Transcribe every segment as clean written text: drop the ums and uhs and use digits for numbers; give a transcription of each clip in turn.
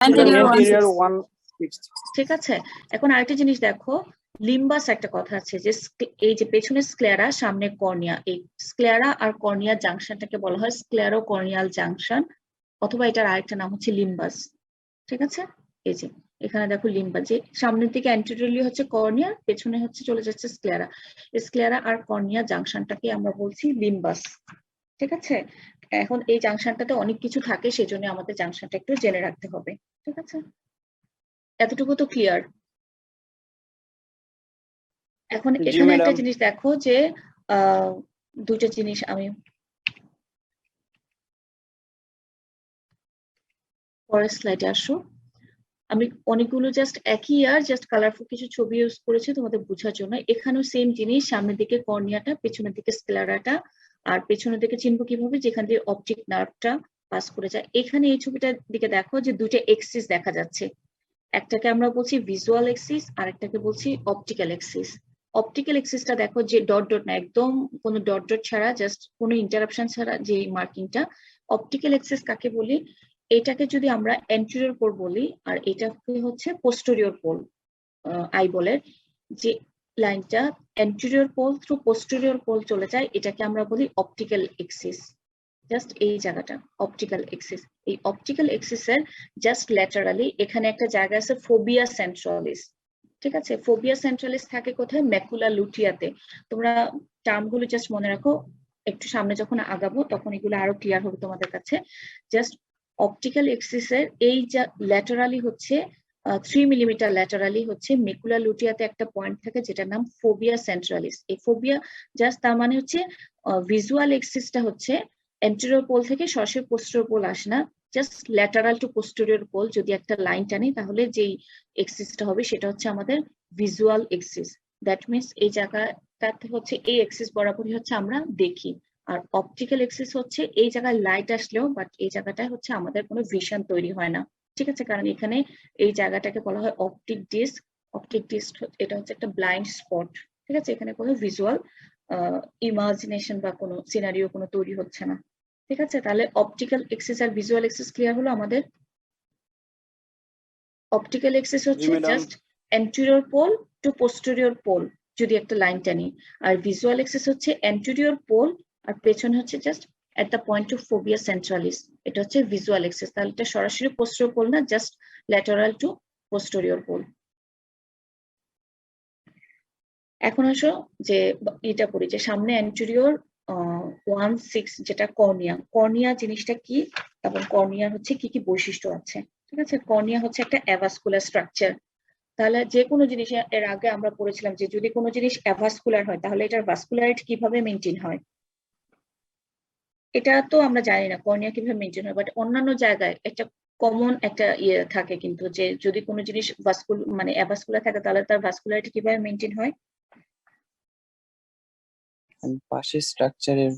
Anterior anterior 1/6 1/6 ঠিক আছে। এখন আরেকটা জিনিস দেখো, লিম্বাস একটা কথা আছে যে এই যে পেছনে স্ক্লেরা সামনে কর্নিয়া, এই স্ক্লেরা আর কর্নিয়া জাংশনটাকে বলা হয় স্ক্লেরো কর্নিয়াল জাংশন, অথবা এটার আরেকটা নাম হচ্ছে লিম্বাস। ঠিক আছে, এই যে এখানে দেখো লিম্বাস, যে সামনের দিকে অ্যান্টেরিয়রলি হচ্ছে কর্নিয়া, পেছনে হচ্ছে চলে যাচ্ছে স্ক্লেরা, স্ক্লেরা আর কর্নিয়া জাংশনটাকে আমরা বলছি লিম্বাস। ঠিক আছে, এখন এই জাংশনটাতে অনেক কিছু থাকে, সেজন্য আমাদের জাংশনটা একটু জেনে রাখতে হবে। ঠিক আছে, এতটুকু তো ক্লিয়ার। এখন জি এখানে একটা ম্যাডাম। জিনিস দেখো যে দুটো জিনিস আমি পরের স্লাইডে আসো, আমি অনেকগুলো জাস্ট একই ইয়ার জাস্ট কালারফুল কিছু ছবি ইউজ করেছি তোমাদের বোঝার জন্য। এখানেও সেম জিনিস, সামনের দিকে কর্নিয়াটা, পেছনের দিকে স্ক্লেরাটা, আর পেছনের দিকে চিনবো কিভাবে, যেখান দিয়ে অপটিক নার্ভটা পাস করে যায়। এখানে এই ছবিটার দিকে দেখো যে দুইটা এক্সিস দেখা যাচ্ছে, একটাকে আমরা বলছি ভিজুয়াল এক্সিস আর একটাকে বলছি অপটিক্যাল এক্সিস। অপটিক্যাল এক্সিসটা দেখো যে ডট ডট না, একদম কোনো ডট ডট ছাড়া, জাস্ট কোনো ইন্টারাপশন ছাড়া যে মার্কিংটা। অপটিক্যাল এক্সিস কাকে বলি, এটাকে যদি আমরা অ্যান্টেরিয়র পোল বলি, আর এটাকে হচ্ছে পোস্টেরিয়র পোল, আইবলের যে লাইনটা anterior pole through posterior pole চলে যায়, এটাকে আমরা বলি অপটিক্যাল এক্সিস। জাস্ট এই জায়গাটা অপটিক্যাল এক্সিস, এই অপটিক্যাল এক্সিসের জাস্ট ল্যাটারালি এখানে একটা জায়গা আছে ফোবিয়া সেন্ট্রালিস। ঠিক আছে, ফোবিয়া সেন্ট্রালিস থাকে কোথায়, ম্যাকুলা লুটিয়াতে। তোমরা টার্মগুলো জাস্ট মনে রাখো, একটু সামনে যখন আগাবো তখন এগুলো আরো ক্লিয়ার হবে তোমাদের কাছে। জাস্ট অপটিক্যাল এক্সিসের এই যা ল্যাটারালি হচ্ছে 3 মিলিমিটার ল্যাটারালি হচ্ছে মেকুলা লুটিয়াতে একটা পয়েন্ট থাকে যেটার নাম ফোবিয়া সেন্ট্রালিস। এই ফোবিয়া জাস্ট তার মানে হচ্ছে ভিজুয়াল এক্সিসটা হচ্ছে anterior পোল থেকে সরাসরি posterior পোল আসে না, just lateral to posterior pole যদি একটা লাইন টানি তাহলে যেই এক্সিসটা হবে সেটা হচ্ছে আমাদের ভিজুয়াল এক্সিস। দ্যাট মিনস এই জায়গাটাতে হচ্ছে এই এক্সিস বরাবরই হচ্ছে আমরা দেখি। আর অপটিক্যাল এক্সিস হচ্ছে এই জায়গায় লাইট আসলেও বাট এই জায়গাটায় হচ্ছে আমাদের কোনো ভিশন তৈরি হয় না। ঠিক আছে, কারণ এখানে এই জায়গাটাকে বলা হয় অপটিক ডিস্ক। অপটিক ডিস্ক এটা হচ্ছে একটা ব্লাইন্ড স্পট। ঠিক আছে, এখানে কোনো ভিজুয়াল ইমাজিনেশন বা কোনো সিনারিও কোনো তৈরি হচ্ছে না। ঠিক আছে, তাহলে অপটিক্যাল এক্সিস আর ভিজুয়াল এক্সিস ক্লিয়ার হলো আমাদের। অপটিক্যাল এক্সিস হচ্ছে madam. Just anterior pole to posterior pole যদি একটা লাইন টানি, আর ভিজুয়াল এক্সিস হচ্ছে অ্যান্টেরিয়র পোল আর পেছনে হচ্ছে just at the point of fovea centralis, এটা হচ্ছে ভিজুয়াল এক্সিস। তাহলে এটা সরাসরি পোস্টেরিয়র পোল না, just lateral to posterior pole. এখন আসো যে এটা করি যে সামনে অ্যান্টেরিয়র 1/6 যেটা কর্নিয়া। কর্নিয়া জিনিসটা কি এবং কর্নিয়া হচ্ছে কি কি বৈশিষ্ট্য আছে। ঠিক আছে, কর্নিয়া হচ্ছে একটা অ্যাভাস্কুলার স্ট্রাকচার। তাহলে যে কোনো জিনিস এর আগে আমরা পড়েছিলাম যে যদি কোনো জিনিস অ্যাভাস্কুলার হয় তাহলে এটার ভাস্কুলারিটি কিভাবে মেনটেন হয়, এটা তো আমরা জানি না কর্নিয়া কিভাবে মেনটেন হয়, বাট অন্যান্য জায়গায় একটা কমন একটা ইয়ে থাকে কিন্তু, যে যদি কোনো জিনিস মানে অ্যাভাস্কুলার থাকে তাহলে তার ভাস্কুলারিটি কিভাবে মেনটেন হয়, পাশের স্ট্রাকচারের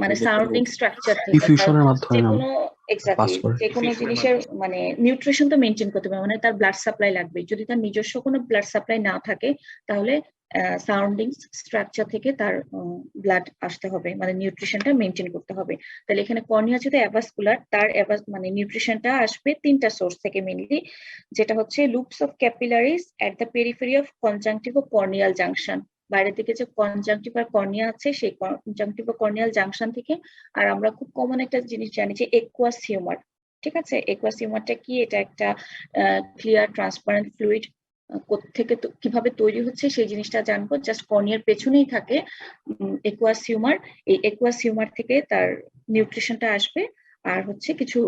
মানে সারাউন্ডিং স্ট্রাকচার থেকে ডিফিউশনের মাধ্যমে যে না কোনো এক্স্যাক্টলি পাস করে। যে কোনো জিনিসের মানে নিউট্রিশন তো মেনটেন করতে হবে, মানে তার ব্লাড সাপ্লাই লাগবে। যদি তার নিজস্ব কোনো ব্লাড সাপ্লাই না থাকে তাহলে সারাউন্ডিং স্ট্রাকচার থেকে তার ব্লাড আসতে হবে, মানে নিউট্রিশনটা মেনটেন করতে হবে। তাহলে এখানে কর্নিয়া যেটা অ্যাভাস্কুলার, তার মানে নিউট্রিশনটা আসবে তিনটা সোর্স থেকে মেইনলি, যেটা হচ্ছে loops of capillaries at the periphery of conjunctiva ও কর্নিয়াল জাংশন। বাইরের দিকে যে কনজাংটিভ আর কর্নিয়া আছে সেই কনজাংটিভ ও কর্নিয়াল জাংশন থেকে। আর আমরা খুব কমন একটা জিনিস জানি যে একুয়াস হিউমার। ঠিক আছে, একুয়াস হিউমারটা কি, এটা একটা ক্লিয়ার ট্রান্সপারেন্ট ফ্লুইড, থেকে কিভাবে তৈরি হচ্ছে সেই জিনিসটা জানবো। জাস্ট কর্নিয়ার পেছনেই থাকে একুয়াস হিউমার, এই একুয়াস হিউমার থেকে তার নিউট্রিশনটা আসবে। আর হচ্ছে কিছু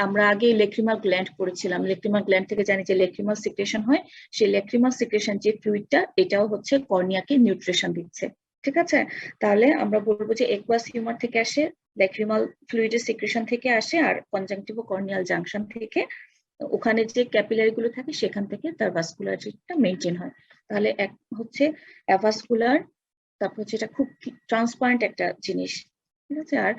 আমরা আগে লেক্রিমাল গ্ল্যান্ড পড়েছিলাম, লেক্রিমাল গ্ল্যান্ড থেকে জানি যে লেক্রিমাল সিক্রেশন হয়, সেই লেক্রিমাল সিক্রেশন যে ফ্লুইডটা এটাও হচ্ছে কর্নিয়াকে নিউট্রিশন দিচ্ছে। ঠিক আছে, তাহলে আমরা বলবো যে একুয়াস হিউমার থেকে আসে, ল্যাক্রিমাল ফ্লুইডের সিক্রেশন থেকে আসে, আর কনজাংটিভ ও কর্নিয়াল জাংশন থেকে ওখানে যে ক্যাপিলারি গুলো থাকে সেখান থেকে তার ভাস্কুলারিটিটা মেনটেন হয়। তাহলে এক হচ্ছে অ্যাভাস্কুলার, তারপর হচ্ছে এটা খুব ট্রান্সপারেন্ট একটা জিনিস। ঠিক আছে, আর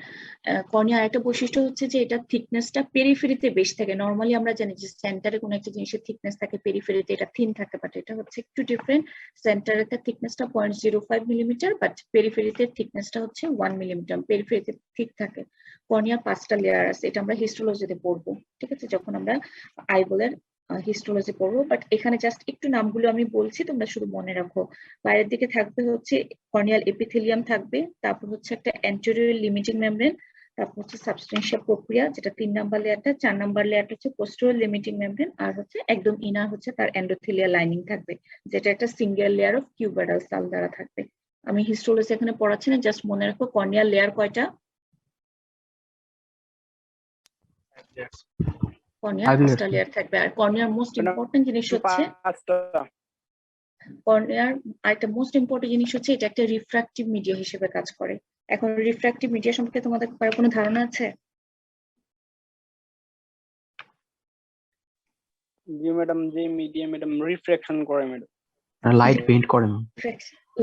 কর্নিয়ার একটা বৈশিষ্ট্য হচ্ছে যে এটা থিকনেসটা পেরিফেরিতে বেশি থাকে। নর্মালি আমরা জানি যে সেন্টারে কোনো একটা জিনিসের থিকনেস থাকে, পেরিফেরিতে এটা থিন থাকে, বাট এটা হচ্ছে একটু ডিফারেন্ট। সেন্টারে থিকনেসটা 0.05 মিলিমিটার, বাট পেরিফেরিতে থিকনেসটা হচ্ছে 1 মিলিমিটার, পেরিফেরিতে থিক থাকে। কর্নিয়ার 5টা লেয়ার আছে, এটা আমরা হিস্টোলজিতে পড়বো, ঠিক আছে, যখন আমরা আইবলের হিস্টোলজি পড়বো। বাট এখানে জাস্ট একটু নামগুলো আমি বলছি, তোমরা শুধু মনে রাখো। বাইরের দিকে থাকবে হচ্ছে কর্নিয়াল এপিথেলিয়াম থাকবে, তারপর হচ্ছে একটা অ্যান্টেরিয়র লিমিটিং মেমব্রেন, তারপর হচ্ছে সাবস্টেন্সিয়া প্রক্রিয়া যেটা 3 নাম্বার লেয়ারটা, 4 নাম্বার লেয়ারটা হচ্ছে পোস্টেরিয়র লিমিটিং মেমব্রেন, আর হচ্ছে একদম ইনার হচ্ছে তার এন্ডোথেলিয়াল লাইনিং থাকবে, যেটা একটা সিঙ্গেল লেয়ার অফ কিউবাইডাল সেল দ্বারা থাকবে। আমি হিস্টোলজি এখানে পড়াচ্ছি না, জাস্ট মনে রাখো কর্নিয়াল লেয়ার কয়টা? কর্নিয়ার 5টা লেয়ার থাকবে। আর কর্নিয়ার মোস্ট ইম্পর্টেন্ট জিনিস হচ্ছে কর্নিয়ার আরেকটা মোস্ট ইম্পর্টেন্ট জিনিস হচ্ছে এটা একটা রিফ্রাক্টিভ মিডিয়া হিসেবে কাজ করে। এখন রিফ্রাক্টিভ মিডিয়া সম্পর্কে তোমাদের কারো কোনো ধারণা আছে? জি ম্যাডাম, যে মিডিয়া ম্যাডাম রিফ্লেকশন করে ম্যাডাম, লাইট পেইন্ট করেন।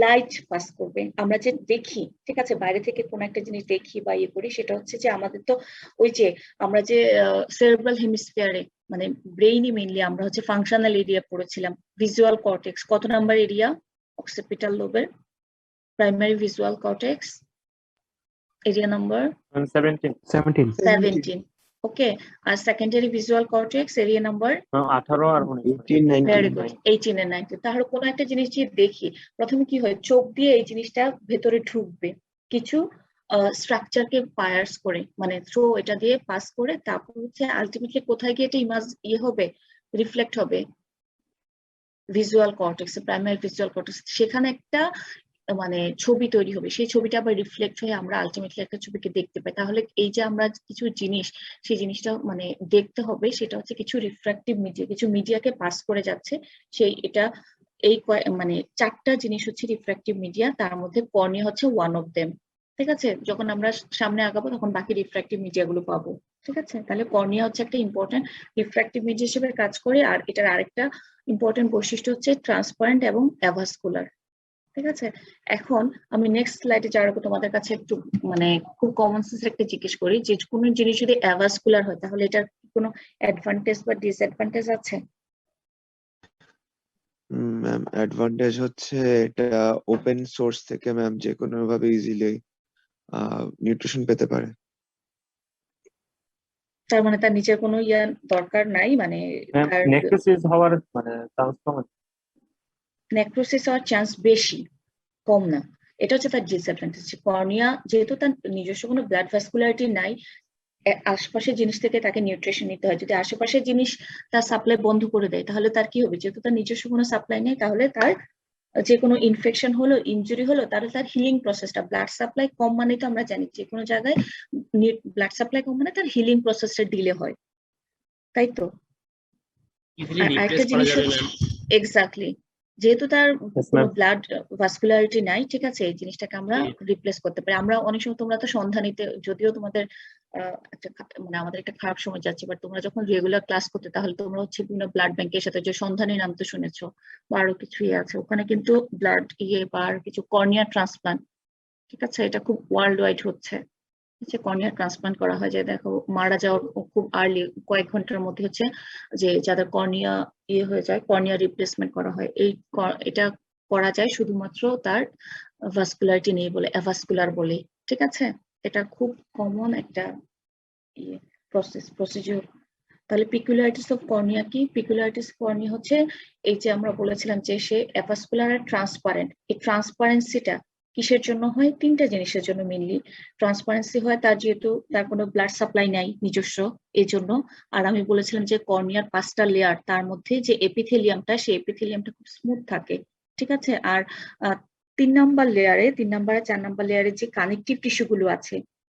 লাইট পাস করবে। আমরা যে দেখি, ঠিক আছে, বাইরে থেকে কোন একটা জিনিস দেখি বা ইয়ে করি, সেটা হচ্ছে যে আমাদের তো ওই যে আমরা যে সেরেব্রাল হেমিস্ফিয়ারে মানে ব্রেইনই মেইনলি আমরা হচ্ছে ফাংশনাল এরিয়া পড়েছিলাম। ভিজুয়াল কর্টেক্স কত নাম্বার এরিয়া? অক্সিপিটাল লোবের primary visual cortex area number 17। Okay, আর secondary visual cortex area number 18 আর 18, ভেরি 19. Good, 18 and 19। তাহলে কোনো একটা জিনিস যে দেখি, প্রথমে কি হয়, চোখ দিয়ে এই জিনিসটা ভেতরে ঢুকবে, কিছু স্ট্রাকচারকে পায়ার্স করে, মানে থ্রো এটা দিয়ে পাস করে, তারপর হচ্ছে আলটিমেটলি কোথায় গিয়ে এটা ইমাজ ইয়ে হবে, রিফ্লেক্ট হবে visual cortex, primary visual cortex, সেখানে একটা মানে ছবি তৈরি হবে, সেই ছবিটা আবার রিফ্লেক্ট হয়ে আমরা আলটিমেটলি একটা ছবিকে দেখতে পাই। তাহলে এই যে আমরা কিছু জিনিস, সেই জিনিসটা মানে দেখতে হবে, সেটা হচ্ছে কিছু রিফ্রাক্টিভ মিডিয়া, কিছু মিডিয়াকে পাস করে যাচ্ছে, সেই এটা এই মানে 4টা জিনিস হচ্ছে রিফ্রাক্টিভ মিডিয়া, তার মধ্যে কর্নিয়া হচ্ছে ওয়ান অফ দেম। ঠিক আছে, যখন আমরা সামনে আগাবো তখন বাকি রিফ্রাক্টিভ মিডিয়া গুলো পাবো। ঠিক আছে, তাহলে কর্নিয়া হচ্ছে একটা ইম্পর্টেন্ট রিফ্রাক্টিভ মিডিয়া হিসেবে কাজ করে। আর এটার আরেকটা ইম্পর্টেন্ট বৈশিষ্ট্য হচ্ছে ট্রান্সপারেন্ট এবং অ্যাভাস্কুলার। ঠিক আছে, এখন আমি নেক্সট স্লাইডে যাওয়ার আগে তোমাদের কাছে একটু মানে খুব কমন সেন্স একটা জিজ্ঞেস করি, যে কোনো জিনিস যদি অ্যাভাস্কুলার হয় তাহলে এটার কোনো অ্যাডভান্টেজ বা ডিসঅ্যাডভান্টেজ আছে? ম্যাম অ্যাডভান্টেজ হচ্ছে এটা ওপেন সোর্স থেকে ম্যাম যে কোনো ভাবে ইজিলি নিউট্রিশন পেতে পারে। তার মানে তার নিচের কোনো ইয়া দরকার নাই, মানে নেক্রোসিস হওয়ার মানে চান্স কম আছে। নেক্রোসিস হওয়ার চান্স বেশি, কম না। এটা হচ্ছে তার ডিসঅ্যাডভান্টেজ। কর্নিয়া যেহেতু তার নিজস্ব কোনো ব্লাড ভাস্কুলারিটি নাই, আশেপাশের জিনিস থেকে তাকে নিউট্রিশন নিতে হয়। যদি আশেপাশের জিনিস তার সাপ্লাই বন্ধ করে দেয় তাহলে তার কি হবে? যেহেতু তার নিজস্ব কোনো সাপ্লাই নেই, তাহলে তার যে কোনো ইনফেকশন হলো, ইনজুরি হলো, তাহলে তার হিলিং প্রসেসটা, ব্লাড সাপ্লাই কম মানে তো আমরা জানি যে কোনো জায়গায় ব্লাড সাপ্লাই কম মানে তার হিলিং প্রসেসটা ডিলে হয়, তাই তো? আরেকটা জিনিস এক্স্যাক্টলি, যেহেতু তার কোনো ব্লাড ভাস্কুলারিটি নাই, ঠিক আছে, এই জিনিসটাকে আমরা রিপ্লেস করতে পারি। আমরা অনেক সময়, তোমরা তো সন্ধানীতে, যদিও তোমাদের মানে আমাদের একটা খারাপ সময় যাচ্ছে, বাট তোমরা যখন রেগুলার ক্লাস করতে, তাহলে তোমরা হচ্ছে বিভিন্ন ব্লাড ব্যাংকের সাথে, যে সন্ধানী নাম তো শুনেছো, বা আরো কিছু আছে, ওখানে কিন্তু ব্লাড বা কিছু কর্নিয়া ট্রান্সপ্লান্ট, ঠিক আছে, এটা খুব ওয়ার্ল্ড ওয়াইড হচ্ছে, কর্নিয়া ট্রান্সপ্লান্ট করা হয়। যে দেখো মারা যাওয়ার খুব আর্লি কয়েক ঘন্টার মধ্যে হচ্ছে যে যাদের কর্নিয়া হয়ে যায়, কর্নিয়া রিপ্লেসমেন্ট করা হয়। এটা করা যায় শুধুমাত্র তার ভাস্কুলারিটি নেই বলে, অ্যাভাস্কুলার বলে। ঠিক আছে, এটা খুব কমন একটা প্রসিডিউর। তাহলে পিকুলারিটিস অফ কর্নিয়া কি? পিকুলারিটিস কর্নিয়া হচ্ছে এই যে আমরা বলেছিলাম যে সে অ্যাভাস্কুলার আর ট্রান্সপারেন্ট। এই ট্রান্সপারেন্সিটা কিসের জন্য হয়? 3টা জিনিসের জন্য মেইনলি ট্রান্সপারেন্সি হয়। তার যেহেতু তার কোনো ব্লাড সাপ্লাই নাই নিজস্ব, এই জন্য। আর আমি বলেছিলাম যে কর্নিয়ার 5টা লেয়ার, তার মধ্যে যে এপিথেলিয়ামটা, সেই এপিথেলিয়ামটা খুব স্মুথ থাকে। ঠিক আছে, আর 3 নাম্বার লেয়ারে, 3 নাম্বার আর 4 নাম্বার লেয়ারে যে কানেকটিভ টিস্যুগুলো আছে,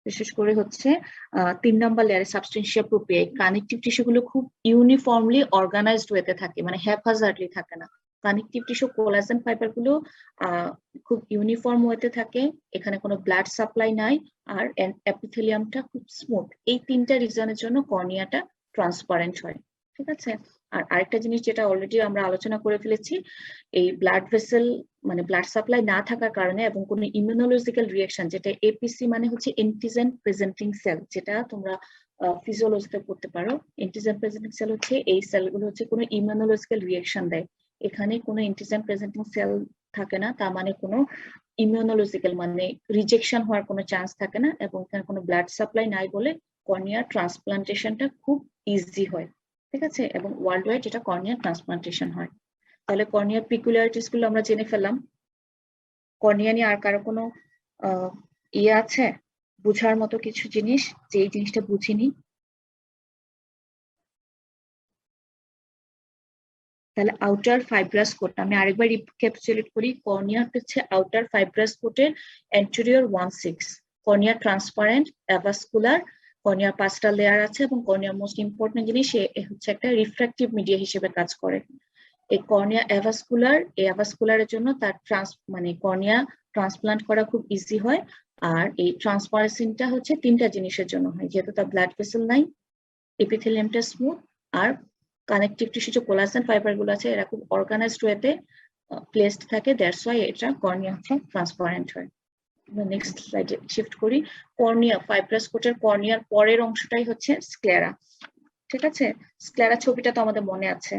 বিশেষ করে হচ্ছে 3 নাম্বার লেয়ারে সাবস্টেন্সিয়া প্রোপ্রিয়া, কানেকটিভ টিস্যুগুলো খুব ইউনিফর্মলি অর্গানাইজড ওয়েতে থাকে, মানে হ্যাপহাজার্ডলি থাকে না। কানেকটিভ টিস্যু কোলাজেন ফাইবার গুলো খুব ইউনিফর্ম ওয়েতে থাকে, এখানে কোনো ব্লাড সাপ্লাই নাই, আর এপিথেলিয়ামটা খুব স্মুথ। এই 3টা রিজনের জন্য কর্নিয়াটা ট্রান্সপারেন্ট হয়। ঠিক আছে, আর আরেকটা জিনিস যেটা অলরেডি আমরা আলোচনা করে ফেলেছি, এই ব্লাড ভেসেল মানে ব্লাড সাপ্লাই না থাকার কারণে এবং কোনো ইমিউনোলজিক্যাল রিয়াকশন, যেটা এপিসি মানে হচ্ছে এন্টিজেন প্রেজেন্টিং সেল, যেটা তোমরা ফিজিওলজিতে করতে পারো। এন্টিজেন প্রেজেন্টিং সেল হচ্ছে এই সেলগুলো হচ্ছে কোনো ইমিউনোলজিক্যাল রিয়াকশন দেয়। এখানে কোনো এন্টিজেন প্রেজেন্টিং সেল থাকে না, তার মানে কোনো ইমিউনোলজিক্যাল মানে রিজেকশন হওয়ার কোনো চান্স থাকে না, এবং এখানে কোনো ব্লাড সাপ্লাই নাই বলে কর্নিয়ার ট্রান্সপ্লান্টেশনটা খুব ইজি হয়। ঠিক আছে, এবং ওয়ার্ল্ড ওয়াইড এটা কর্নিয়ার ট্রান্সপ্লান্টেশন হয়। তাহলে কর্নিয়ার পিকুলিয়ারিটিস গুলো আমরা জেনে ফেললাম। কর্নিয়া নিয়ে আর কারো কোনো ইয়ে আছে বুঝার মতো কিছু জিনিস, যে এই জিনিসটা বুঝিনি? তাহলে আউটার ফাইব্রাস কোট আমি আরেকবার রিক্যাপিচুলেট করি। কর্নিয়া হচ্ছে আউটার ফাইব্রাস কোটের অ্যান্টেরিয়র 1/6, কর্নিয়া ট্রান্সপারেন্ট, অ্যাভাস্কুলার, কর্নিয়ার 5টা লেয়ার আছে, এবং কর্নিয়ার মোস্ট ইম্পর্টেন্ট জিনিস এ হচ্ছে একটা রিফ্র্যাক্টিভ মিডিয়া হিসেবে কাজ করে। এই কর্নিয়া অ্যাভাস্কুলার, এই অ্যাভাস্কুলারের জন্য তার মানে কর্নিয়া ট্রান্সপ্লান্ট করা খুব ইজি হয়। আর এই ট্রান্সপারেন্সিটা হচ্ছে 3টা জিনিসের জন্য হয়, যেহেতু তার ব্লাড ভেসেল নাই, এপিথেলিয়ামটা স্মুথ, আর কানেকটিভ টিস্যু যে কোলাজেন ফাইবার গুলো আছে এরা খুব অর্গানাইজড ওয়েতে প্লেসড থাকে, দ্যাটস ওয়াই এটা কর্নিয়া হচ্ছে ট্রান্সপারেন্ট হয়। নেক্সট স্লাইডে শিফট করি। কর্নিয়া ফাইব্রাস কোটের কর্নিয়ার পরের অংশটাই হচ্ছে স্ক্লেরা। ঠিক আছে, স্ক্লেরা ছবিটা তো আমাদের মনে আছে,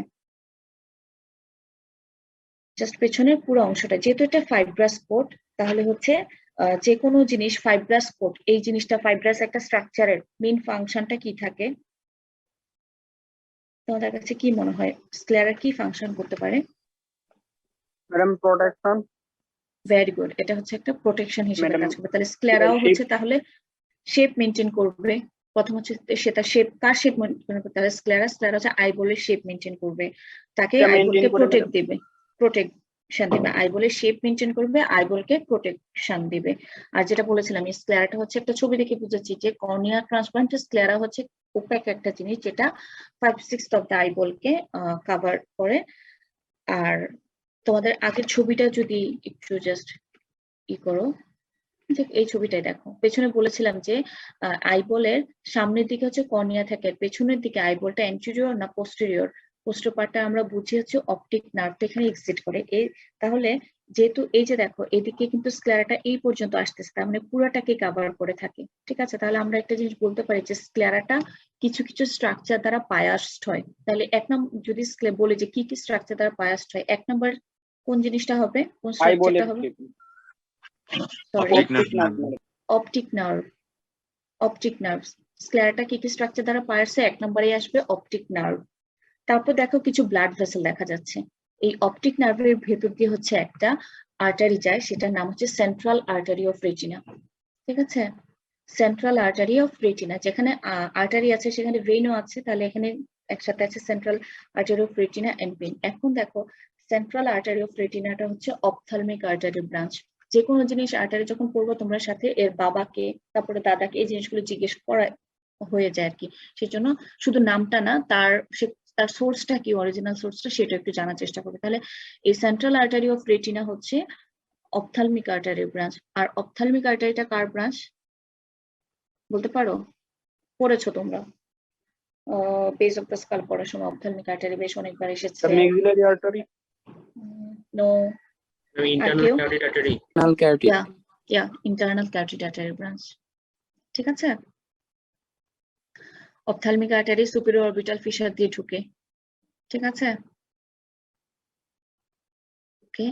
জাস্ট পেছনের পুরো অংশটা। যেহেতু এটা ফাইব্রাস কোট, তাহলে হচ্ছে যে কোনো জিনিস ফাইব্রাস কোট, এই জিনিসটা ফাইব্রাস একটা স্ট্রাকচারের মেইন ফাংশনটা কি থাকে তোমাদের কাছে কি মনে হয়? স্ক্লেরা কি ফাংশন করতে পারে? Madam protection. ভেরি গুড, এটা হচ্ছে একটা প্রোটেকশন হিসেবে Madam, কাজ করবে। তাহলে স্ক্লেরাও shape- হচ্ছে তাহলে শেপ মেনটেন করবে। প্রথম হচ্ছে সেটা শেপ, কার শেপ মেনটেন করবে? তাহলে স্ক্লেরা হচ্ছে আইবলের শেপ মেনটেন করবে, তাকে এটা maintain আইবলকে করে প্রোটেক্ট madam। দিবে, প্রোটেকশন দিবে। আইবলের শেপ মেনটেন করবে, আইবলকে প্রোটেকশন দিবে। আর যেটা বলেছিলাম স্ক্লেরাটা হচ্ছে একটা ছবি দেখে বুঝেছি যে কর্নিয়া ট্রান্সপ্লান্ট স্ক্লেরা হচ্ছে ওপ্যাক একটা জিনিস যেটা 5/6 অফ দ্য আইবলকে কভার করে। আর তোমাদের আগের ছবিটা যদি একটু জাস্ট করো, এই ছবিটাই দেখো, পেছনে বলেছিলাম যে আইবলের সামনের দিকে হচ্ছে কর্নিয়া থাকে, পেছনের দিকে আইবলটা অ্যান্টেরিয়র না পোস্টেরিয়র? পোস্টেরিয়র পার্টটা আমরা বুঝি হচ্ছে অপটিক নার্ভটা এখানে এক্সিট করে। তাহলে যেহেতু এই যে দেখো এদিকে কিন্তু স্ক্লেরাটা এই পর্যন্ত আসতেছে, তার মানে পুরাটাকে কভার করে থাকে। ঠিক আছে, তাহলে আমরা একটা জিনিস বলতে পারি যে স্ক্লেরাটা কিছু কিছু স্ট্রাকচার দ্বারা পায়াসড হয়। তাহলে যদি বলে যে কি কি স্ট্রাকচার দ্বারা পায়াসড হয়, 1 নম্বর কোন জিনিসটা হবে? কোন স্ট্রাকচারটা হবে? Sorry, optic nerve. Optic nerve স্ক্লেরাটা কি কি স্ট্রাকচার দ্বারা পায়াসে? 1 নম্বরে আসবে অপটিক নার্ভ। তারপর দেখো কিছু ব্লাড ভেসেল দেখা যাচ্ছে। এই অপটিক নার্ভের ভেতর দিয়ে হচ্ছে একটা আর্টারি যায়, সেটার নাম হচ্ছে সেন্ট্রাল আর্টারি অফ রেটিনা। ঠিক আছে, সেন্ট্রাল আর্টারি অফ রেটিনা, যেখানে আর্টারি আছে সেখানে ভেইনও আছে, তাহলে এখানে একসাথে আছে central artery of retina and vein. এখন দেখো সেন্ট্রাল আর্টারি অফ রেটিনাটা হচ্ছে অপথ্যালমিক আর্টারি ব্রাঞ্চ। যে কোনো জিনিস আর্টারি যখন পড়বো তোমরা সাথে এর বাবাকে তারপরে দাদাকে এই জিনিসগুলো জিজ্ঞেস করা হয়ে যায় আর কি, সেজন্য শুধু নামটা না, তার সোর্সটা কি, অরিজিনাল সোর্সটা সেটা একটু জানার চেষ্টা করবে। তাহলে এই সেন্ট্রাল আর্টারি অফ রেটিনা হচ্ছে অপথ্যালমিক আর্টারি ব্রাঞ্চ। আর অপথ্যালমিক আর্টারিটা কার ব্রাঞ্চ বলতে পারো? পড়েছো তোমরা বেস অফ দ্য স্কাল পড়ার সময় অপথ্যালমিক আর্টারি বেশ অনেকবার এসেছে। maxillary artery। No, internal carotid artery। Internal carotid। Internal carotid artery branch. ঠিক আছে, ophthalmic artery superior orbital fissure দিয়ে ঢুকে। ঠিক আছে, ওকে,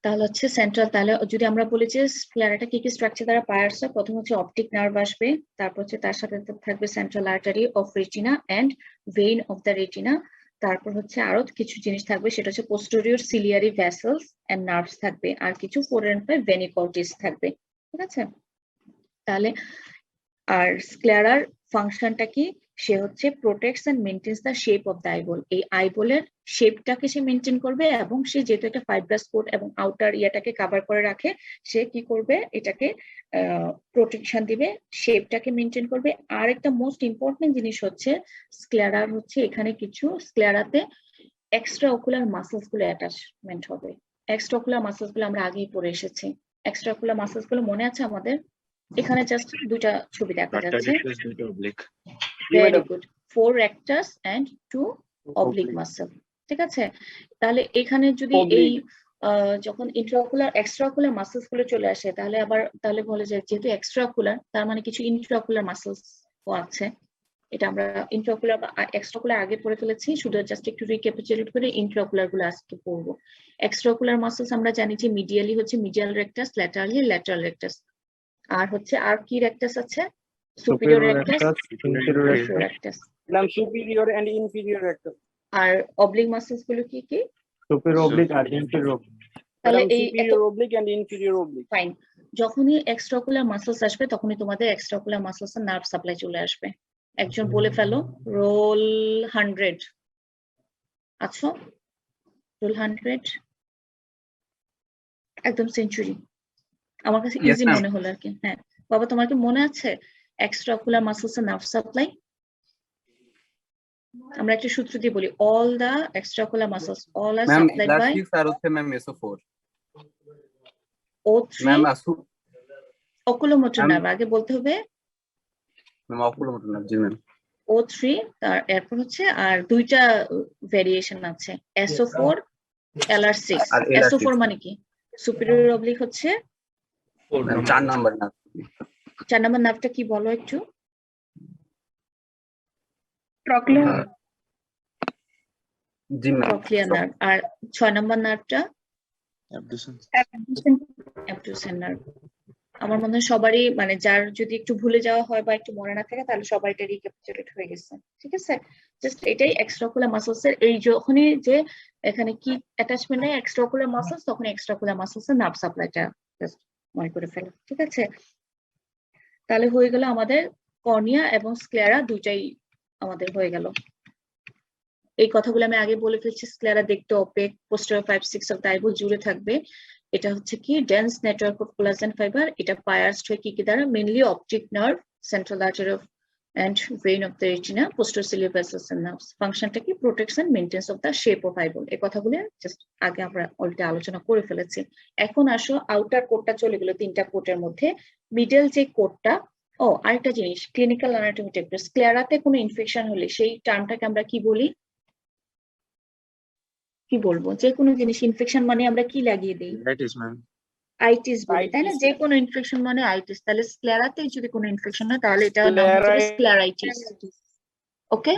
তাহলে হচ্ছে সেন্ট্রাল। তাহলে যদি আমরা বলি যে স্ক্লেরাটা কি কি স্ট্রাকচার দ্বারা পায়ার্স হয়, প্রথম হচ্ছে অপটিক নার্ভ আসবে, তারপর হচ্ছে তার সাথে থাকবে central artery of retina and vein of the retina, তারপর হচ্ছে আরো কিছু জিনিস থাকবে, সেটা হচ্ছে posterior ciliary vessels and nerves থাকবে, আর কিছু 4 and 5 ভেনিকর্টিস থাকবে। ঠিক আছে, তাহলে আর স্ক্লেরার ফাংশনটা কি? সে হচ্ছে protects and maintains the shape of the eyeball. এই আইবলের শেপটাকে সে মেনটেন করবে, এবং সে যেহেতু একটা ফাইব্রাস কোট এবং আউটার ইয়াটাকে কভার করে রাখে, সে কি করবে? এটাকে প্রোটেকশন দিবে, শেপটাকে মেনটেন করবে। আর একটা মোস্ট ইম্পর্টেন্ট জিনিস হচ্ছে স্ক্লেরার হচ্ছে এখানে কিছু স্ক্লেরাতে এক্সট্রা অকুলার মাসলস গুলো অ্যাটাচমেন্ট হবে। এক্সট্রা অকুলার মাসলস গুলো আমরা আগেই পড়ে এসেছি। এক্সট্রা অকুলার মাসলস গুলো মনে আছে আমাদের? এখানে জাস্ট 2টা ছবি দেখা যাচ্ছে। Very good, 4 rectus and 2 oblique muscle। ঠিক আছে, তাহলে এখানে যদি এই যখন ইন্ট্রাঅকুলার এক্সট্রাঅকুলার মাসলস গুলো চলে আসে, তাহলে বলে যে যেহেতু এক্সট্রাঅকুলার তার মানে কিছু ইন্ট্রাঅকুলার মাসলস ও আছে। এটা আমরা ইন্ট্রাঅকুলার বা এক্সট্রাঅকুলার আগে পড়ে ফেলেছি, শুধু জাস্ট একটু রিক্যাপিচুলেট করে ইন্ট্রাঅকুলার গুলো আজকে পড়বো। এক্সট্রাঅকুলার মাসলস আমরা জানি যে মিডিয়ালি হচ্ছে medial rectus, laterally lateral rectus, আর হচ্ছে আর কি রেক্টাস আছে, superior rectus, inferior rectus, Madam, superior and inferior rectus. আর অবলিক মাসলস গুলো কি কি? Superior oblique and inferior oblique. তাহলে Madam, এই superior oblique and inferior oblique. Fine, যখনই এক্সট্রাঅকুলার মাসলস আসবে তখনই তোমাদের এক্সট্রাঅকুলার মাসলস এর নার্ভ সাপ্লাই চলে আসবে। একজন বলে ফেলো রোল 100। আচ্ছা, রোল 100 একদম সেঞ্চুরি, আমার কাছে Yes, ইজি ma'am. মনে হলো আর কি। হ্যাঁ বাবা, তোমার কি মনে আছে এক্সট্রাঅকুলার মাসলস এর নার্ভ সাপ্লাই? আমরা একটা সূত্র দিয়ে বলি, all the extraocular muscles all are ma'am supplied by elastic আর হচ্ছে ম্যাম SO4 O3 ম্যাম আসু oculomotor Ma'am. nerve, আগে বলতে হবে ম্যাম অকুলোমোটর না, জি ম্যাম। O3, তার এরপর হচ্ছে আর দুইটা ভেরিয়েশন আছে, SO4 LR6। আর LR6 SO4 মানে কি? সুপিরিয়র অবলিক হচ্ছে 4 নাম্বার না। 4 নম্বর নার্ভটা কি বলো একটু? জি ম্যাম। Trochlear nerve. আর 6 নম্বর নার্ভটা Abducens. Abducens nerve. আমার মনে হয় সবারই, মানে যার যদি একটু ভুলে যাওয়া হয় বা একটু মনে না থাকে তাহলে সবার এটা রিক্যাপিচুলেট হয়ে গেছে, ঠিক আছে? জাস্ট এটাই এক্সট্রাঅকুলার মাসলস এর, এই যখনই যে এখানে কি অ্যাটাচমেন্ট নেই এক্সট্রাঅকুলার মাসলস, তখন এক্সট্রাঅকুলার মাসলস এর নার্ভ সাপ্লাইটা জাস্ট মনে করে ফেলো, ঠিক আছে? তাহলে হয়ে গেল আমাদের কর্নিয়া এবং স্ক্লেরা দুইটাই আমাদের হয়ে গেল। এই কথাগুলো আমি আগে বলে ফেলছি, স্ক্লেরা দেখতে opaque, posterior 5-6 of the eyeball জুড়ে থাকবে। এটা হচ্ছে কি dense network of collagen fiber, এটা পায়ার্সড হয় কি কি দ্বারা? Mainly optic nerve, central artery of and vein of the retina, posterior vessels and nerves. ফাংশনটা কি? Protection, maintenance of the shape of eyeball. এই কথাগুলো জাস্ট আগে আমরা অলরেডি আলোচনা করে ফেলেছি। এখন আসো আউটার কোটটা চলে গেল তিনটা কোটের মধ্যে, মিডল যে কোটটা, ও আরেকটা জিনিস, ক্লিনিক্যাল অ্যানাটমি টেস্ট, স্ক্লেরাতে কোনো ইনফেকশন হলে সেই টার্মটাকে আমরা কি বলি? কি বলবো? যে কোনো জিনিস ইনফেকশন মানে আমরা কি লাগিয়ে দিই? Itis, ma'am. আইটিস বলি, তাই না? Itis. যে কোনো ইনফেকশন মানে আইটিস। তাহলে স্ক্লেরাতে যদি কোনো ইনফেকশন হয় তাহলে এটা নাম হচ্ছে স্ক্লেরাইটিস। ওকে,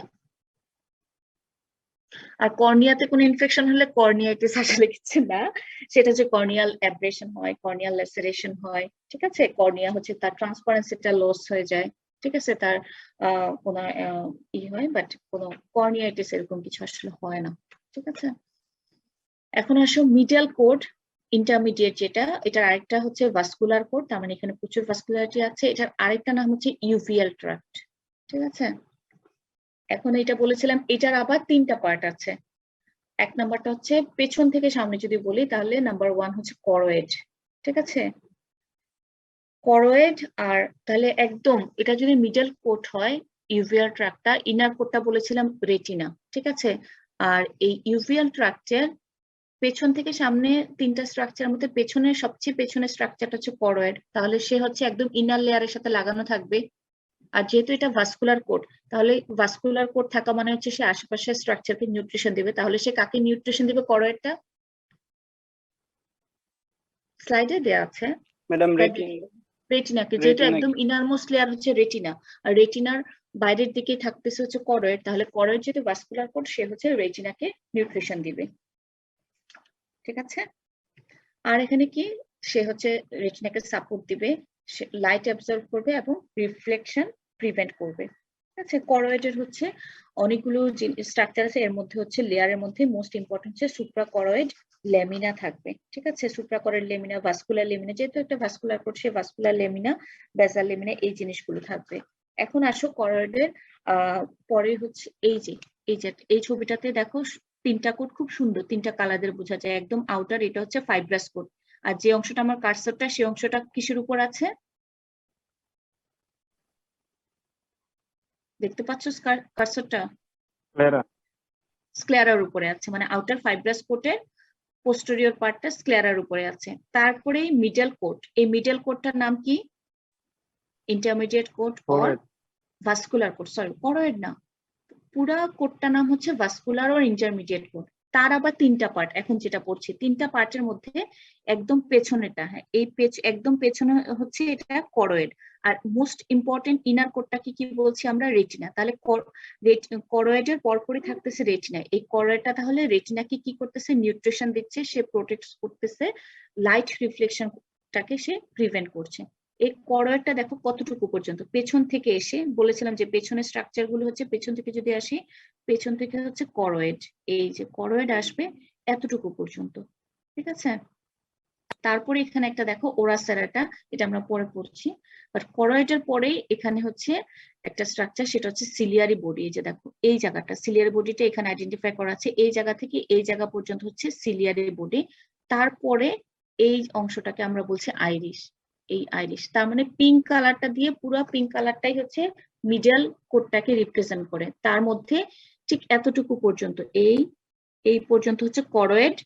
আর কর্নিয়াতে কোনো ইনফেকশন হলে কর্নিয়াইটিস আসলে কিছু না, সেটা হচ্ছে কর্নিয়াল অ্যাব্রেশন হয়, কর্নিয়াল ল্যাসেরেশন হয়, ঠিক আছে? কর্নিয়া হচ্ছে তার ট্রান্সপারেন্সিটা লস হয়ে যায়, ঠিক আছে? তার কোনো হয়, বাট কোনো কর্নিয়াইটিস এরকম কিছু আসলে হয় না, ঠিক আছে? এখন আসো মিডল কোড, ইন্টারমিডিয়েট যেটা, এটার আরেকটা হচ্ছে ভাস্কুলার কোড, তার মানে এখানে প্রচুর ভাস্কুলারিটি আছে। এটার আরেকটা নাম হচ্ছে ইউভিয়াল ট্র্যাক্ট, ঠিক আছে? এখন এটা বলেছিলাম, এটার আবার তিনটা পার্ট আছে। এক নাম্বারটা হচ্ছে পেছন থেকে সামনে যদি বলি তাহলে নাম্বার 1 হচ্ছে করোয়েড, ঠিক আছে? করোয়েড, আর তাহলে একদম এটা যদি মিডল কোট হয় ইউভিয়াল ট্র্যাক্টটা, ইনার কোটটা বলেছিলাম রেটিনা, ঠিক আছে? আর এই ইউভিয়াল ট্র্যাক্টের পেছন থেকে সামনে তিনটা স্ট্রাকচারের মধ্যে পেছনের সবচেয়ে পেছনের স্ট্রাকচারটা হচ্ছে করোয়েড, তাহলে সে হচ্ছে একদম ইনার লেয়ারের সাথে লাগানো থাকবে। আর যেহেতু এটা ভাস্কুলার কোড, তাহলে ভাস্কুলার কোড থাকা মানে হচ্ছে সে আশেপাশের স্ট্রাকচারকে নিউট্রিশন দিবে। তাহলে সে কাকে নিউট্রিশন দিবে? করোয়েডটা স্লাইডে দেয়া আছে, Madam, retina. রেটিনাকে, যেহেতু Retina একদম ইনারমোস্ট লেয়ার হচ্ছে রেটিনা, আর রেটিনার বাইরের দিকে থাকতেছে হচ্ছে করোয়েড, তাহলে করোয়েড যেহেতু ভাস্কুলার কোড, সে হচ্ছে রেটিনাকে নিউট্রিশন দিবে, ঠিক আছে? আর এখানে কি, সে হচ্ছে রেটিনাকে সাপোর্ট দিবে, লাইট অ্যাবজর্ব করবে এবং রিফ্লেকশন প্রিভেন্ট করবে, ঠিক আছে? করোয়েডের হচ্ছে অনেকগুলো স্ট্রাকচার আছে, এর মধ্যে হচ্ছে লেয়ারের মধ্যে মোস্ট ইম্পর্টেন্ট হচ্ছে সুপ্রা করোয়েড লেমিনা থাকবে, ঠিক আছে? Supra choroid lamina, vascular lamina, যেহেতু একটা ভাস্কুলার কোড, সে ভাস্কুলার লেমিনা, বেসাল লেমিনা, এই জিনিসগুলো থাকবে। এখন আসো করোয়েডের পরে হচ্ছে এই ছবিটাতে দেখো তিনটা কোড খুব সুন্দর, তিনটা কালারের বোঝা যায়। একদম আউটার এটা হচ্ছে ফাইব্রাস কোড, আর যে অংশটা আমার কার্সরটা, সেই অংশটা কিসের উপর আছে? দেখতে পাচ্ছ কার্সরটা? স্ক্লেরার উপরে আছে, মানে আউটার ফাইব্রাস কোটের পোস্টেরিয়র পার্টটা স্ক্লেরার উপরে আছে। তারপরে মিডল কোট, এই মিডল কোটটার নাম কি? Intermediate coat or vascular coat, sorry choroid না, পুরা কোটটার নাম হচ্ছে ভাস্কুলার অর ইন্টারমিডিয়েট কোট। তার আবার 3টা পার্ট, এখন যেটা পড়ছি 3টা পার্টের মধ্যে একদম পেছনেটা, হ্যাঁ এই একদম পেছনে হচ্ছে এটা করয়েড, আর মোস্ট ইম্পর্টেন্ট ইনার কোডটাকে কি বলছি আমরা, রেটিনা। তাহলে করয়েডের পরপরই থাকতেছে রেটিনা। এই করয়েডটা তাহলে রেটিনাকে কি করতেছে, নিউট্রিশন দিচ্ছে, সে প্রোটেক্ট করতেছে, লাইট রিফ্লেকশনটাকে সে প্রিভেন্ট করছে। এই করয়েডটা দেখো কতটুকু পর্যন্ত, পেছন থেকে এসে বলেছিলাম যে পেছনের স্ট্রাকচার গুলো হচ্ছে পেছন থেকে যদি আসি, পেছন থেকে হচ্ছে করয়েড, এই যে করয়েড আসবে এতটুকু পর্যন্ত, ঠিক আছে। তারপরে এখানে একটা দেখো ওরাসেরাটা, এটা আমরা পরে পড়ছি, বাট করয়েডের পরেই এখানে হচ্ছে একটা স্ট্রাকচার, সেটা হচ্ছে সিলিয়ারি বডি। এই যে দেখো এই জায়গাটা সিলিয়ারি বডিটা এখানে আইডেন্টিফাই করা আছে, এই জায়গা থেকে এই জায়গা পর্যন্ত হচ্ছে সিলিয়ারি বডি। তারপরে এই অংশটাকে আমরা বলছি আইরিশ, এই আইরিশ, তার মানে পিঙ্ক কালারটা দিয়ে পুরো পিঙ্ক কালারটাই হচ্ছে মিডল কোডটাকে রিপ্রেজেন্ট করে। তার মধ্যে ঠিক এতটুকু পর্যন্ত, এই পর্যন্ত হচ্ছে করয়েড,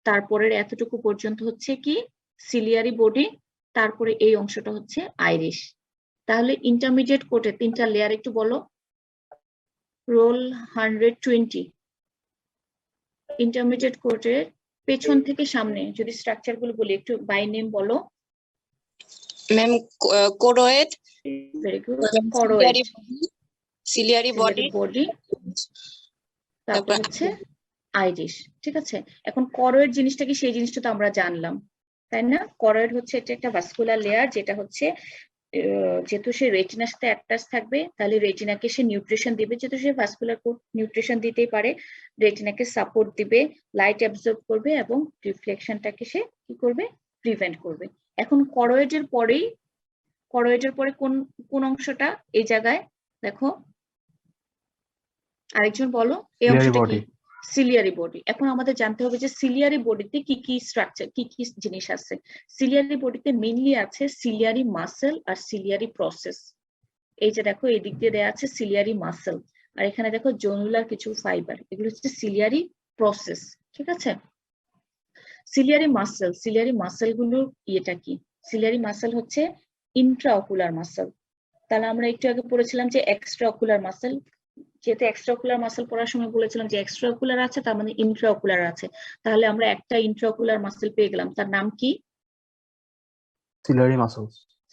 তারপরের এতটুকু পর্যন্ত হচ্ছে কি সিলিয়ারি বডি, তারপরে এই অংশটা হচ্ছে আইরিশ। তাহলে ইন্টারমিডিয়েট কোডের 3টা লেয়ার একটু বলো। রোল 120। ইন্টারমিডিয়েট কোডের পেছন থেকে সামনে যদি স্ট্রাকচার গুলো বলি, একটু বাই নেম বলো। Ma'am choroid, very good. Choroid, ciliary body, body, তারপর হচ্ছে আইরিশ, ঠিক আছে। এখন করয়েড জিনিসটা কি, সেই জিনিসটা তো আমরা জানলাম, তাই না। করয়েড হচ্ছে এটা একটা ভাস্কুলার লেয়ার, যেটা হচ্ছে যেহেতু সে রেটিনার সাথে অ্যাটাচ থাকবে, তাহলে রেটিনাকে সে নিউট্রিশন দিবে, যেহেতু সে ভাস্কুলার কোড নিউট্রিশন দিতেই পারে, রেটিনাকে সাপোর্ট দিবে, লাইট অ্যাবজর্ব করবে এবং রিফ্লেকশনটাকে সে কি করবে, প্রিভেন্ট করবে। এখন করয়েডের পরে কোন অংশটা, এই জায়গায় দেখো, আরেকজন বলো এই অংশটা কি, সিলিয়ারি বডি। এখন আমাদের জানতে হবে যে সিলিয়ারি বডিতে কি কি স্ট্রাকচার, কি কি জিনিস আছে। সিলিয়ারি বডিতে মেইনলি আছে সিলিয়ারি মাসেল আর সিলিয়ারি প্রসেস। এই যে দেখো এই দিক দিয়ে দেওয়া আছে সিলিয়ারি মাসেল, আর এখানে দেখো জোনুলার কিছু ফাইবার, এগুলো হচ্ছে সিলিয়ারি প্রসেস, ঠিক আছে। সিলিয়ারি মাসেল গুলোর ইয়েটা কি, সিলিয়ারি মাসেল হচ্ছে ইন্ট্রাঅকুলার মাসেল। তাহলে আমরা একটু আগে পড়েছিলাম যে এক্সট্রা অকুলার মাসেল, যেহেতু এক্সট্রা অকুলার মাসেল পড়ার সময় বলেছিলাম যে এক্সট্রা অকুলার আছে, তার মানে ইন্ট্রা অকুলার আছে। তাহলে আমরা একটা ইন্ট্রা অকুলার মাসেল পেয়ে গেলাম, তার নাম কি,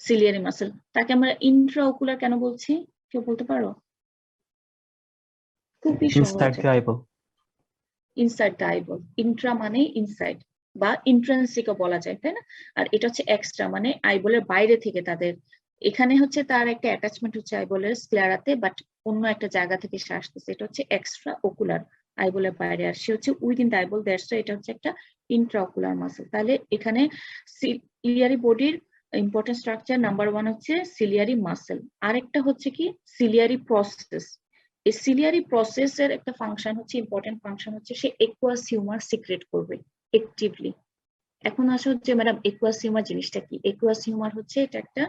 সিলিয়ারি মাসেল। তাকে আমরা ইন্ট্রা অকুলার কেন বলছি, কেউ বলতে পারো? খুবই সহজ, ইনসাইড দ্য আইবল। ইন্ট্রা মানে ইনসাইড বা ইন্ট্রান্সিকও বলা যায়, তাই না। আর এটা হচ্ছে এক্সট্রা, মানে আইবলের বাইরে থেকে তাদের, এখানে হচ্ছে তার একটা অ্যাটাচমেন্ট হচ্ছে আইবলের স্ক্লেরাতে, বাট অন্য একটা জায়গা থেকে সে আসতেছে, এটা হচ্ছে এক্সট্রা অকুলার, আইবলের বাইরে, আর সে হচ্ছে উইদিন দ্য আইবল, দ্যাটস এটা হচ্ছে একটা ইন্ট্রা অকুলার মাসেল। তাহলে এখানে সিলিয়ারি বডির ইম্পর্টেন্ট স্ট্রাকচার নাম্বার 1 হচ্ছে সিলিয়ারি মাসেল। আরেকটা হচ্ছে কি সিলিয়ারি প্রসেস। এই সিলিয়ারি প্রসেসের একটা ফাংশন হচ্ছে, ইম্পর্টেন্ট ফাংশন হচ্ছে, সে একুয়াস হিউমার সিক্রেট করবে অ্যাক্টিভলি। এখন আসো যে ম্যাডাম একুয়াস হিউমার জিনিসটা কি। একুয়াস হিউমার হচ্ছে এটা একটা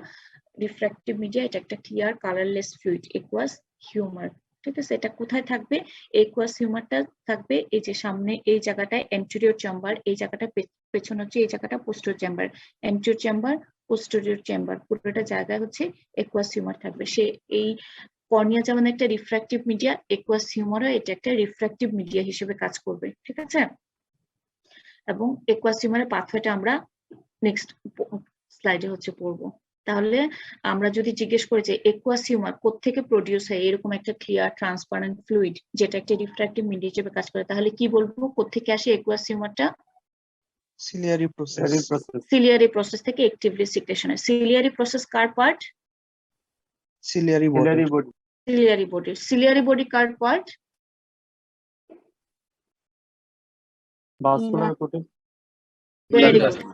রিফ্র্যাক্টিভ মিডিয়া, এটা একটা clear colourless fluid, aqueous humour, ঠিক আছে। এটা কোথায় থাকবে, একুয়াস হিউমারটা থাকবে এই যে সামনে এই জায়গাটায় অ্যান্টেরিয়র চেম্বার, এই জায়গাটা পেছনে হচ্ছে এই জায়গাটা posterior chamber, anterior chamber posterior chamber, পুরোটা জায়গায় হচ্ছে একুয়াস হিউমার থাকবে। সে এই কর্নিয়া যেমন একটা রিফ্র্যাক্টিভ মিডিয়া, একুয়াস হিউমারও এটা একটা রিফ্র্যাক্টিভ মিডিয়া হিসেবে কাজ করবে, ঠিক আছে। এবং একুয়াস হিউমারের পাথওয়েটা আমরা নেক্সট স্লাইডে হচ্ছে পড়বো। তাহলে আমরা যদি জিজ্ঞেস করি যে একুয়াস হিউমার কোত্থেকে প্রডিউস হয়, এরকম একটা ক্লিয়ার ট্রান্সপারেন্ট ফ্লুইড যেটা একটা রিফ্র্যাক্টিভ মিডিয়া হিসেবে কাজ করে, তাহলে কি বলবো, কোত্থেকে আসে একুয়াস হিউমারটা? সিলিয়ারি প্রসেস থেকে অ্যাক্টিভলি সিক্রেশন। সিলিয়ারি প্রসেস কার part? Ciliary body. Ciliary body কার পার্ট?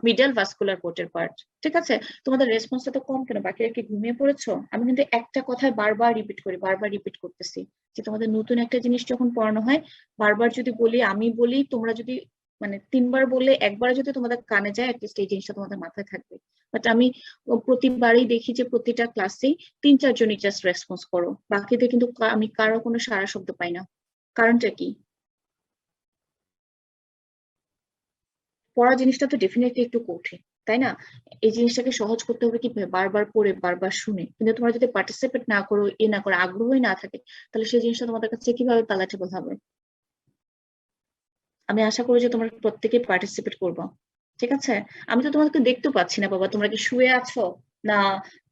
মিডল ভাস্কুলার কোটের পার্ট, ঠিক আছে। তোমাদের রেসপন্সটা তো কম কেন, বাকিরা কি ঘুমিয়ে পড়েছো? আমি কিন্তু একটা কথায় বারবার রিপিট করতেছি যে তোমাদের নতুন একটা জিনিস যখন পড়ানো হয়, বারবার যদি বলি, আমি বলি, তোমরা যদি মানে 3বার বললে একবার যদি তোমাদের কানে যায়, অ্যাটলিস্ট এই জিনিসটা তোমাদের মাথায় থাকবে। বাট আমি প্রতিবারই দেখি যে প্রতিটা ক্লাসেই 3-4 জনই জাস্ট রেসপন্স করো, বাকিদের কিন্তু আমি কারো কোনো সারা শব্দ পাই না। কারণটা কি? পড়া জিনিসটা তো ডেফিনেটলি একটু কঠিন, তাই না। এই জিনিসটাকে সহজ করতে হবে কি বারবার পড়ে বারবার শুনে। কিন্তু তোমরা যদি পার্টিসিপেট না করো, না করো, আগ্রহই না থাকে, তাহলে সেই জিনিসটা তোমাদের কাছে কিভাবে প্যালেটেবল হবে? আমি আশা করি যে তোমরা প্রত্যেকে পার্টিসিপেট করবো, ঠিক আছে? আমি তো তোমাদেরকে দেখতে পাচ্ছি না বাবা, তোমরা কি শুয়ে আছো না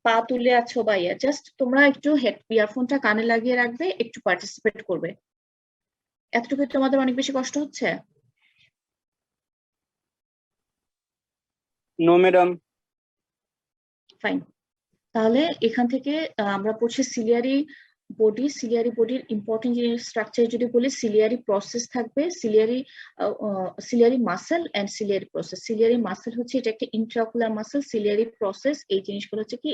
পা তুলে আছো বা ইয়া, জাস্ট তোমরা একটু ইয়ারফোনটা কানে লাগিয়ে রাখবে, একটু পার্টিসিপেট করবে। এতটুকু তোমাদের অনেক বেশি কষ্ট হচ্ছে? No madam. ফাইন। তাহলে এখান থেকে আমরা পড়ছি সিলিয়ারি বডি। সিলিয়ারি বডির ইম্পর্টেন্ট স্ট্রাকচার যদি বলি, সিলিয়ারি প্রসেস থাকবে, ciliary muscle and ciliary process. Ciliary muscle হচ্ছে এটা একটা ইন্ট্রাকুলার মাসেল, সিলিয়ারি প্রসেস এই জিনিসগুলো হচ্ছে কি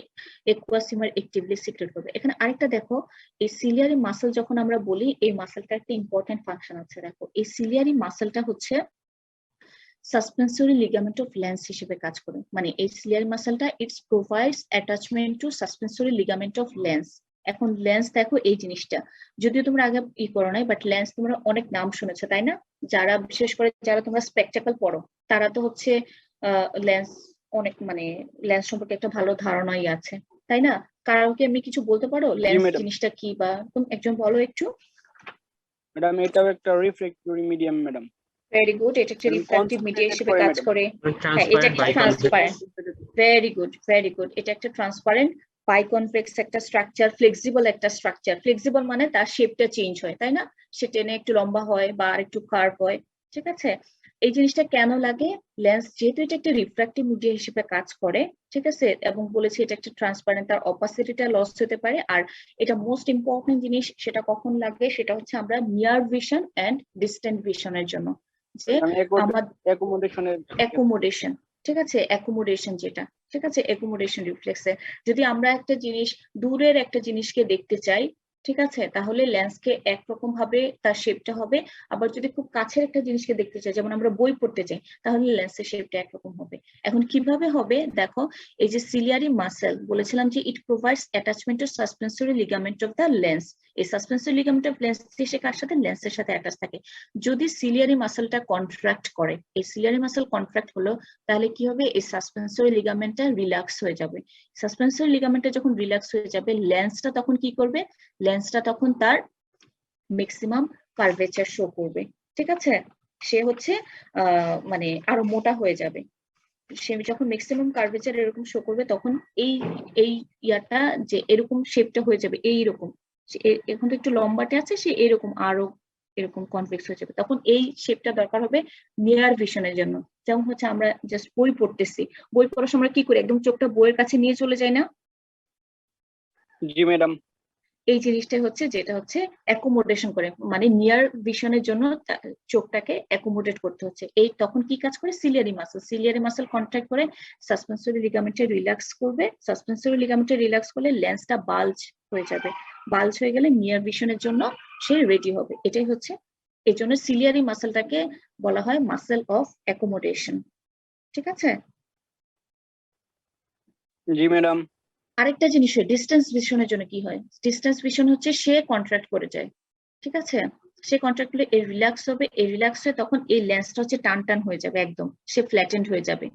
একুয়াস হিউমার অ্যাক্টিভলি সিক্রেট করবে। এখানে আরেকটা দেখো, এই সিলিয়ারি মাসেল যখন আমরা বলি, এই মাসেলটা একটা ইম্পর্টেন্ট ফাংশন আছে। দেখো এই সিলিয়ারি মাসেলটা হচ্ছে সাসপেন্সরি লিগামেন্ট অফ লেন্স হিসেবে কাজ করে। মানে এই সিলিয়ারি মাসেলটা its provides attachment to suspensory ligament of lens. এখন লেন্স দেখো এই জিনিসটা, যদিও তোমরা আগে করো নাই, বাট লেন্স তোমরা অনেক নাম শুনেছো তাই না? যারা বিশেষ করে যারা তোমরা স্পেকটাকল পড়ো তারা তো হচ্ছে লেন্স অনেক, মানে লেন্স সম্পর্কে একটা ভালো ধারণাই আছে তাই না? কারোকে এমনি কিছু বলতে পারো লেন্স madam. জিনিসটা কি, বা একজন বলো একটু। ম্যাডাম এটাও একটা রিফ্লেক্টরি মিডিয়াম ম্যাডাম। ভেরি গুড, এটা একটা রিফ্র্যাক্টিভ মিডিয়া হিসেবে কাজ করে। হ্যাঁ, এটা Transparent একটা biconvex. Transparent. Very good, very good. এটা একটা ট্রান্সপারেন্ট বাইকনভেক্স একটা স্ট্রাকচার, ফ্লেক্সিবল একটা স্ট্রাকচার। ফ্লেক্সিবল মানে তার শেপটা চেঞ্জ হয় তাই না? সে টেনে একটু লম্বা হয় বা আর একটু কার্ভ হয়, ঠিক আছে? এই জিনিসটা কেন লাগে? লেন্স যেহেতু এটা একটা রিফ্র্যাক্টিভ মিডিয়া হিসেবে কাজ করে, ঠিক আছে, এবং বলেছি এটা একটা ট্রান্সপারেন্ট, তার অপাসিটিটা লস হতে পারে। আর এটা মোস্ট ইম্পর্টেন্ট জিনিস, সেটা কখন লাগে? সেটা হচ্ছে আমরা নিয়ার ভিশন এন্ড ডিস্টেন্ট ভিশনের জন্য, যে আমার অ্যাকোমোডেশন, ঠিক আছে, অ্যাকোমোডেশন যেটা, ঠিক আছে, অ্যাকোমোডেশন রিফ্লেক্সে যদি আমরা একটা জিনিস দূরের একটা জিনিসকে দেখতে চাই, ঠিক আছে, তাহলে লেন্সকে একরকম ভাবে তার শেপটা হবে। আবার যদি খুব কাছের একটা জিনিসকে দেখতে চাই, যেমন আমরা বই পড়তে চাই, তাহলে লেন্সের শেপটা একরকম হবে। এখন কিভাবে হবে দেখো, এই যে সিলিয়ারি মাসেল বলেছিলাম যে ইট provides attachment to suspensory ligament of the lens. এই সাসপেন্সরি লিগামেন্ট অফ লেন্স এসে কার সাথে? লেন্সের সাথে অ্যাটাচ থাকে। যদি সিলিয়ারি মাসেলটা কন্ট্রাক্ট করে, এই সিলিয়ারি মাসেল কন্ট্রাক্ট হলো, তাহলে কি হবে? এই সাসপেন্সরি লিগামেন্টটা রিল্যাক্স হয়ে যাবে। সাসপেন্সরি লিগামেন্টটা যখন রিল্যাক্স হয়ে যাবে, লেন্সটা তখন কি করবে? লেন্সটা তখন তার ম্যাক্সিমাম কার্ভেচার শো করবে, ঠিক আছে? সে হচ্ছে মানে আরো মোটা হয়ে যাবে। সে যখন ম্যাক্সিমাম কার্ভেচার এরকম শো করবে, তখন এই এই ইয়াটা যে এরকম শেপটা হয়ে যাবে এইরকম। এখন তো একটু লম্বাটে আছে, সে এরকম আরো এরকম কনভেক্স হয়ে যাবে। তখন এই শেপটা দরকার হবে নিয়ার ভিশনের জন্য। যেমন হচ্ছে আমরা জাস্ট বই পড়তেছি, বই পড়ার সময় কি করি? একদম চোখটা বইয়ের কাছে নিয়ে চলে যায় না? জি ম্যাডাম। এই জিনিসটাই হচ্ছে যেটা হচ্ছে অ্যাকোমোডেশন করে, মানে নিয়ার ভিশনের জন্য চোখটাকে অ্যাকোমোডেট করতে হচ্ছে। এই তখন কি কাজ করে? Ciliary muscle. Ciliary muscle contract করে সাসপেন্সরি লিগামেন্টে রিল্যাক্স করবে। সাসপেন্সরি লিগামেন্টে রিল্যাক্স করলে লেন্সটা বাল্জ হয়ে যাবে। বাল্জ হয়ে গেলে নিয়ার ভিশনের জন্য সে রেডি হবে। এটাই হচ্ছে, এই জন্য সিলিয়ারি মাসেলটাকে বলা হয় মাসেল অফ অ্যাকোমোডেশন, ঠিক আছে? জি ম্যাডাম। আরেকটা জিনিস হয় ডিস্টেন্স ভিশনের জন্য কি হয়? ডিস্টেন্স ভিশন হচ্ছে সে কন্ট্রাক্ট করে যায়, ঠিক আছে? সে কন্ট্রাক্ট করলে এই রিল্যাক্স হবে, এই রিল্যাক্স হয়ে তখন এই লেন্সটা হচ্ছে টান টান হয়ে যাবে, একদম সে ফ্ল্যাটেন্ড হয়ে যাবে।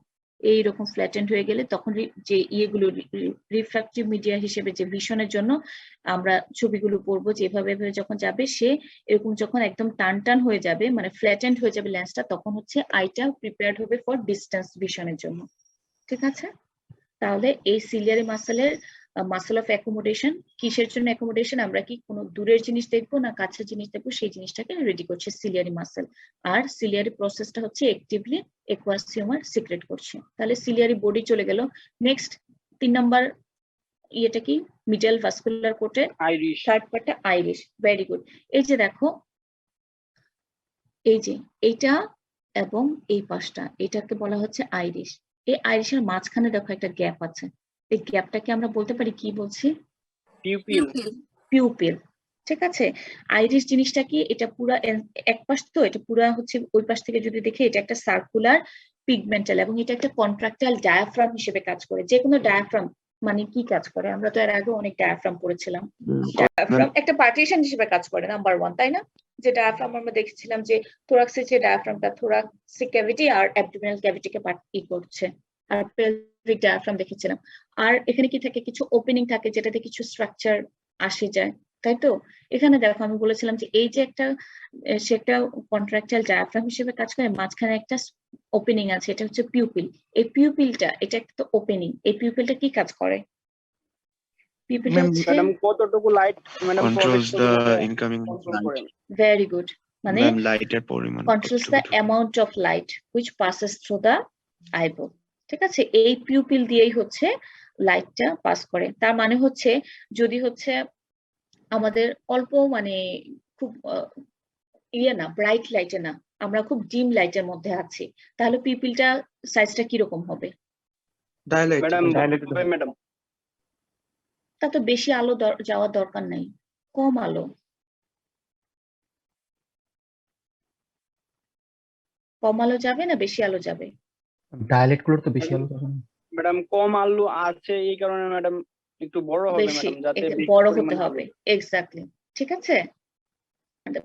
এইরকম ফ্ল্যাটেন্ড হয়ে গেলে তখন যে ইয়েগুলো রিফ্রাক্টিভ মিডিয়া হিসেবে যে ভিশনের জন্য আমরা ছবিগুলো পড়বো, যেভাবে যখন যাবে সে এরকম, যখন একদম টান টান হয়ে যাবে, মানে ফ্ল্যাটেন্ড হয়ে যাবে লেন্সটা, তখন হচ্ছে আইটা প্রিপেয়ার্ড হবে ফর ডিস্টেন্স ভিশনের জন্য, ঠিক আছে? তাহলে এই সিলিয়ারি মাসেলের মাসেল অফ অ্যাকোমোডেশন কিসের জন্য? অ্যাকোমোডেশন, আমরা কি কোনো দূরের জিনিস দেখবো না কাছের জিনিস দেখবো, সেই জিনিসটাকে রেডি করছে সিলিয়ারি মাসেল। আর সিলিয়ারি প্রসেসটা হচ্ছে অ্যাক্টিভলি একুয়াস হিউমার সিক্রেট করছে। তাহলে সিলিয়ারি বডি চলে গেল। নেক্সট 3 নাম্বার ইয়েটা কি? মিডল ভাস্কুলার কোটের আইরিশ। থার্ড পার্টটা আইরিশ। Very good. এই যে দেখো, এই যে এইটা এবং এই পাশটা, এটাকে বলা হচ্ছে আইরিশ। এই আইরিশের মাঝখানে দেখো একটা গ্যাপ আছে। এই গ্যাপটাকে আমরা বলতে পারি কি বলছি? পিউপিল। পিউপিল, ঠিক আছে? আইরিশ জিনিসটা কি? এটা পুরা এক পাশ, তো এটা পুরা হচ্ছে ওই পাশ থেকে যদি দেখে, এটা একটা সার্কুলার পিগমেন্টাল, এবং এটা একটা কন্ট্রাক্টাইল ডায়াফ্রাম হিসেবে কাজ করে। যে কোনো ডায়াফ্রাম মানে কি কাজ করে? আমরা তো এর আগে অনেক ডায়াফ্রাম পড়েছিলাম। ডায়াফ্রাম একটা পার্টিশন হিসেবে কাজ করে, নাম্বার 1, তাই না? যে ডায়াফ্রাম আমরা দেখেছিলাম যে থোরাক্সের যে ডায়াফ্রামটা থোরাক্সিক ক্যাভিটি আর অ্যাবডোমিনাল ক্যাভিটিকে ই করছে, আর পেলভিক ডায়াফ্রাম দেখেছিলাম। আর এখানে কি থাকে? কিছু ওপেনিং থাকে যেটাতে কিছু স্ট্রাকচার আসে যায়, তাই তো? এখানে দেখো আমি বলেছিলাম যে এই যে একটা সে একটা কন্ট্রাকচুয়াল ডায়াফ্রাম হিসেবে কাজ করে, মাঝখানে একটা ওপেনিং আছে, এটা হচ্ছে পিউপিল। এই পিউপিলটা এটা একটা ওপেনিং, এই পিউপিলটা কি কাজ করে? পিউপিলটা হচ্ছে ম্যাডাম কতটুকু light madam controls the incoming control light. করেন? ভেরি গুড, মানে ম্যাম লাইটের পরিমাণ controls কতটুকু the ঢুকে। amount of light which passes through the eyeball. ঠিক আছে, এই পিউপিল দিয়েই হচ্ছে লাইটটা পাস করে। তার মানে হচ্ছে যদি হচ্ছে আমাদের অল্প মানে খুব ইয়ে না, ব্রাইট লাইটে না, আমরা খুব ডিম লাইটের মধ্যে আছি, তাহলে পিউপিলটা সাইজটা কিরকম হবে? Dilated. ম্যাডাম ম্যাডাম তা তো বেশি আলো যাওয়ার দরকার নাই, কম আলো, কম আলো যাবে না বেশি আলো যাবে? ডায়ালেট গুলোর তো বেশি আলো যাবে না। ম্যাডাম কম আলু আছে এই কারণে ম্যাডাম একটু বড় হবে বেশি ম্যাডাম, যাতে বেশি বড় পরিমাণে হতে আলো হবে, এক্স্যাক্টলি। ঠিক আছে,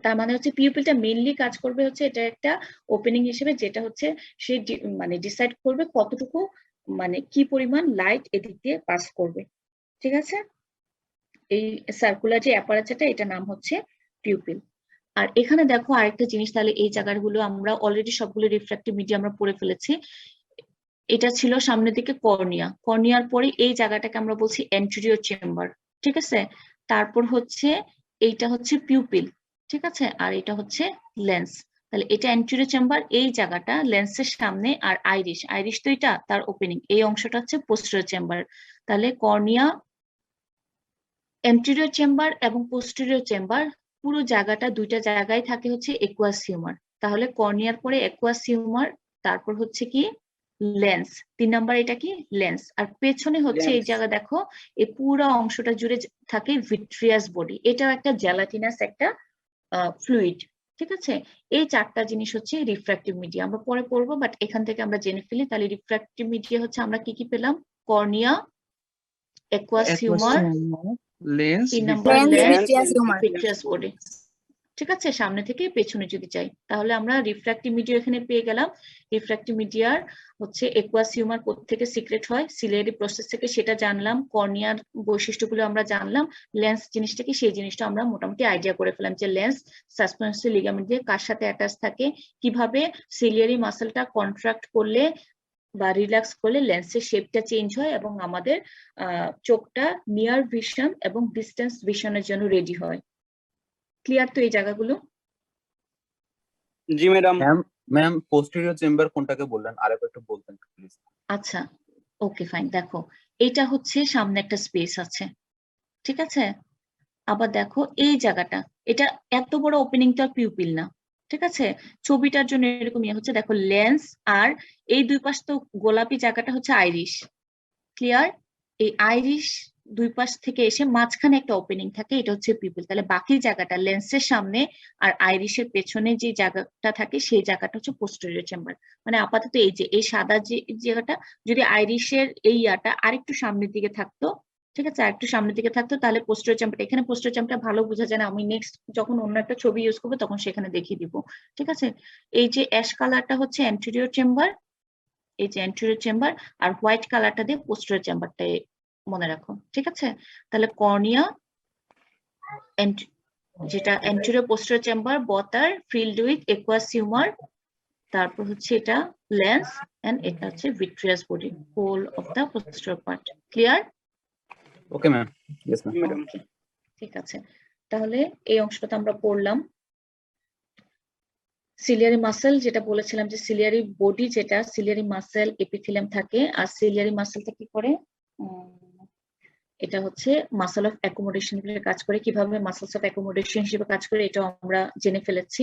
তার মানে হচ্ছে পিউপিলটা মেইনলি কাজ করবে হচ্ছে এটা একটা ওপেনিং হিসেবে, যেটা হচ্ছে সে মানে ডিসাইড করবে কতটুকু মানে কি পরিমাণ লাইট এদিক দিয়ে পাস করবে। ঠিক আছে, এই সার্কুলার যে অ্যাপারেচারটা এটা নাম হচ্ছে পিউপিল। আর এখানে দেখো আরেকটা জিনিস, তাহলে এই জায়গাগুলো আমরা অলরেডি সবগুলো রিফ্র্যাক্টিভ মিডিয়া আমরা পড়ে ফেলেছি। এটা ছিল সামনের দিকে কর্নিয়া, কর্নিয়ার পরে এই জায়গাটাকে আমরা বলছি অ্যান্টেরিয়র চেম্বার। ঠিক আছে, তারপর হচ্ছে এইটা হচ্ছে পিউপিল। ঠিক আছে, আর এটা হচ্ছে লেন্স। তাহলে এটা অ্যান্টেরিয়র চেম্বার, এই জায়গাটা লেন্সের সামনে, আর আইরিশ, আইরিশ তো এটা তার ওপেনিং, এই অংশটা হচ্ছে পোস্টেরিয়র চেম্বার। তাহলে কর্নিয়া, অ্যান্টেরিয়র চেম্বার এবং পোস্টেরিয়র চেম্বার, পুরো জায়গাটা দুইটা জায়গায় থাকে হচ্ছে একুয়াস হিউমার। তাহলে কর্নিয়ার পরে একুয়াস হিউমার, তারপর হচ্ছে কি লেন্স, 3 নাম্বার এটা কি লেন্স। আর পেছনে হচ্ছে এই জায়গা দেখো, এই পুরো অংশটা জুড়ে থাকে ভিট্রিয়াস বডি, এটাও একটা জেলাটিনাস একটা ফ্লুইড। ঠিক আছে, এই 4টা জিনিস হচ্ছে রিফ্র্যাক্টিভ মিডিয়া, আমরা পরে পড়বো, বাট এখান থেকে আমরা জেনে ফেলি। তাহলে রিফ্র্যাক্টিভ মিডিয়া হচ্ছে আমরা কি কি পেলাম? Cornea, aqueous humour, lens 3 number Lens, lens, vitreous humor. Vitreous body. ঠিক আছে, সামনে থেকে পেছনে যদি চাই, তাহলে আমরা রিফ্র্যাক্টিভ মিডিয়া এখানে পেয়ে গেলাম। রিফ্র্যাক্টিভ মিডিয়ার হচ্ছে একুয়াস হিউমার থেকে সিক্রেট হয়, সিলিয়ারি প্রসেস থেকে সেটা জানলাম, কর্নিয়ার বৈশিষ্ট্যগুলো আমরা জানলাম, লেন্স জিনিসটা কি সেই জিনিসটা আমরা মোটামুটি আইডিয়া করে ফেলাম যে লেন্স সাসপেন্সরি লিগামেন্ট দিয়ে কার সাথে অ্যাটাচ থাকে, কিভাবে সিলিয়ারি মাসলটা কন্ট্রাক্ট করলে বা রিল্যাক্স করলে লেন্সের শেপটা চেঞ্জ হয় এবং আমাদের চোখটা নিয়ার ভিশন এবং ডিস্টেন্স ভিশনের জন্য রেডি হয়। ক্লিয়ার তো এই জায়গাগুলো? জি ম্যাডাম। ম্যাম পোস্টেরিয়র চেম্বার কোনটাকে বললেন আরেকবার একটু বলতেন প্লিজ? আচ্ছা, ওকে ফাইন। দেখো এটা হচ্ছে সামনে একটা স্পেস আছে, ঠিক আছে। আবার দেখো এই জায়গাটা, এটা এত বড় ওপেনিং তো আর পিউপিল না, ঠিক আছে। ছবিটার জন্য এরকম ইয়ে হচ্ছে, দেখো লেন্স, আর এই দুই পাশ তো গোলাপি জায়গাটা হচ্ছে আইরিশ। ক্লিয়ার? এই আইরিশ দুই পাশ থেকে এসে মাঝখানে একটা ওপেনিং থাকে, এটা হচ্ছে পিউপিল। তাহলে বাকি জায়গাটা লেন্সের সামনে আর আইরিশের পেছনে যে জায়গাটা থাকে সেই জায়গাটা হচ্ছে পোস্টেরিয়র চেম্বার। মানে আপাতত এই যে এই সাদা যে জায়গাটা, যদি আইরিশের এই ইয়াটা আরেকটু সামনের দিকে থাকতো, ঠিক আছে, আরেকটু সামনের দিকে থাকতো, তাহলে পোস্টেরিয়র চেম্বারটা, এখানে পোস্টেরিয়র চেম্বারটা ভালো বোঝা যায় না, আমি নেক্সট যখন অন্য একটা ছবি ইউজ করবো তখন সেখানে দেখিয়ে দিব। ঠিক আছে, এই যে অ্যাশ কালারটা হচ্ছে অ্যান্টেরিয়র চেম্বার, এই যে অ্যান্টেরিয়র চেম্বার, আর হোয়াইট কালারটা দিয়ে পোস্টেরিয়র চেম্বারটা মনে রাখো। ঠিক আছে, তাহলে কর্নিয়া, যেটা anterior posterior chamber, both are filled with aqueous humor, তারপর হচ্ছে এটা লেন্স, এন্ড এটা হচ্ছে vitreous body, whole of the posterior part. Clear? Okay ma'am. Yes ma'am. ঠিক আছে, তাহলে এই অংশটা আমরা পড়লাম। সিলিয়ারি মাসেল যেটা বলেছিলাম, যে সিলিয়ারি বডি যেটা, সিলিয়ারি মাসেল এপিথেলিয়াম থাকে, আর সিলিয়ারি মাসেলটা কি করে, এটা হচ্ছে মাসল অফ অ্যাকোমোডেশন হিসেবে কাজ করে। কিভাবে মাসলস অফ অ্যাকোমোডেশন হিসেবে কাজ করে এটাও আমরা জেনে ফেলেছি।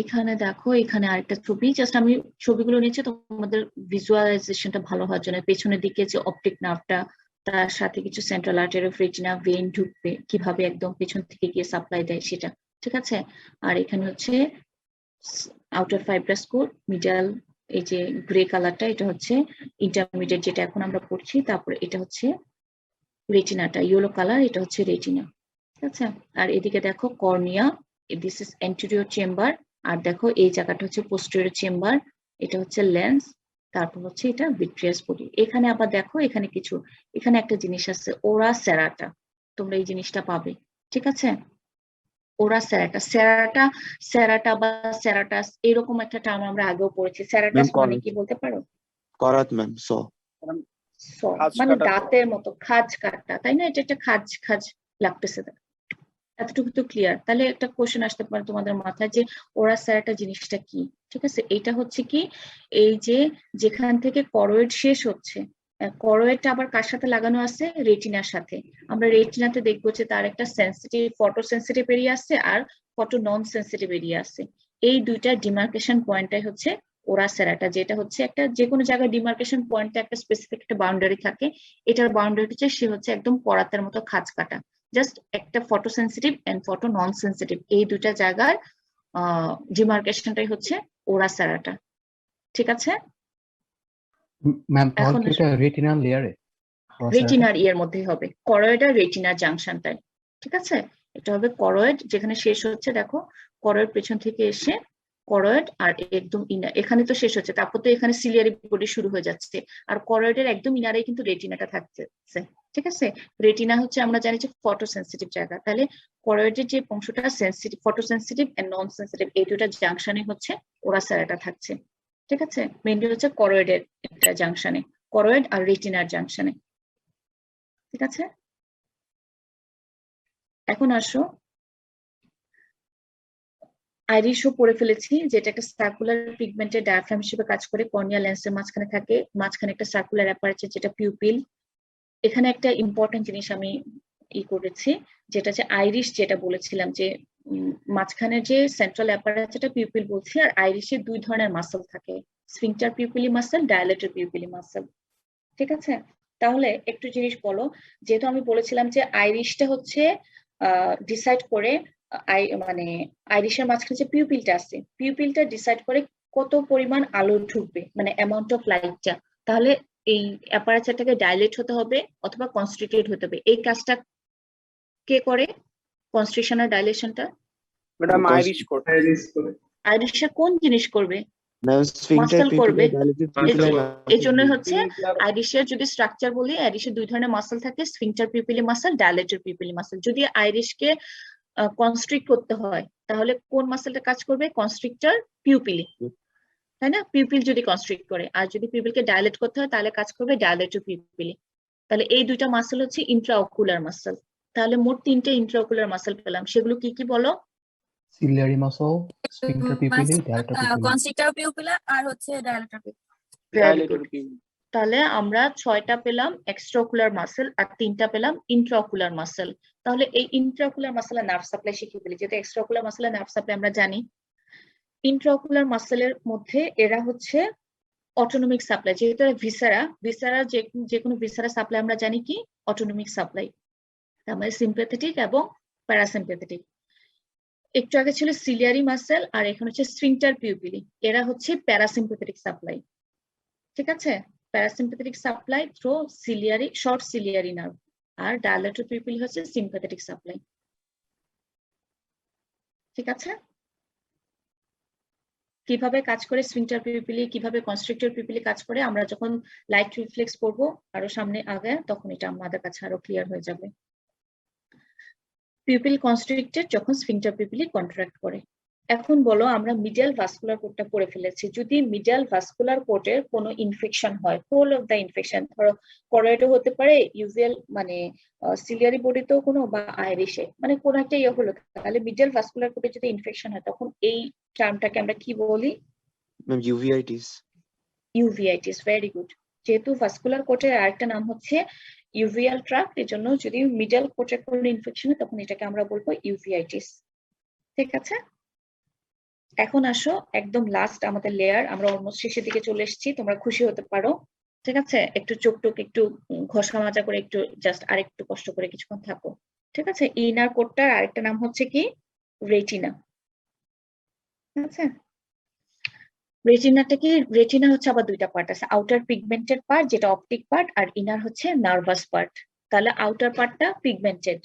এখানে দেখো, এখানে আরেকটা ছবি, জাস্ট আমি ছবিগুলো নিচ্ছি তোমাদের ভিজুয়ালাইজেশনটা ভালো হওয়ার জন্য। পেছনের দিকে যে অপটিক নার্ভটা, তার সাথে কিছু central artery of retina, vein ঢুকবে, কিভাবে একদম পেছন থেকে গিয়ে সাপ্লাই দেয় সেটা, ঠিক আছে। আর এখানে হচ্ছে আউটার ফাইব্রাস কোর, মিডাল এই যে গ্রে কালারটা, এটা হচ্ছে ইন্টারমিডিয়েট যেটা এখন আমরা পড়ছি। তারপরে এটা হচ্ছে রেটিনাটা, ইয়েলো কালার, এটা হচ্ছে রেটিনা, ঠিক আছে। আর এদিকে দেখো cornea, this is anterior chamber, আর দেখো এই জায়গাটা হচ্ছে পোস্টেরিয়র চেম্বার, এটা হচ্ছে লেন্স, তারপর হচ্ছে এটা ভিট্রিয়াস বডি। এখানে আবার দেখো এখানে কিছু, এখানে একটা জিনিস আছে ওরা সেরাটা, তোমরা এই জিনিসটা পাবে, ঠিক আছে? ওরা সেরাটা বা সেরাটাস এরকম একটা টার্ম আমরা আগেও পড়েছি। সেরাটাস Ma'am, মানে correct. কি বলতে পারো? করাত ম্যাম, ম্যাডাম মানে খাজ কাটা তো। দাঁতের মতো খাজ কাটা, তাই না? এটা একটা খাজ খাজ লাগতেছে, এতটুকু তো ক্লিয়ার। তাহলে একটা কোশ্চেন আসতে পারে তোমাদের মাথায় যে ওরা সেরাটা জিনিসটা কি, ঠিক আছে? এটা হচ্ছে কি, এই যে যেখান থেকে করয়েড শেষ হচ্ছে, করয়েডটা আবার কার সাথে লাগানো আছে? রেটিনার সাথে। আমরা রেটিনাতে দেখবো যে তার একটা সেন্সিটিভ, ফটো সেন্সিটিভ এরিয়া আছে আর ফটো নন সেন্সিটিভ এরিয়া আছে। এই দুইটা ডিমার্কেশন পয়েন্টটাই হচ্ছে ওরা সেরাটা, যেটা হচ্ছে একটা যে কোনো জায়গায় ডিমার্কেশন পয়েন্টে একটা স্পেসিফিক একটা বাউন্ডারি থাকে। এটার বাউন্ডারি হচ্ছে সে হচ্ছে একদম করাতের মতো খাঁজ কাটা, জাস্ট একটা photo sensitive and photo non sensitive, এই দুইটা জায়গার ডিমার্কেশনটাই হচ্ছে ওরা সেরাটা, ঠিক আছে? ম্যাম তাহলে এখন কি এটা রেটিনাল লেয়ারে রেটিনার ইয়ের মধ্যেই হবে, করয়েড আর রেটিনার জাংশনটাই, ঠিক আছে? এটা হবে করয়েড, যেখানে শেষ হচ্ছে দেখো, করয়েড পেছন থেকে এসে করয়েড আর একদম ইনার, এখানে তো শেষ হচ্ছে, তারপর তো এখানে সিলিয়ারি বডি শুরু হয়ে যাচ্ছে, আর করয়েডের একদম ইনারেই কিন্তু রেটিনাটা থাকছে, ঠিক আছে? রেটিনা হচ্ছে আমরা জানি যে ফটো সেন্সিটিভ জায়গা, তাহলে করয়েডের যে অংশটা sensitive, photo sensitive and non sensitive, এই দুটা জাংশনে হচ্ছে ওরা সেরাটা থাকছে, ঠিক আছে? মেইনলি হচ্ছে করয়েডের একটা জাংশনে, করয়েড আর রেটিনার জাংশনে, ঠিক আছে? এখন আসো, আইরিশও পড়ে ফেলেছি, যেটা একটা সার্কুলার পিগমেন্টের ডায়াফ্রাম হিসেবে কাজ করে, কর্নিয়া লেন্সের মাঝখানে থাকে, মাঝখানে একটা সার্কুলার অ্যাপারেচার যেটা পিউপিল। এখানে একটা ইম্পর্টেন্ট জিনিস আমি করেছি, যেটা হচ্ছে আইরিশ, যেটা বলেছিলাম যে মাঝখানে যে সেন্ট্রাল অ্যাপারেচারটা পিউপিল বলছি, আর আইরিশে দুই ধরনের মাসল থাকে, স্ফিংটার পিউপিলি মাসল, ডায়ালেটর পিউপিলি মাসল, ঠিক আছে? তাহলে একটু জিনিস বলো, যেহেতু আমি বলেছিলাম যে আইরিশটা হচ্ছে ডিসাইড করে, মানে আইরিশের মাঝখানে যে পিউপিলটা আছে, পিউপিলটা ডিসাইড করে কত পরিমাণ আলো ঢুকবে, মানে অ্যামাউন্ট অফ লাইটটা। তাহলে এই অ্যাপারেচারটাকে ডাইলেট হতে হবে অথবা কনস্ট্রিক্টেড হতে হবে, এই কাজটা কে করে? কনস্ট্রিকশন আর ডাইলেশনটা ম্যাডাম আইরিশ কোড। আইরিশের কোন জিনিস করবে? ম্যাম স্ফিংটার মাসল করবে। পিউপিল এই জন্য হচ্ছে আইরিশের যদি স্ট্রাকচার বলি, আইরিশের দুই ধরনের মাসল থাকে, স্ফিংটার পিউপিলি মাসল, ডায়ালেটর পিউপিলি মাসল। যদি আইরিশকে কনস্ট্রিক্ট করতে হয় তাহলে কোন মাসলটা কাজ করবে? কনস্ট্রিক্টর পিউপিলি, তাই না? পিউপিল যদি কনস্ট্রিক্ট করে, আর যদি পিউপিলকে ডায়ালেট করতে হয় তাহলে কাজ করবে ডায়ালেটর পিউপিলি। তাহলে এই দুইটা মাসল হচ্ছে ইন্ট্রাঅকুলার মাসল। তাহলে মোট তিনটে ইন্ট্রাঅকুলার মাসল পেলাম, সেগুলো কি কি বলো? Ciliary muscle, sphincter pupillae, dilator pupillae. Constrictor pupillae আর হচ্ছে ডায়ালেটর পিউপিলা। ডায়ালেটর পিউপিল। তাহলে আমরা 6টা পেলাম এক্সট্রাঅকুলার মাসল আর 3টা পেলাম ইন্ট্রাঅকুলার মাসল। তাহলে এই ইন্ট্রাঅকুলার মাসলের নার্ভ সাপ্লাই শিখিয়ে ফেলি, যেহেতু এক্সট্রাঅকুলার মাসলের নার্ভ সাপ্লাই আমরা জানি। ইন্ট্রাঅকুলার মাসলের মধ্যে এরা হচ্ছে অটোনমিক সাপ্লাই, যেহেতু ভিসারা যে কোনো ভিসারা সাপ্লাই আমরা জানি কি অটোনমিক সাপ্লাই, তার মানে সিম্প্যাথেটিক এবং প্যারাসিম্প্যাথেটিক। একটু আগে ছিল সিলিয়ারি মাসল আর এখন হচ্ছে স্ফিংটার পিউপিলি, এরা হচ্ছে প্যারাসিম্প্যাথেটিক সাপ্লাই, ঠিক আছে? Parasympathetic supply through ciliary, short ciliary nerve, আর ডায়ালেটর পিউপিলি হচ্ছে সিম্প্যাথেটিক সাপ্লাই, ঠিক আছে? কিভাবে কাজ করে স্ফিংটার পিউপিলি, কিভাবে কনস্ট্রিক্টর পিউপিলি কাজ করে, আমরা যখন লাইট রিফ্লেক্স পড়বো আরো সামনে আগে, তখন এটা আমাদের কাছে আরো ক্লিয়ার হয়ে যাবে। পিউপিল কনস্ট্রিক্টেড যখন স্ফিংটার পিউপিলি কন্ট্রাক্ট করে। এখন বলো, আমরা মিডিয়াল ভাস্কুলার কোডটা পড়ে ফেলেছি, যদি মিডিয়াল ভাস্কুলার কোডের কোনো ইনফেকশন হয়, হোল অফ দ্য ইনফেকশন, ধরো করয়েডও হতে পারে, ইউভিয়াল মানে সিলিয়ারি বডিতেও কোনো, বা আইরিশে, মানে কোন একটা ইয়ে হলো, তাহলে মিডিয়াল ভাস্কুলার কোডে যদি ইনফেকশন হয় তখন এই টার্মটাকে আমরা কি বলি? Ma'am uveitis. Uveitis, very good. যেহেতু ভাস্কুলার কোডের আরেকটা নাম হচ্ছে ইউভিয়াল ট্রাক্ট, এর জন্য যদি মিডিয়াল কোডের কোনো ইনফেকশন হয় তখন এটাকে আমরা বলবো ইউভিআইটিস, ঠিক আছে? এখন আসো একদম লাস্ট আমাদের লেয়ার, আমরা অলমোস্ট শেষের দিকে চলে এসেছি, তোমরা খুশি হতে পারো, ঠিক আছে? একটু চোখ টোক একটু ঘষা মাজা করে একটু জাস্ট আরেকটু কষ্ট করে কিছুক্ষণ থাকো, ঠিক আছে? ইনার কোডটার আরেকটা নাম হচ্ছে কি? রেটিনা, ঠিক আছে? রেটিনাটা কি? রেটিনা হচ্ছে আবার দুইটা পার্ট আছে, আউটার পিগমেন্টেড পার্ট যেটা অপটিক পার্ট, আর ইনার হচ্ছে নার্ভাস পার্ট। তাহলে আউটার পার্টটা পিগমেন্টেড,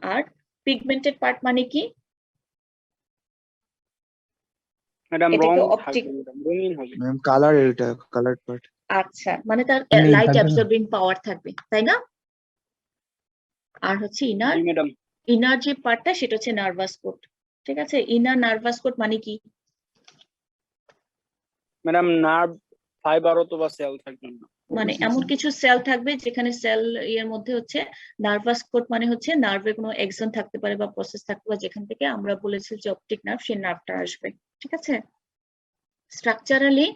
আর পিগমেন্টেড পার্ট মানে কি? ম্যাডাম এটাকে রং অপটিক, থাকবে ম্যাডাম, রঙিন হবে। ম্যাম কালার, এটা কালার পার্ট। আচ্ছা, মানে তার মানে লাইট থাকবে না। অ্যাবসর্বিং পাওয়ার থাকবে, তাই না? আর হচ্ছে ইনার জি ম্যাডাম। ইনার যে পার্টটা সেটা হচ্ছে নার্ভাস কোট। ঠিক আছে, ইনার নার্ভাস কোট মানে কি? ম্যাডাম নার্ভ ফাইবার অথবা সেল থাকবে না, মানে এমন কিছু সেল থাকবে যেখানে সেল এর মধ্যে হচ্ছে নার্ভাস কোট মানে হচ্ছে নার্ভে কোনো এক্সন থাকতে পারে বা প্রসেস থাকতে পারে যেখান থেকে আমরা বলেছি যে অপটিক নার্ভ, সেই নার্ভটা আসবে। ঠিক আছে, স্ট্রাকচারালি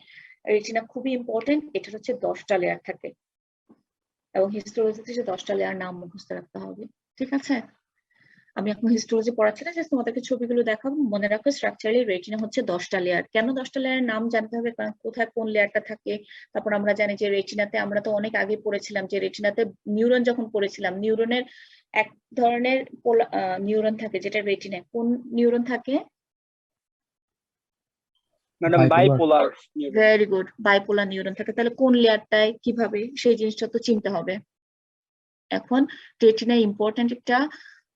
রেটিনা খুবই ইম্পর্টেন্ট। এটার হচ্ছে 10টা লেয়ার থাকে এবং হিস্টোলজিতে যে 10টা লেয়ার নাম মুখস্থ রাখতে হবে। ঠিক আছে, আমি এখন হিস্টোলজি পড়াচ্ছি না, জাস্ট তোমাদেরকে ছবিগুলো দেখাবো। মনে রাখো স্ট্রাকচারালি রেটিনা হচ্ছে 10টা লেয়ার। কেন 10টা লেয়ারের নাম জানতে হবে? কারণ কোথায় কোন লেয়ারটা থাকে। তারপর আমরা জানি যে রেটিনাতে, আমরা তো অনেক আগে পড়েছিলাম যে রেটিনাতে নিউরন যখন পড়েছিলাম, নিউরনের এক ধরনের নিউরন থাকে যেটা রেটিনায়। কোন নিউরন থাকে? Madam Bipolar. Bipolar. Very good, bipolar neuron থাকে। তাহলে কোন লেয়ারটায় কিভাবে, সেই জিনিসটা তো চিনতে হবে। এখন রেটিনায় ইম্পর্টেন্ট একটা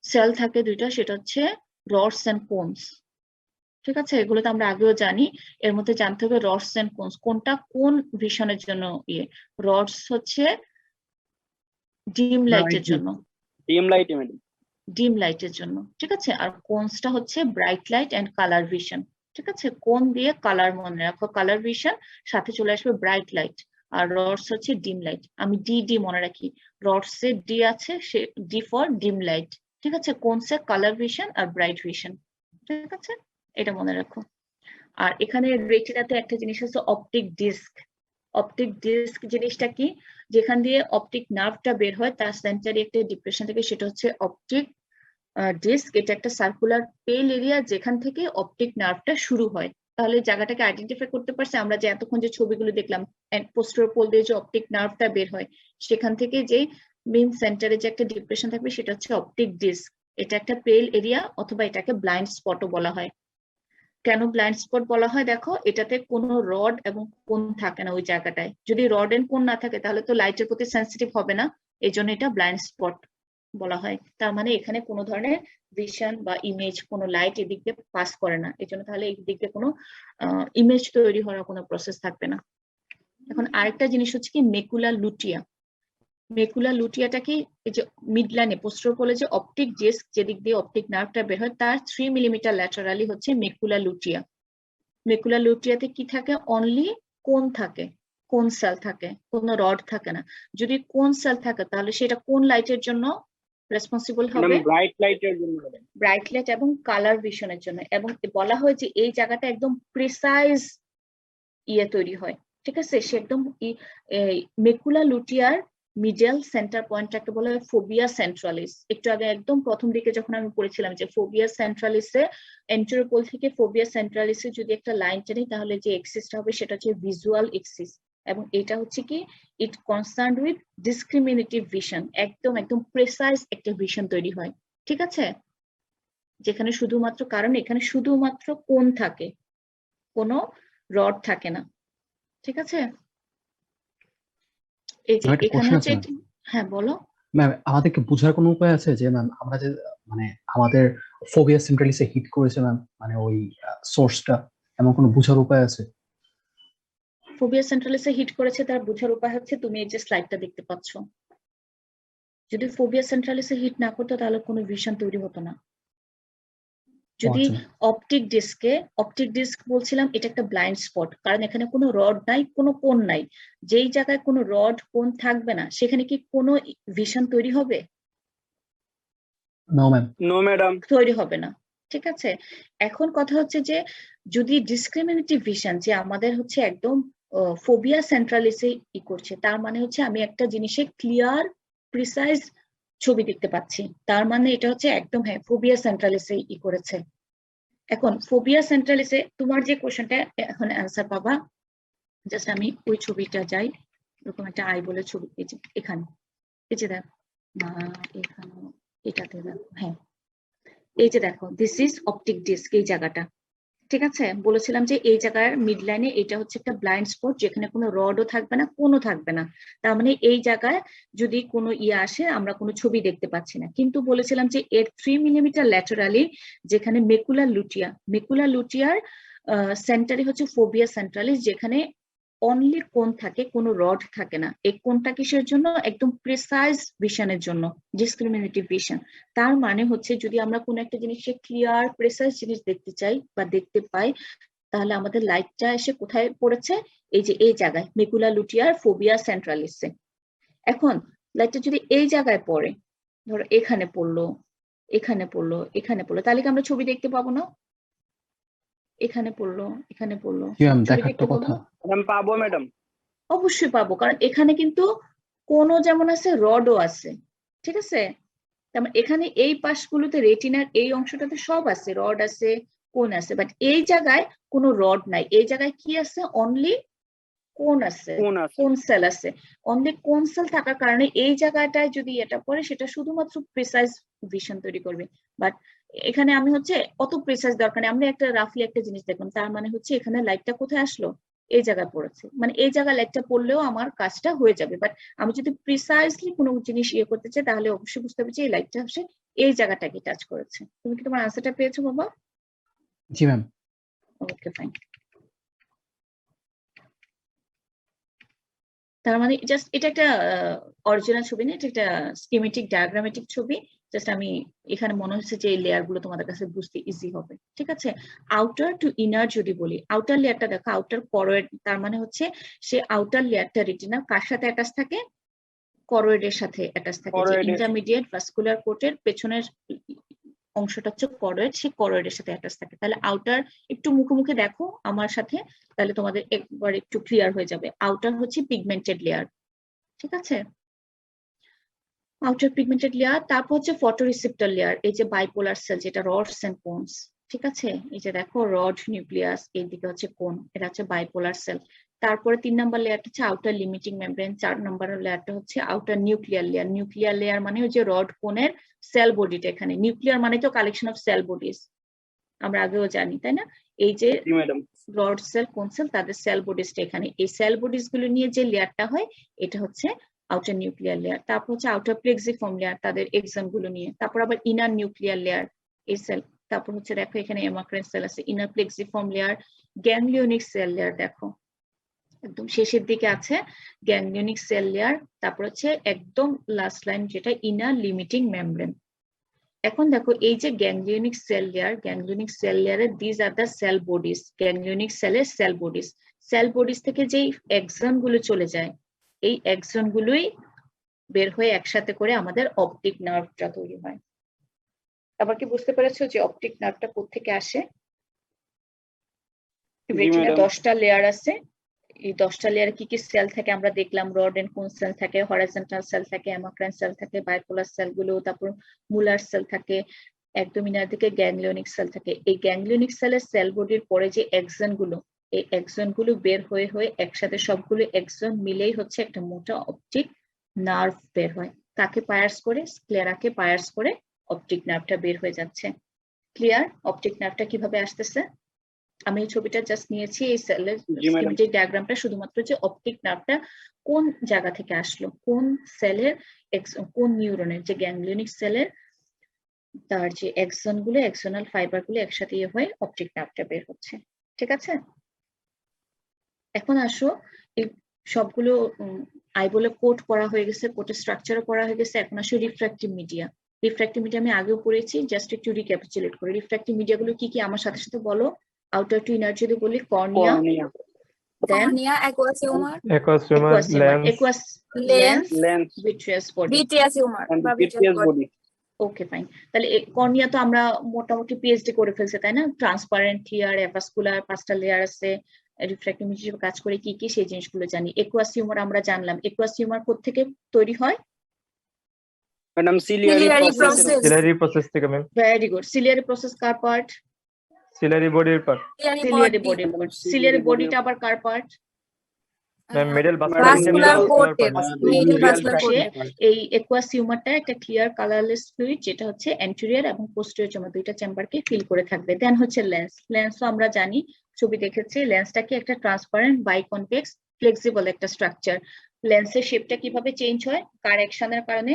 সেল থাকে দুইটা, সেটা হচ্ছে রডস এন্ড কোনস। ঠিক আছে, এগুলো তো আমরা আগেও জানি। এর মধ্যে জানতে হবে রডস এন্ড কোনস কোনটা কোন ভিশনের জন্য ইয়ে। রডস হচ্ছে ডিম লাইটের জন্য, ডিম লাইট ম্যাডাম। ডিম লাইটের জন্য। ঠিক আছে, আর কোনসটা হচ্ছে bright light and colour vision. ঠিক আছে, কোন দিয়ে কালার মনে রাখো, কালার ভিশন, সাথে চলে আসবে ব্রাইট লাইট। আর রডস হচ্ছে ডিম লাইট। আমি ডি মনে রাখি, রডস এ ডি আছে, সে ডি ফর ডিম লাইট। ঠিক আছে, কোনসে কালার ভিশন আর ব্রাইট ভিশন। ঠিক আছে, এটা মনে রাখো। আর এখানে রেটিনাতে একটা জিনিস আছে অপটিক ডিস্ক। অপটিক ডিস্ক জিনিসটা কি? যেখান দিয়ে অপটিক নার্ভটা বের হয় তার সেন্টারে একটা ডিপ্রেশন থেকে, সেটা হচ্ছে অপটিক ডিস্ক। এটা একটা সার্কুলার পেল এরিয়া যেখান থেকে অপটিক নার্ভটা শুরু হয়। তাহলে জায়গাটাকে আইডেন্টিফাই করতে পারছে আমরা, যে এতক্ষণ যে ছবিগুলো দেখলাম পোস্টেরিয়র পোল দিয়ে যে অপটিক নার্ভটা বের হয়, সেখান থেকে যে মেইন সেন্টারে যে একটা ডিপ্রেশন থাকবে সেটা হচ্ছে অপটিক ডিস্ক। এটা একটা পেল এরিয়া, অথবা এটাকে ব্লাইন্ড স্পটও বলা হয়। কেন ব্লাইন্ড স্পট বলা হয়? দেখো, এটাতে কোনো রড এবং কোন থাকে না ওই জায়গাটায়। যদি রড এন্ড কোন না থাকে তাহলে তো লাইটের প্রতি সেন্সিটিভ হবে না, এই জন্য এটা ব্লাইন্ড স্পট বলা হয়। তার মানে এখানে কোনো ধরনের ভিশন বা ইমেজ, কোনো লাইট এদিক দিয়ে পাস করে না, এই জন্য তাহলে এই দিক দিয়ে কোনো ইমেজ তৈরি হওয়ার কোনো প্রসেস থাকবে না। এখন আরেকটা জিনিস হচ্ছে কি, মেকুলা লুটিয়া। মেকুলা লুটিয়াটা কি? এই যে মিড লাইনে পোস্টেরিয়র পোলে যে অপটিক ডিস্ক যেদিক দিয়ে অপটিক নার্ভটা বের হয়, তার 3 মিলিমিটার ল্যাটারালি হচ্ছে মেকুলা লুটিয়া। মেকুলা লুটিয়াতে কি থাকে? অনলি কোন থাকে, কোন সেল থাকে, কোনো রড থাকে না। যদি কোন সেল থাকে তাহলে সেটা কোন লাইটের জন্য রেসপন্সিবল হবে? ব্রাইট লাইটের জন্য। ব্রাইট লাইট এবং কালার ভিশনের জন্য। এবং বলা হয় যে এই জায়গাটা একদম প্রিসাইজ ইয়ে তৈরি হয়। ঠিক আছে, সে একদম মেকুলা লুটিয়ার মিডল সেন্টার পয়েন্টটাকে বলা হয় ফোবিয়া সেন্ট্রালিস। একটু আগে একদম প্রথম দিকে যখন আমি পড়েছিলাম যে ফোবিয়া সেন্ট্রালিসে, এন্টেরিয়র পোল থেকে ফোবিয়া সেন্ট্রালিসে যদি একটা লাইন টানি তাহলে যে এক্সিসটা হবে সেটা হচ্ছে ভিজুয়াল এক্সিস। এবং এটা হচ্ছে কি, ইট কনসার্ন উইথ ডিসক্রিমিনেটিভ ভিশন। একদম প্রেসাইজ একটা ভিশন তৈরি হয়। ঠিক আছে, যেখানে শুধুমাত্র, কারণ এখানে শুধুমাত্র কোন থাকে, কোনো রড থাকে না। ঠিক আছে, এই যে একটা এখানে কোশ্চেন হচ্ছে আছে হ্যাঁ বলো। ম্যাম, আমাদেরকে বোঝার কোনো উপায় আছে যে ম্যাম আমরা যে মানে আমাদের ফোবিয়া সেন্ট্রালিসে হিট করেছে ম্যাম, মানে ওই সোর্সটা, এমন কোনো বোঝার উপায় আছে? ফোবিয়া সেন্ট্রালিসে হিট করেছে তার বোঝার উপায় হচ্ছে, তুমি এই যে স্লাইডটা দেখতে পাচ্ছ, যদি ফোবিয়া সেন্ট্রালিসে হিট না করতো তাহলে কোনো ভিশন তৈরি হতো না। যদি অপটিক ডিস্ক বলছিলাম, এটা একটা ব্লাইন্ড স্পট, কারণ এখানে কোনো রড নাই, কোনো কোন নাই। যেই জায়গায় কোনো রড কোন থাকবে না সেখানে কি কোনো ভিশন তৈরি হবে? No ma'am. No madam. তৈরি হবে না। ঠিক আছে, এখন কথা হচ্ছে যে যদি ডিসক্রিমিনেটিভ ভিশন, যে আমাদের হচ্ছে একদম ফোবিয়া সেন্ট্রালিসে ই করছে, তার মানে হচ্ছে আমি একটা জিনিসে ক্লিয়ার প্রিসাইজ ছবি দেখতে পাচ্ছি, তার মানে এটা হচ্ছে একদম হ্যাঁ ফোবিয়া সেন্ট্রালিসে ই করেছে। এখন ফোবিয়া সেন্ট্রালিসে তোমার যে কোশ্চেনটা এখন অ্যান্সার পাবা, জাস্ট আমি ওই ছবিটা যাই, এরকম একটা আই বলে ছবি, এই যে এখানে, এই যে দেখো এখানে, এটাতে দেখো, হ্যাঁ এই যে দেখো, দিস ইজ অপটিক ডিস্ক, এই জায়গাটা। ঠিক আছে, বলেছিলাম যে এই জায়গার মিড লাইনে এটা হচ্ছে একটা ব্লাইন্ড স্পট, যেখানে কোনো রডও থাকবে না, কোনো থাকবে না। তার মানে এই জায়গায় যদি কোনো ইয়ে আসে আমরা কোনো ছবি দেখতে পাচ্ছি না। কিন্তু বলেছিলাম যে এর 3 মিলিমিটার ল্যাটারালি যেখানে মেকুলা লুটিয়ার সেন্টারে হচ্ছে ফোবিয়া সেন্ট্রালিস, যেখানে অনলি কোন থাকে, কোনো রড থাকে না। এই কোনটা কিসের জন্য? একদম প্রিসাইজ ভিশনের জন্য, ডিসক্রিমিনেটিভ ভিশন। তার মানে হচ্ছে যদি আমরা কোনো একটা জিনিসে ক্লিয়ার প্রিসাইজ জিনিস দেখতে চাই বা দেখতে পাই, তাহলে আমাদের লাইটটা এসে কোথায় পড়েছে? এই যে এই জায়গায়, মেকুলা লুটিয়ার ফোবিয়া সেন্ট্রালিসে। এখন লাইটটা যদি এই জায়গায় পড়ে, ধরো এখানে পড়লো, এখানে পড়লো, এখানে পড়লো, তাহলে কি আমরা ছবি দেখতে পাবো না? এখানে পড়লো, এখানে পড়লো, জি ম্যাম, ছবি দেখার দেখতে তো পাবো? কথা। ম্যাডাম পাবো ম্যাডাম। অবশ্যই পাবো, কারণ এখানে কিন্তু কোনো যেমন আছে, রডও আছে, ঠিক আছে? তার মানে এখানে এই পাশগুলোতে রেটিনার এই অংশটাতে সব আছে, রড আছে, কোন আছে, বাট এই জায়গায় কোনো রড নাই। এই জায়গায় কি আছে? অনলি কোন আছে, কোন আছে? কোন সেল আছে। অনলি কোন সেল থাকার কারণে এই জায়গাটায় যদি এটা পড়ে, সেটা শুধুমাত্র প্রিসাইজ ভিশন তৈরি করবে। বাট এখানে আমি হচ্ছে অত প্রিসাইজ দরকার নেই, আমরা একটা রাফলি একটা জিনিস দেখলাম, তার মানে হচ্ছে এখানে লাইটটা কোথায় আসলো? এই জায়গায় পড়েছে, মানে এই জায়গায় লাইটটা পড়লেও আমার কাজটা হয়ে যাবে। বাট আমি যদি প্রিসাইজলি কোনো জিনিস ইয়ে করতে চাই, তাহলে অবশ্যই বুঝতে হবে যে এই লাইটটা হচ্ছে এই জায়গাটাকে টাচ করেছে। তুমি কি তোমার আনসারটা পেয়েছো বাবা? জি ম্যাম। ওকে, ফাইন। তার মানে জাস্ট এটা একটা অরিজিনাল ছবি না, এটা একটা স্কিমেটিক ডায়াগ্রামেটিক ছবি। জাস্ট আমি এখানে মনে হচ্ছে যে এই লেয়ার গুলো তোমাদের কাছে বুঝতে ইজি হবে, ঠিক আছে? আউটার টু ইনার যদি বলি, আউটার লেয়ারটা দেখো, আউটার করোয়েড, তার মানে হচ্ছে সে আউটার লেয়ারটা রেটিনা কার সাথে অ্যাটাচ থাকে? করোয়েডের সাথে অ্যাটাচ থাকে। যে Choroid-এর। ইন্টারমিডিয়েট ভাস্কুলার কোটের পেছনের অংশটা হচ্ছে করোয়েড, সেই করোয়েডের সাথে অ্যাটাচ থাকে। তাহলে আউটার একটু মুখে দেখো আমার সাথে, তাহলে তোমাদের একবার একটু ক্লিয়ার হয়ে যাবে। আউটার হচ্ছে পিগমেন্টেড লেয়ার, ঠিক আছে? Outer pigmented layer. তারপর হচ্ছে ফটোরিসেপ্টর লেয়ার, এই যে বাইপোলার সেল, যেটা রডস এন্ড কোনস, ঠিক আছে? এই যে দেখো রড নিউক্লিয়াস, এইদিকে হচ্ছে কোন, এটা হচ্ছে বাইপোলার সেল। তারপরে 3 নম্বর লেয়ারটা হচ্ছে আউটার লিমিটিং মেমব্রেন। 4 নম্বর লেয়ারটা হচ্ছে outer nuclear layer. Nuclear layer মানে ওই যে রড কোনের সেল বডিটা। এখানে নিউক্লিয়ার মানে তো কালেকশন অফ সেল বডিজ, আমরা আগেও জানি, তাই না? এই যে জি ম্যাডাম। রড সেল, কোন সেল, তাদের সেল বডিজটা এখানে। এই সেল বডিজ গুলো নিয়ে যে লেয়ারটা হয়, এটা হচ্ছে আউটার নিউক্লিয়ার লেয়ার। তারপর হচ্ছে আউটার প্লেক্সিফর্ম লেয়ার, তাদের এক্সন গুলো নিয়ে। তারপর আবার ইনার নিউক্লিয়ার লেয়ার, এই সেল। তারপর হচ্ছে দেখো এখানে হেমাক্রেন সেল আছে, inner plexiform layer. Ganglionic cell layer দেখো একদম শেষের দিকে আছে, গ্যাংলিওনিক সেল লেয়ার। তারপর হচ্ছে একদম লাস্ট লাইন যেটা ইনার লিমিটিং মেমব্রেন। এখন দেখো এই যে ganglionic cell layer, ganglionic cell লেয়ারে this are the cell bodies. Ganglionic সেলের সেল বডিজ, সেল বডিজ থেকে যেই এক্সন গুলো চলে যায়, এই এক্সন গুলোই বের হয়ে একসাথে করে আমাদের অপটিক নার্ভটা তৈরি হয়। আবার কি বুঝতে পেরেছো যে অপটিক নার্ভটা কোত্থেকে আসে? Retina madam. 10টা লেয়ার আছে, এই 10টা লেয়ারে কি কি সেল থাকে আমরা দেখলাম। রড এন্ড কোন সেল থাকে, হরাইজন্টাল সেল থাকে, হেমাক্রাইন সেল থাকে, বাইপোলার সেল গুলো, তারপর মুলার সেল থাকে, একদম ইনার দিকে গ্যাংলিওনিক সেল থাকে। এই গ্যাংলিওনিক সেলের সেল বডির পরে যে এক্সন গুলো, এই এক্সন গুলো বের হয়ে হয়ে একসাথে সবগুলো এক্সন মিলেই হচ্ছে একটা মোটা অপটিক নার্ভ বের হয়। তাকে পায়ার্স করে, স্ক্লেরাকে পায়ার্স করে অপটিক নার্ভটা বের হয়ে যাচ্ছে। ক্লিয়ার? অপটিক নার্ভটা কিভাবে আসতেছে? আমি এই ছবিটা জাস্ট নিয়েছি, এই সেলের জি ম্যাডাম। স্কিমেটিক ডায়াগ্রামটা শুধুমাত্র যে অপটিক নার্ভটা কোন জায়গা থেকে আসলো, কোন সেলের, কোন নিউরনের, যে গ্যাংলিওনিক সেলের তার যে এক্সন গুলো, এক্সোনাল ফাইবার গুলো একসাথে ইয়ে হয়ে অপটিক নার্ভটা বের হচ্ছে, ঠিক আছে? এখন আসো, এই সবগুলো আইবলে কোট করা হয়ে গেছে, কোটের স্ট্রাকচারও করা হয়ে গেছে। এখন আসো রিফ্র্যাক্টিভ মিডিয়া। রিফ্র্যাক্টিভ মিডিয়া আমি আগেও পড়েছি, জাস্ট একটু রিক্যাপিচুলেট করি। রিফ্র্যাক্টিভ মিডিয়া গুলো কি কি আমার সাথে সাথে বলো। আউটার টু ইনার যদি বলি, cornea, cornea, then cornea, aqueous humour, aqueous lens, lens, vitreous body. Vitreous humour and বা vitreous vitreous body. Body. Okay, fine. তাহলে কর্নিয়া তো আমরা মোটামুটি পিএইচডি করে ফেলছে, তাই না? ট্রান্সপারেন্ট লেয়ার, অ্যাভাস্কুলার, 5টা লেয়ার আছে। রিফ্র্যাক্টিভ মিডিয়া কাজ করে কি কি সেই জিনিসগুলো জানি। একুয়াস হিউমার আমরা জানলাম। একুয়াস হিউমার কোত্থেকে তৈরি হয়? Madam ciliary Ciliary process. process. Ciliary process থেকে ma'am, very good. Ciliary process কার পার্ট? সিলারি বডির পার্ট সিলিয়ারি body. বডির পার্ট। সিলিয়ারি বডিটা আবার কার part? Ma'am, middle Vascular coated, middle vascular সে coated. এই একুয়াস হিউমারটা একটা ক্লিয়ার কালারলেস ফ্লুইড, যেটা হচ্ছে অ্যান্টেরিয়র এবং পোস্টেরিয়র চেম্বার, দুইটা চেম্বারকে ফিল করে থাকবে। দেন হচ্ছে লেন্স। লেন্সও আমরা জানি, ছবি দেখেছি। লেন্সটা কি একটা ট্রান্সপারেন্ট বাইকনভেক্স ফ্লেক্সিবল একটা স্ট্রাকচার। লেন্সের শেপটা কিভাবে চেঞ্জ হয়? কার অ্যাকশনের কারণে?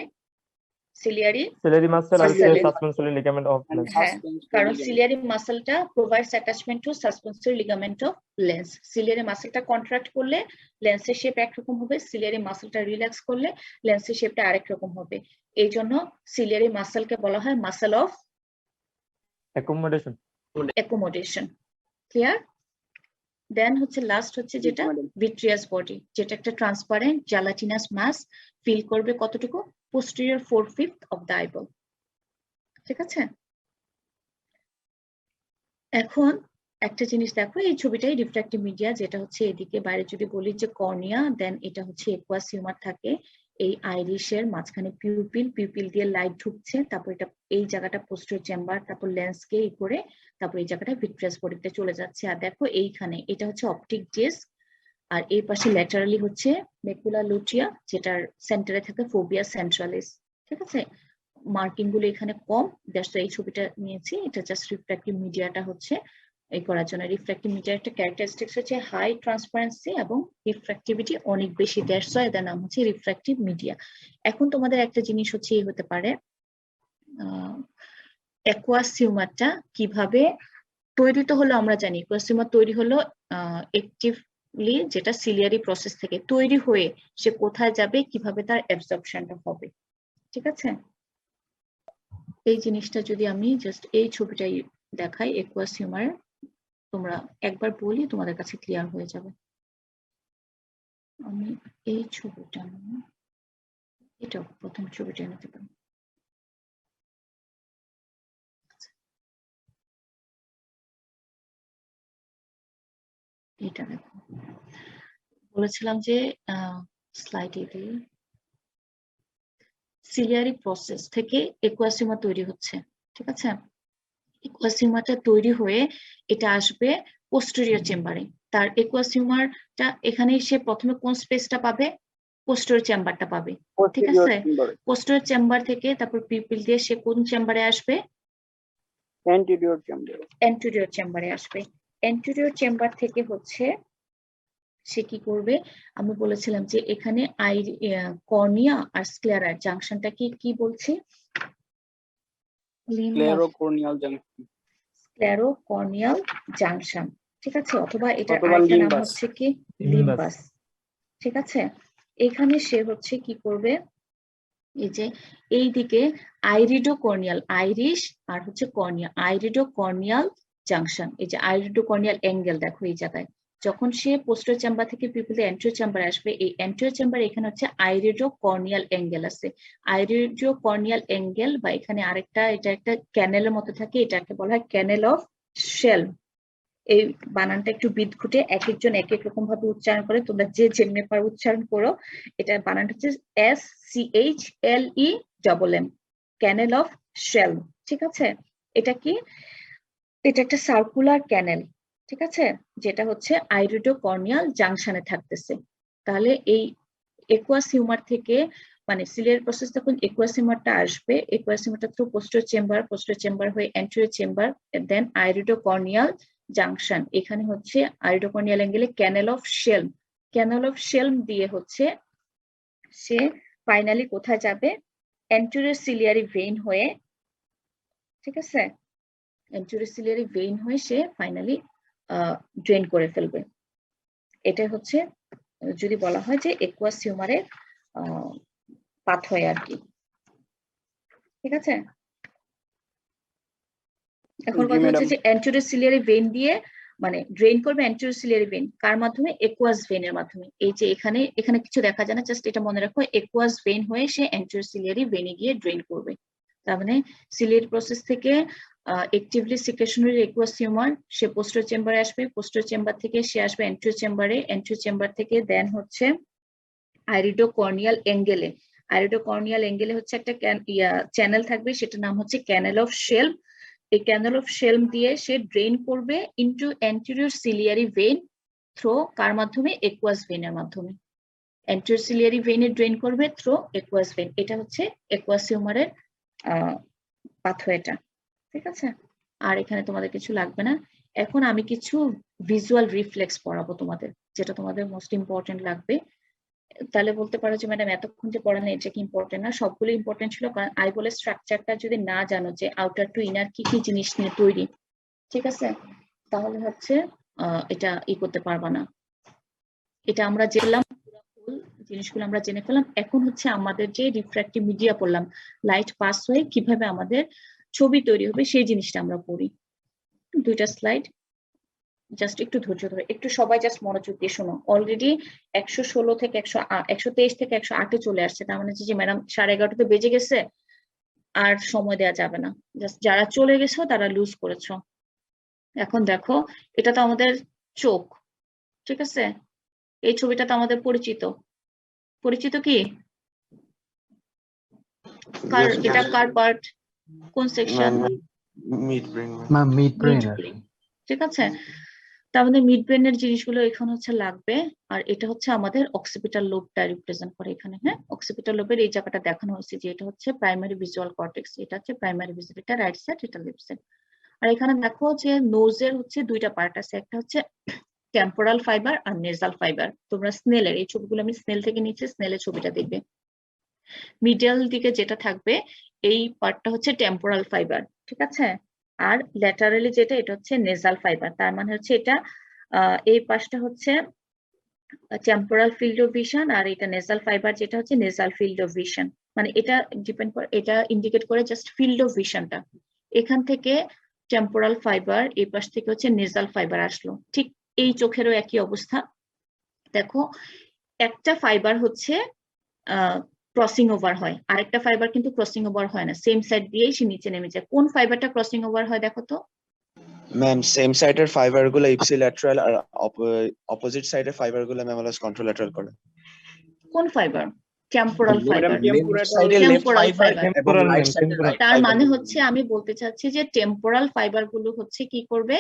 Ciliary ciliary muscle R Muscle. suspensory ligament of and lens. হ্যাঁ, suspensory কারণ ligament. সিলিয়ারি মাসলটা provides attachment to suspensory ligament of lens. Ciliary মাসলটা কন্ট্রাক্ট করলে লেন্সের শেপ একরকম হবে, সিলিয়ারি মাসলটা রিল্যাক্স করলে লেন্সের শেপটা আরেক রকম হবে। এই জন্য সিলিয়ারি মাসলকে বলা হয় muscle of Accommodation. Accommodation. Clear? Then হচ্ছে লাস্ট হচ্ছে যেটা ভিট্রিয়াস বডি, যেটা একটা ট্রান্সপারেন্ট জ্যালাটিনাস মাস, ফিল করবে কতটুকু? Posterior 4/5 of the eyeball. ঠিক আছে? এখন একটা জিনিস দেখো, এই ছবিটাই রিফ্র্যাক্টিভ মিডিয়া, যেটা হচ্ছে এদিকে বাইরে যদি বলি যে কর্নিয়া, দেন এটা হচ্ছে একুয়াস হিউমার থাকে এই আইরিশের মাঝখানে পিউপিল, পিউপিল দিয়ে লাইট ঢুকছে, তারপর এটা এই জায়গাটা পোস্টেরিয়র চেম্বার, তারপর লেন্সকে এই করে তারপর এই জায়গাটা ভিট্রিয়াস বডিতে চলে যাচ্ছে। আর দেখো এইখানে এটা হচ্ছে অপটিক ডিস্ক, আর এই পাশে ল্যাটারালি হচ্ছে মেকুলা লুটিয়া, যেটার সেন্টারে থাকে ফোবিয়া সেন্ট্রালিস। ঠিক আছে? মার্কিং গুলো এখানে কম, দ্যাটস এই ছবিটা নিয়েছি। এটা জাস্ট রিফ্র্যাক্টিভ মিডিয়াটা হচ্ছে এই করার জন্য। রিফ্র্যাক্টিভ মিডিয়ার একটা ক্যারেক্টারিস্টিক্স হচ্ছে হাই ট্রান্সপারেন্সি এবং রিফ্র্যাক্টিভিটি অনেক বেশি, দ্যাটস ওয়াই এর নাম হচ্ছে রিফ্র্যাক্টিভ মিডিয়া। এখন তোমাদের একটা জিনিস হচ্ছে এই হতে পারে, অ্যাকুয়াস হিউমারটা কিভাবে তৈরি তো হলো আমরা জানি, অ্যাকুয়াস হিউমার তৈরি হলো অ্যাক্টিভলি, যেটা সিলিয়ারি প্রসেস থেকে তৈরি হয়ে সে কোথায় যাবে, কিভাবে তার অ্যাবজর্পশনটা হবে। ঠিক আছে? এই জিনিসটা যদি আমি জাস্ট এই ছবিটাই দেখাই অ্যাকুয়াস হিউমার, তোমরা একবার বলি তোমাদের কাছে ক্লিয়ার হয়ে যাবে। আমি এই ছবিটা, এটা প্রথম ছবিটা নিতে পারি। এটা দেখো, বলেছিলাম যে স্লাইডে দিয়ে সিলিয়ারি প্রসেস থেকে অ্যাকুয়াস হিউমার তৈরি হচ্ছে। ঠিক আছে? অ্যাকুয়াস হিউমারটা তৈরি হয়ে এটা আসবে পোস্টেরিয়র চেম্বারে। তার অ্যাকুয়াস হিউমারটা এখানে সে প্রথমে কোন স্পেসটা পাবে? পোস্টেরিয়র চেম্বারটা পাবে। ঠিক আছে? পোস্টেরিয়র চেম্বার থেকে তারপর পিউপিল দিয়ে সে কোন চেম্বারে আসবে? Anterior chamber. অ্যান্টেরিয়র চেম্বারে আসবে। অ্যান্টেরিয়র চেম্বার থেকে হচ্ছে সে কি করবে? আমি বলেছিলাম যে এখানে কর্নিয়া আর স্ক্লেরার জাংশনটা কি বলছি? স্ক্লেরোকর্নিয়াল জাংশন। স্ক্লেরোকর্নিয়াল জাংশন। ঠিক আছে? অথবা এটার অথবা আরেকটা নাম লিম্বাস। হচ্ছে কি? লিম্বাস। ঠিক আছে? এখানে সে হচ্ছে কি করবে? এই যে এইদিকে আইরিডোকর্নিয়াল, আইরিশ আর হচ্ছে কর্নিয়া, আইরিডোকর্নিয়াল জাংশন, এই যে আইরিডোকর্নিয়াল অ্যাঙ্গেল দেখো এই জায়গায়, যখন সে পোস্টেরিয়র চেম্বার থেকে পিউপিল অ্যান্টেরিয়র চেম্বারে আসবে, এই অ্যান্টেরিয়র চেম্বার এখানে হচ্ছে আইরিডোকর্নিয়াল অ্যাঙ্গেল আছে। আইরিডোকর্নিয়াল অ্যাঙ্গেল বা এখানে আরেকটা, এটা একটা ক্যানেলের মতো থাকে, এটাকে বলা হয় ক্যানেল অফ শেলম। এই বানানটা একটু বিদঘুটে, এক একজন এক এক রকম ভাবে উচ্চারণ করে, তোমরা যে যেমনি পারো উচ্চারণ করো। এটা বানানটা হচ্ছে SCHLEMM, ক্যানেল অফ শেলম। ঠিক আছে? এটা কি? এটা একটা সার্কুলার ক্যানেল। ঠিক আছে? যেটা হচ্ছে আইরিডোকর্নিয়াল জাংশনে থাকতেছে। তাহলে এই অ্যাকুয়াস হিউমার থেকে, মানে সিলিয়ারি প্রসেস যখন অ্যাকুয়াস হিউমারটা আসবে, অ্যাকুয়াস হিউমারটা through posterior chamber, posterior chamber হয়ে anterior chamber, then iridocorneal junction. এখানে হচ্ছে আইরিডোকর্নিয়াল অ্যাঙ্গেলে ক্যানেল অফ শেলম, ক্যানেল অফ শেলম দিয়ে হচ্ছে সে ফাইনালি কোথায় যাবে? অ্যান্টেরিয়র সিলিয়ারি ভেইন হয়ে। ঠিক আছে? অ্যান্টেরিয়র সিলিয়ারি ভেইন হয়ে সে ফাইনালি ড্রেন করে ফেলবে। এটা হচ্ছে যদি বলা হয় যে অ্যাকুয়াস হিউমারের পাথওয়ে আর কি। ঠিক আছে? এখন কথা হচ্ছে যে অ্যান্টেরিয়র সিলিয়ারি ভেইন দিয়ে মানে ড্রেন করবে অ্যান্টেরিয়র সিলিয়ারি ভেইন কার মাধ্যমে? অ্যাকুয়াস ভেইনের মাধ্যমে। এই যে এখানে কিছু দেখা যায় না, জাস্ট এটা মনে রাখো, অ্যাকুয়াস ভেইন হয়ে সে অ্যান্টেরিয়র সিলিয়ারি ভেইনে গিয়ে ড্রেন করবে। তার মানে সিলিয়ারি প্রসেস থেকে অ্যাক্টিভলি সিক্রেশনারি অ্যাকুয়াস হিউমার সে পোস্টেরিয়র চেম্বারে আসবে, পোস্টেরিয়র চেম্বার থেকে সে আসবে অ্যান্টেরিয়র চেম্বারে, অ্যান্টেরিয়র চেম্বার থেকে দেন হচ্ছে আইরিডোকর্নিয়াল অ্যাঙ্গেলে। আইরিডোকর্নিয়াল অ্যাঙ্গেলে হচ্ছে একটা চ্যানেল থাকবে, সেটার নাম হচ্ছে ক্যানেল অফ শেলম। এই ক্যানেল অফ শেলম দিয়ে সে ড্রেন করবে into anterior ciliary vein through কার মাধ্যমে? অ্যাকুয়াস ভেইনের মাধ্যমে। অ্যান্টেরিয়র সিলিয়ারি ভেইনে ড্রেন করবে থ্রো অ্যাকুয়াস ভেইন। এটা হচ্ছে অ্যাকুয়াস হিউমারের পাথওয়েটা। ঠিক আছে? আর এখানে তোমাদের কিছু লাগবে না। এখন আমি কিছু ভিজুয়াল রিফ্লেক্স পড়াবো তোমাদের, যেটা তোমাদের মোস্ট ইম্পর্টেন্ট লাগবে। তাহলে বলতে পারো যে ম্যাডাম এতক্ষণ যে পড়ানো এটা কি ইম্পর্টেন্ট না? সবগুলো ইম্পর্টেন্ট ছিল, কারণ আইবলের স্ট্রাকচারটা যদি না জানো যে আউটার টু ইনার কি কি জিনিস নিয়ে তৈরি, ঠিক আছে, তাহলে হচ্ছে এটা করতে পারবা না। এটা আমরা জেনলাম, জিনিসগুলো আমরা জেনে ফেললাম। এখন হচ্ছে আমাদের যে রিফ্র্যাক্টিভ মিডিয়া পড়লাম, লাইট পাস হয়ে কিভাবে আমাদের ছবি তৈরি হবে সেই জিনিসটা আমরা পড়ি। দুইটা স্লাইড, জাস্ট একটু ধৈর্য ধরে, একটু সবাই জাস্ট মনোযোগ দিয়ে শোনো। অলরেডি 116 থেকে 123 থেকে 108 চলে আসছে, তার মানে যে ম্যাডাম 11:30 বেজে গেছে, আর সময় দেওয়া যাবে না। জাস্ট যারা চলে গেছো তারা লুজ করেছো। এখন দেখো, এটা তো আমাদের চোখ, ঠিক আছে, এই ছবিটা তো আমাদের পরিচিত কি? এটা কার পার্ট, কোন section? Mid brain. Ma'am mid brain, ঠিক আছে, তার মধ্যে মিড ব্রেনের জিনিসগুলো এখানে হচ্ছে লাগবে। আর এটা হচ্ছে আমাদের অক্সিপিটাল লোবটা রিপ্রেজেন্ট করে এখানে। হ্যাঁ, অক্সিপিটাল লোবের এই জায়গাটা দেখানো হয়েছে যে এটা হচ্ছে প্রাইমারি ভিজুয়াল কর্টেক্স, এটা হচ্ছে প্রাইমারি ভিজুয়াল, এটা রাইট সাইড, এটা লেফট সাইড। আর এখানে দেখো যে নোজের হচ্ছে দুইটা পার্ট আছে, একটা হচ্ছে টেম্পোরাল ফাইবার আর নেজাল ফাইবার। তোমরা স্নেলের এই ছবিগুলো আমি স্নেল থেকে নিচ্ছি, স্নেলের ছবিটা দেখবে। মিডল দিকে যেটা থাকবে এই পার্টটা হচ্ছে টেম্পোরাল ফাইবার, ঠিক আছে, আর ল্যাটারালি যেটা এটা হচ্ছে নেজাল ফাইবার। তার মানে হচ্ছে এটা এই পাশটা হচ্ছে টেম্পোরাল ফিল্ড অফ ভিশন, আর এটা নেজাল ফাইবার যেটা হচ্ছে নেজাল ফিল্ড অফ ভিশন। মানে এটা ডিপেন্ড করে, এটা ইন্ডিকেট করে জাস্ট ফিল্ড অফ ভিশনটা। এখান থেকে টেম্পোরাল ফাইবার, এই পাশ থেকে হচ্ছে নেজাল ফাইবার আসলো। ঠিক এই চোখেরও একই অবস্থা। দেখো, একটা ফাইবার হচ্ছে ক্রসিং ওভার হয়, আরেকটা ফাইবার কিন্তু ক্রসিং ওভার হয় না, সেম সাইড দিয়েই সে নিচে নেমে যায়। কোন ফাইবারটা ক্রসিং ওভার হয় দেখো তো? ম্যাম সেম সাইডের ফাইবার গুলো ইপসিল্যাটারাল, আর অপোজিট সাইডের ফাইবার গুলো ম্যাম হলো কন্ট্রোল্যাটারাল করে। কোন ফাইবার? Temporal fibre. টেম্পোরাল। তার মানে হচ্ছে আমি বলতে চাচ্ছি যে টেম্পোরাল ফাইবার গুলো হচ্ছে কি করবে,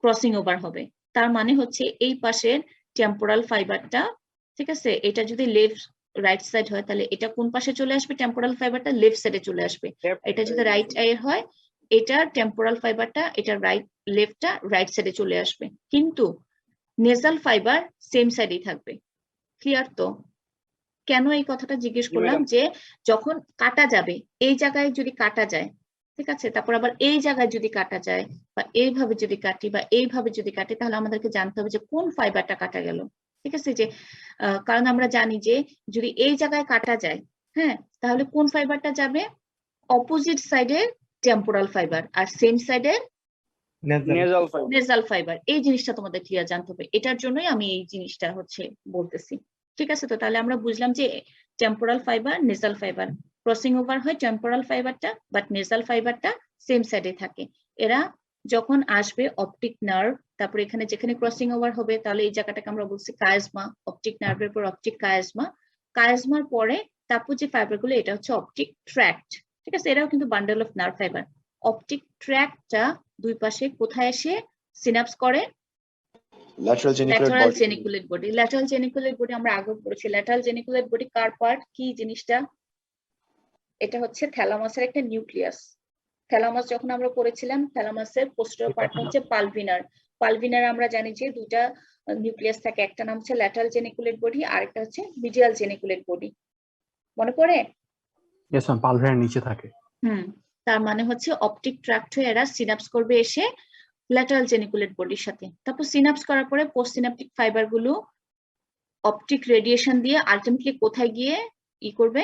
ক্রসিং ওভার হবে। তার মানে হচ্ছে এই পাশের টেম্পোরাল ফাইবারটা, ঠিক আছে, এটা যদি লেফট রাইট সাইড হয় তাহলে এটা কোন পাশে চলে আসবে? টেম্পোরাল ফাইবারটা লেফট সাইডে চলে আসবে। এটা যদি রাইট আই হয়, এটা টেম্পোরাল ফাইবারটা, এটা লেফটটা রাইট সাইডে চলে আসবে। কিন্তু নেজাল ফাইবার সেম সাইডেই থাকবে। ক্লিয়ার তো? কেন এই কথাটা জিজ্ঞেস করলাম, যে যখন কাটা যাবে, এই জায়গায় যদি কাটা যায়, ঠিক আছে, তারপর আবার এই জায়গায় যদি কাটা যায়, বা এইভাবে যদি কাটি, বা এইভাবে যদি কাটি, তাহলে আমাদেরকে জানতে হবে যে কোন ফাইবারটা কাটা গেল। ঠিক আছে, যে কারণ আমরা জানি যে যদি এই জায়গায় কাটা যায়, হ্যাঁ, তাহলে কোন ফাইবারটা যাবে? অপোজিট সাইডের টেম্পোরাল ফাইবার, আর সেম সাইডের নেজাল ফাইবার। এই জিনিসটা তোমাদের ক্লিয়ার জানতে হবে। এটার জন্যই আমি এই জিনিসটা হচ্ছে বলতেছি। ঠিক আছে, তো তাহলে আমরা বুঝলাম যে temporal fibre, nasal fibre crossing over হয় টেম্পোরাল ফাইবারটা, বাট নেজাল ফাইবারটা সেম সাইডে থাকে। এরা যখন আসবে অপটিক নার্ভ, তারপরে এখানে যেখানে ক্রসিং ওভার হবে, তাহলে এই জায়গাটাকে আমরা বলছি কায়াজমা। অপটিক নার্ভের পর অপটিক কায়াজমা, কায়াজমার পরে তারপর যে ফাইবারগুলো, এটা হচ্ছে অপটিক ট্র্যাক্ট। ঠিক আছে, এরাও কিন্তু bundle of nerve fibre. Optic ট্র্যাক্টটা দুই পাশে কোথায় এসে সিনাপস করে? Lateral geniculate body. Lateral geniculate body আমরা আগে পড়েছি। ল্যাটারাল জেনিকুলেট বডি কার পার্ট? কি জিনিসটা? এটা হচ্ছে থ্যালামাসের একটা নিউক্লিয়াস। থ্যালামাস যখন আমরা পড়েছিলাম, থ্যালামাসের পোস্টেরিয়র পার্টটা হচ্ছে পালভিনার। পালভিনার আমরা জানি যে দুইটা নিউক্লিয়াস থাকে, একটা নাম হচ্ছে ল্যাটারাল জেনিকুলেট বডি, আর একটা হচ্ছে মিডিয়াল জেনিকুলেট বডি। মনে পড়ে? यस ম্যাম, পালভিনার নিচে থাকে। তার মানে হচ্ছে অপটিক ট্র্যাক্ট হয়ে এরা সিনাপস করবে এসে ল্যাটারাল জেনিকুলেট বডির সাথে। তারপর সিনাপস করার পরে পোস্ট সিনাপটিক ফাইবার গুলো অপটিক রেডিয়েশন দিয়ে আলটিমেটলি কোথায় গিয়ে করবে?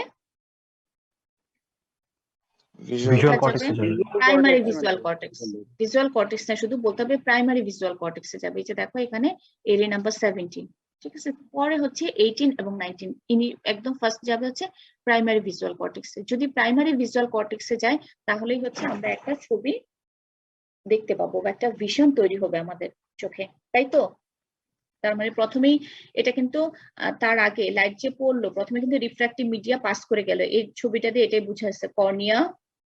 ভিজুয়াল কর্টেক্সে যাবে। Primary visual cortex. Visual cortex না, শুধু বলতে হবে প্রাইমারি ভিজুয়াল কর্টেক্সে যাবে। এই যে দেখো এখানে এরিয়া নাম্বার 17। ঠিক আছে, পরে হচ্ছে 18 এবং 19। ইনি একদম ফার্স্ট যাবে হচ্ছে প্রাইমারি ভিজুয়াল কর্টেক্সে। যদি প্রাইমারি ভিজুয়াল কর্টেক্সে যায়, তাহলেই হচ্ছে আমরা একটা ছবি দেখতে পাবো, বা একটা ভিশন তৈরি হবে আমাদের চোখে, তাই তো? তার মানে প্রথমেই এটা কিন্তু তার আগে লাইট যে পড়লো, প্রথমে কিন্তু রিফ্র্যাক্টিভ মিডিয়া পাস করে গেল। এই ছবিটা দিয়ে এটাই বোঝা যাচ্ছে, cornea,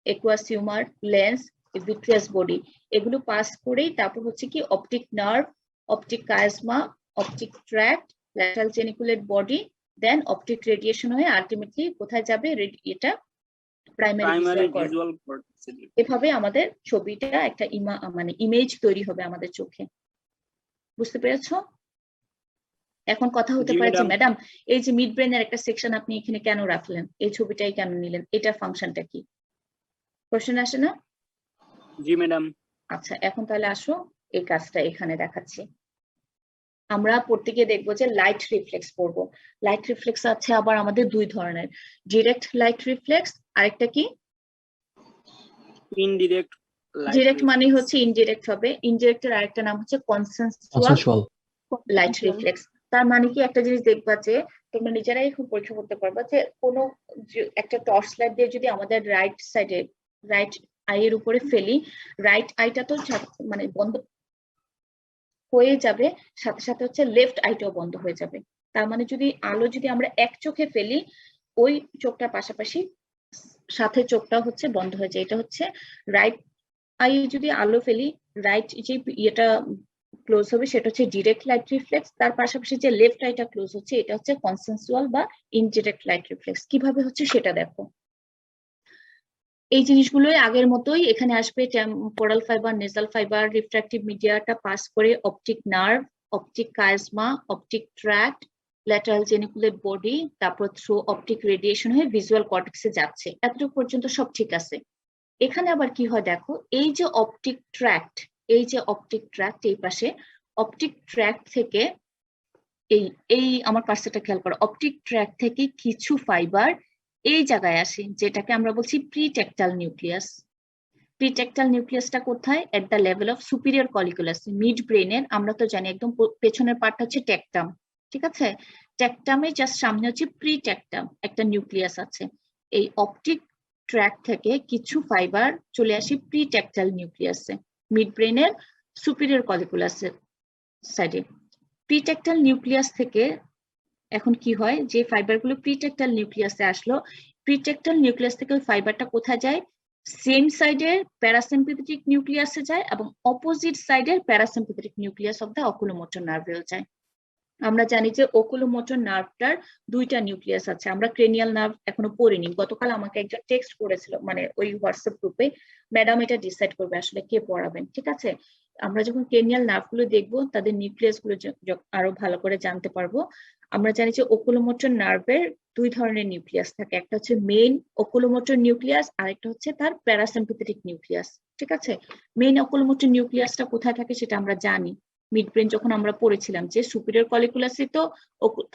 aqueous humour, lens, vitreous body, এগুলো পাস করেই তারপর হচ্ছে কি optic nerve, optic chiasma, optic tract, lateral geniculate body, then optic radiation হয়ে আলটিমেটলি কোথায় যাবে? এটা প্রাইমারি ভিজুয়াল কর্টেক্স। এভাবে আমাদের ছবিটা একটা ইমেজ তৈরি হবে আমাদের চোখে। বুঝতে পেরেছো? এখন কথা হতে জি পারে যে ম্যাডাম। ম্যাডাম এই যে মিড ব্রেনের একটা সেকশন আপনি এখানে কেন রাখলেন, এই ছবিটাই কেন নিলেন, এটার ফাংশনটা কি? কোশ্চেন আসে না? জি ম্যাডাম। আচ্ছা, এখন তাহলে আসো এই কাজটা এখানে দেখাচ্ছি। আমরা পড়তে গিয়ে দেখবো যে লাইট রিফ্লেক্স পড়বো। লাইট রিফ্লেক্স আছে আবার আমাদের দুই ধরনের, ডিরেক্ট লাইট রিফ্লেক্স, আরেকটা কি? ইনডিরেক্ট ডিরেক্ট মানে হচ্ছে ইনডিরেক্ট হবে, ইনডিরেক্টের আরেকটা নাম হচ্ছে কনসেনসুয়াল কনসেনসুয়াল লাইট রিফ্লেক্স। তার মানে কি, একটা জিনিস দেখবা যে তোমরা নিজেরাই এখন পরীক্ষা করতে পারবা যে কোনো একটা টর্চ লাইট দিয়ে যদি আমাদের রাইট সাইডে রাইট আই এর উপরে ফেলি, রাইট আইটা তো মানে বন্ধ হয়ে যাবে, সাথে সাথে হচ্ছে লেফট আইটাও বন্ধ হয়ে যাবে। তার মানে যদি আলো যদি আমরা এক চোখে ফেলি, ওই চোখটার পাশাপাশি সাথে চোখটা হচ্ছে বন্ধ হয়ে যায়। এটা হচ্ছে রাইট আই যদি আলো ফেলি, রাইট যে ইয়েটা ক্লোজ হবে সেটা হচ্ছে ডিরেক্ট লাইট রিফ্লেক্স, তার পাশাপাশি যে লেফট আইটা ক্লোজ হচ্ছে এটা হচ্ছে কনসেনসুয়াল বা ইনডিরেক্ট লাইট রিফ্লেক্স। কিভাবে হচ্ছে সেটা দেখো। এই জিনিসগুলোই আগের মতোই এখানে আসবে, temporal fibre, nasal fibre, refractive মিডিয়াটা পাস করে optic nerve, optic chiasma, optic tract, lateral geniculate body, তারপর থ্রু অপটিক রেডিয়েশন হয়ে ভিজুয়াল কর্টেক্সে যাচ্ছে। এতটুকু পর্যন্ত সব ঠিক আছে। এখানে আবার কি হয় দেখো, এই যে অপটিক ট্র্যাক্ট, এই যে অপটিক ট্র্যাক্ট এই পাশে, অপটিক ট্র্যাক্ট থেকে এই আমার কার্সারটা খেয়াল করো, অপটিক ট্র্যাক্ট থেকে কিছু ফাইবার এই জায়গায় আসে, যেটাকে আমরা বলছি প্রিটেকটাল নিউক্লিয়াস। প্রিটেকটাল নিউক্লিয়াসটা কোথায়? At the level of superior কলিকুলাস, mid ব্রেনের। আমরা তো জানি একদম পেছনের পার্টটা হচ্ছে টেকটাম, ঠিক আছে? টেকটামে জাস্ট সামনে হচ্ছে প্রিটেকটাম, একটা নিউক্লিয়াস আছে। এই অপটিক ট্র্যাক্ট থেকে কিছু ফাইবার চলে আসে প্রিটেকটাল নিউক্লিয়াসে, মিড ব্রেনের সুপিরিয়র কলিকুলাসের সাইডে। প্রিটেকটাল নিউক্লিয়াস থেকে এখন কি হয়, যে ফাইবারগুলো প্রিটেকটাল নিউক্লিয়াসে আসলো, প্রিটেকটাল নিউক্লিয়াস থেকে ওই ফাইবারটা কোথায় যায়? সেম সাইডের প্যারাসিম্পাথেটিক নিউক্লিয়াসে যায় এবং অপোজিট সাইডের parasympathetic nucleus of the oculomotor নার্ভেও যায়। আমরা জানি যে ওকুলোমোটর নার্ভটার দুইটা নিউক্লিয়াস আছে। আমরা ক্রেনিয়াল নার্ভ এখনো পড়িনি, গতকাল আমাকে একজন টেক্সট করেছিল, মানে ওই হোয়াটসঅ্যাপ গ্রুপে, ম্যাডাম এটা ডিসাইড করবে আসলে কে পড়াবেন, ঠিক আছে? আমরা যখন ক্রেনিয়াল নার্ভগুলো দেখবো, তাদের নিউক্লিয়াস গুলো আরো ভালো করে জানতে পারবো। আমরা জানি যে ওকুলোমোটর নার্ভের দুই ধরনের নিউক্লিয়াস থাকে, একটা হচ্ছে মেইন ওকুলোমোটর নিউক্লিয়াস, আরেকটা হচ্ছে তার প্যারাসিম্পাথেটিক নিউক্লিয়াস, ঠিক আছে? মেইন ওকুলোমোটর নিউক্লিয়াসটা কোথায় থাকে সেটা আমরা জানি, মিড ব্রেন যখন আমরা পড়েছিলাম যে সুপিরিয়র কলিকুলাসে তো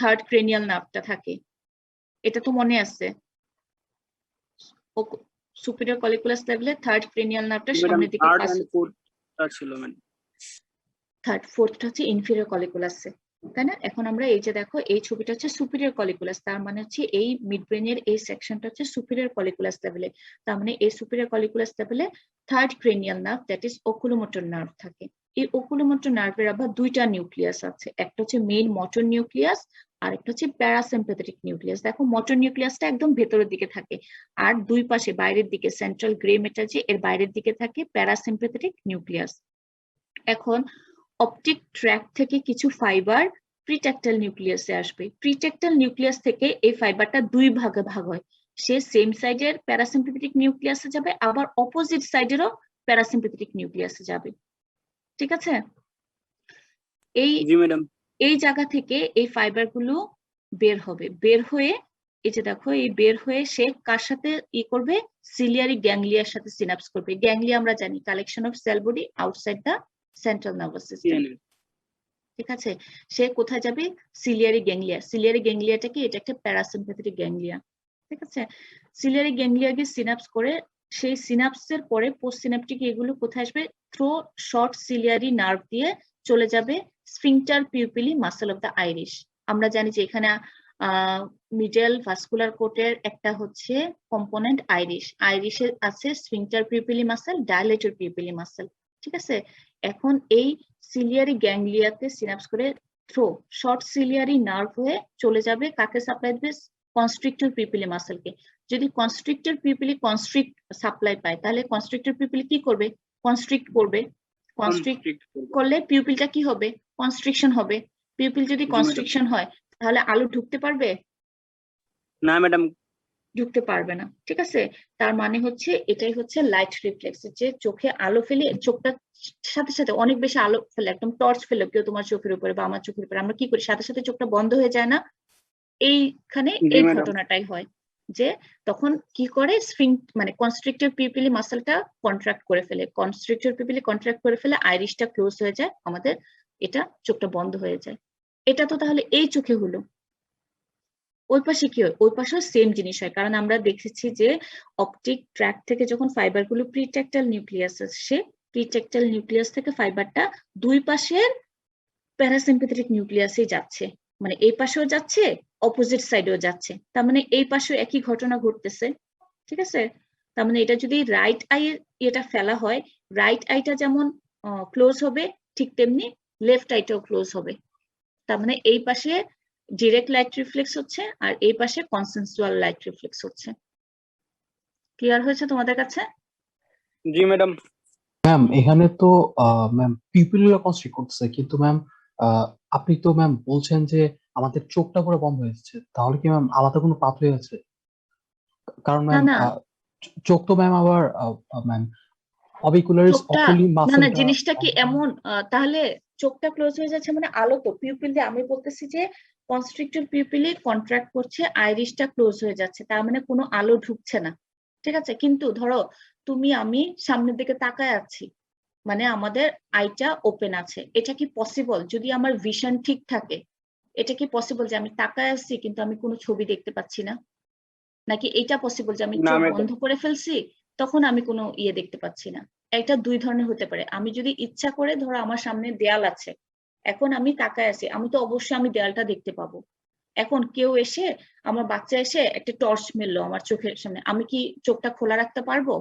থার্ড ক্রেনিয়াল নার্ভটা থাকে, এটা তো মনে আছে? Superior colliculus level third cranial নার্ভটা সামনের দিকে পাস, থার্ড ফোর্থটা হচ্ছে ইনফিরিয়র কলিকুলাসে, তাই না? এখন আমরা এই যে দেখো, এই ছবিটা হচ্ছে সুপিরিয়র কলিকুলাস, তার মানে হচ্ছে এই মিড ব্রেনের এই সেকশনটা হচ্ছে সুপিরিয়র কলিকুলাস লেভেলে। তার মানে এই superior colliculus level third cranial nerve, that is oculomotor nerve থাকে। এই ওকুলোমোটর নার্ভের আবার দুইটা নিউক্লিয়াস আছে, একটা হচ্ছে মেইন মোটর নিউক্লিয়াস, আর একটা হচ্ছে প্যারাসিম্পাথেটিক নিউক্লিয়াস। দেখো মোটর নিউক্লিয়াসটা একদম ভেতরের দিকে থাকে, আর দুই পাশে বাইরের দিকে সেন্ট্রাল গ্রে ম্যাটার যে এর বাইরের দিকে থাকে প্যারাসিম্পাথেটিক নিউক্লিয়াস। এখন অপটিক ট্র্যাক্ট থেকে কিছু ফাইবার প্রিটেকটাল নিউক্লিয়াসে আসবে। প্রিটেকটাল নিউক্লিয়াস থেকে এই ফাইবারটা দুই ভাগে ভাগ হয়, সে সেম সাইডের প্যারাসিম্পাথেটিক নিউক্লিয়াসে যাবে, আবার অপোজিট সাইডেরও প্যারাসিম্পাথেটিক নিউক্লিয়াসে যাবে, ঠিক আছে? এই জায়গা থেকে এই ফাইবার গুলো বের হবে, বের হয়ে এই যে দেখো, এই বের হয়ে সে কার সাথে করবে? সিলিয়ারি গ্যাংলিয়ার সাথে সিনাপস করবে। গ্যাংলিয়া আমরা জানি collection of sell body outside the central nervous system, ঠিক আছে? সে কোথায় যাবে? Ciliary ganglia. সিলিয়ারি গ্যাংলিয়াটা কি? এটা একটা প্যারাসিম্পাথেটিক গ্যাংলিয়া, ঠিক আছে? সিলিয়ারি গ্যাংলিয়া গিয়ে সিনাপস করে, সেই সিনাপসের পরে পোস্ট সিনাপটিক এগুলো কোথায় আসবে? থ্রু শর্ট সিলিয়ারি নার্ভ দিয়ে চলে যাবে sphincter pupillae muscle of the iris. আমরা জানি যে এখানে মিডল ভাস্কুলার কোটের একটা হচ্ছে কম্পোনেন্ট আইরিশ, আইরিশে আছে sphincter pupillae muscle, dilator পিউপিলি muscle, ঠিক আছে? এখন এই সিলিয়ারি গ্যাংলিয়াতে সিনাপস করে থ্রু শর্ট সিলিয়ারি নার্ভ হয়ে চলে যাবে, কাকে সাপ্লাই দেবে? কনস্ট্রিক্টর পিউপিলি মাসলকে। যদি কনস্ট্রিক্টর পিউপিলি কনস্ট্রিক্ট সাপ্লাই পায়, তাহলে কনস্ট্রিক্টর পিউপিলি কি করবে? কনস্ট্রিক্ট করবে। কনস্ট্রিক্ট করলে পিউপিলটা কি হবে? কনস্ট্রিকশন হবে। পিউপিল যদি কনস্ট্রিকশন হয় তাহলে আলো ঢুকতে পারবে না ম্যাডাম, ঢুকতে পারবে না, ঠিক আছে? তার মানে হচ্ছে এটাই হচ্ছে লাইট রিফ্লেক্স, যে চোখে আলো ফেলে চোখটা সাথে সাথে অনেক বেশি আলো ফেলে, একদম টর্চ ফেলে কেউ তোমার চোখের উপরে বা আমার চোখের উপরে, আমরা কি করি সাথে সাথে চোখটা বন্ধ হয়ে যায় না? এইখানে জি এই ম্যাডাম। ঘটনাটাই হয়, যে তখন কি করে মানে কনস্ট্রিক্টর পিউপিলি মাসলটা কন্ট্রাক্ট করে ফেলে, কনস্ট্রিক্টর পিউপিলি কন্ট্রাক্ট করে ফেলে, আইরিশটা ক্লোজ হয়ে যায়, আমাদের এটা চোখটা বন্ধ হয়ে যায়। এটা তো তাহলে এই চোখে হলো। ওই পাশে কি হয়? ওই পাশেও সেম জিনিস হয়, কারণ আমরা দেখেছি যে অপটিক ট্র্যাক থেকে যখন ফাইবারগুলো প্রিটেক্টাল নিউক্লিয়াস আসে, প্রিটেক্টাল নিউক্লিয়াস থেকে ফাইবারটা দুই পাশের প্যারাসিম্পেথেটিক নিউক্লিয়াসে যাচ্ছে, মানে এই পাশেও যাচ্ছে অপোজিট সাইডেও যাচ্ছে, তার মানে এই পাশেও একই ঘটনা ঘটতেছে, ঠিক আছে? তার মানে এটা যদি রাইট আই এটা ফেলা হয়, রাইট আইটা যেমন ক্লোজ হবে ঠিক তেমনি লেফট আইটাও ক্লোজ হবে। তার মানে এই পাশে ডিরেক্ট লাইট রিফ্লেক্স হচ্ছে আর এই পাশে কনসেনসুয়াল লাইট রিফ্লেক্স হচ্ছে। ক্লিয়ার হয়েছে তোমাদের কাছে? জি ম্যাডাম। ম্যাম এখানে তো ম্যাম পিউপিলগুলো কনস্ট্রিক্ট করতেছে, কিন্তু ম্যাম আপনি তো ম্যাম বলছেন যে আমাদের চোখটা পুরো বন্ধ হয়ে যাচ্ছে, তাহলে কি ম্যাম আলাদা কোনো পাথওয়ে আছে? কারণ না ম্যাম না, চোখ তো ম্যাম আবার ম্যাম অবিকুলারিস চোখটা অকুলি না না, মাসেলটা জিনিসটা কি এমন তাহলে চোখটা ক্লোজ হয়ে যাচ্ছে মানে আলো তো পিউপিল দিয়ে, আমি বলতেছি যে কনস্ট্রিক্টর পিউপিলে কন্ট্রাক্ট করছে, আইরিশটা ক্লোজ হয়ে যাচ্ছে, তার মানে কোনো আলো ঢুকছে না, ঠিক আছে? কিন্তু ধরো তুমি আমি সামনের দিকে তাকায় আছি, মানে আমাদের আইটা ওপেন আছে, এটা কি পসিবল? যদি আমার ভিশন ঠিক থাকে, এটা কি পসিবল যে আমি তাকায় আছি কিন্তু আমি কোনো ছবি দেখতে পাচ্ছি না? নাকি এটা পসিবল যে আমি না চোখ ম্যাডাম। বন্ধ করে ফেলছি তখন আমি কোনো ইয়ে দেখতে পাচ্ছি না? এটা দুই ধরনের হতে পারে। আমি যদি ইচ্ছা করে, ধরো আমার সামনে দেয়াল আছে, এখন আমি তাকায় আছি, আমি তো অবশ্যই আমি দেয়ালটা দেখতে পাবো। এখন কেউ এসে, আমার বাচ্চা এসে একটা টর্চ মেললো আমার চোখের সামনে, আমি কি চোখটা খোলা রাখতে পারবো?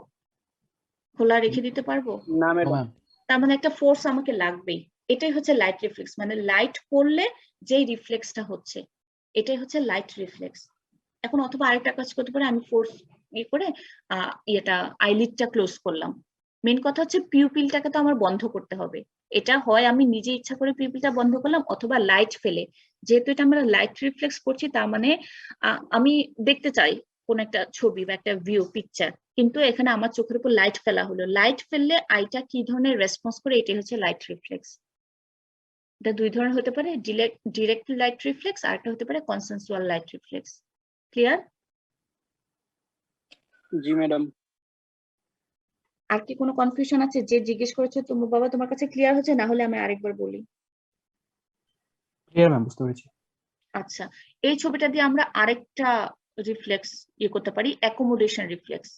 খোলা রেখে দিতে পারবো? না ম্যাডাম। ম্যাম তার মানে একটা ফোর্স আমাকে লাগবেই। এটাই হচ্ছে লাইট রিফ্লেক্স, মানে লাইট পড়লে যেই রিফ্লেক্সটা হচ্ছে এটাই হচ্ছে লাইট রিফ্লেক্স। এখন অথবা আরেকটা কাজ করতে পারে, আমি ফোর্স ইয়ে করে ইয়েটা আইলিডটা ক্লোজ করলাম। মেন কথা হচ্ছে পিউপিলটাকে তো আমার বন্ধ করতে হবে, এটা হয় আমি নিজে ইচ্ছা করে পিউপিলটা বন্ধ করলাম অথবা লাইট ফেলে, যেহেতু এটা আমরা লাইট রিফ্লেক্স করছি তার মানে আমি দেখতে চাই কোন একটা ছবি বা একটা ভিউ পিকচার, কিন্তু এখানে আমার চোখের উপর লাইট ফেলা হলো, লাইট ফেললে আইটা কি ধরনের রেসপন্স করে, এটাই হচ্ছে লাইট রিফ্লেক্স। এটা দুই ধরনের হতে পারে, ডিরেক্ট লাইট রিফ্লেক্স আর একটা হতে পারে কনসেনসুয়াল লাইট রিফ্লেক্স। ক্লিয়ার? জি ম্যাডাম। আর কি কোনো কনফিউশন আছে? যে জিজ্ঞেস করেছো তোমার বাবা, তোমার কাছে ক্লিয়ার হচ্ছে? না হলে আমি আরেকবার বলি। ক্লিয়ার ম্যাম, বুঝতে পেরেছি। আচ্ছা, এই ছবিটা দিয়ে আমরা আরেকটা রিফ্লেক্স ইয়ে করতে পারি, অ্যাকোমোডেশন রিফ্লেক্স,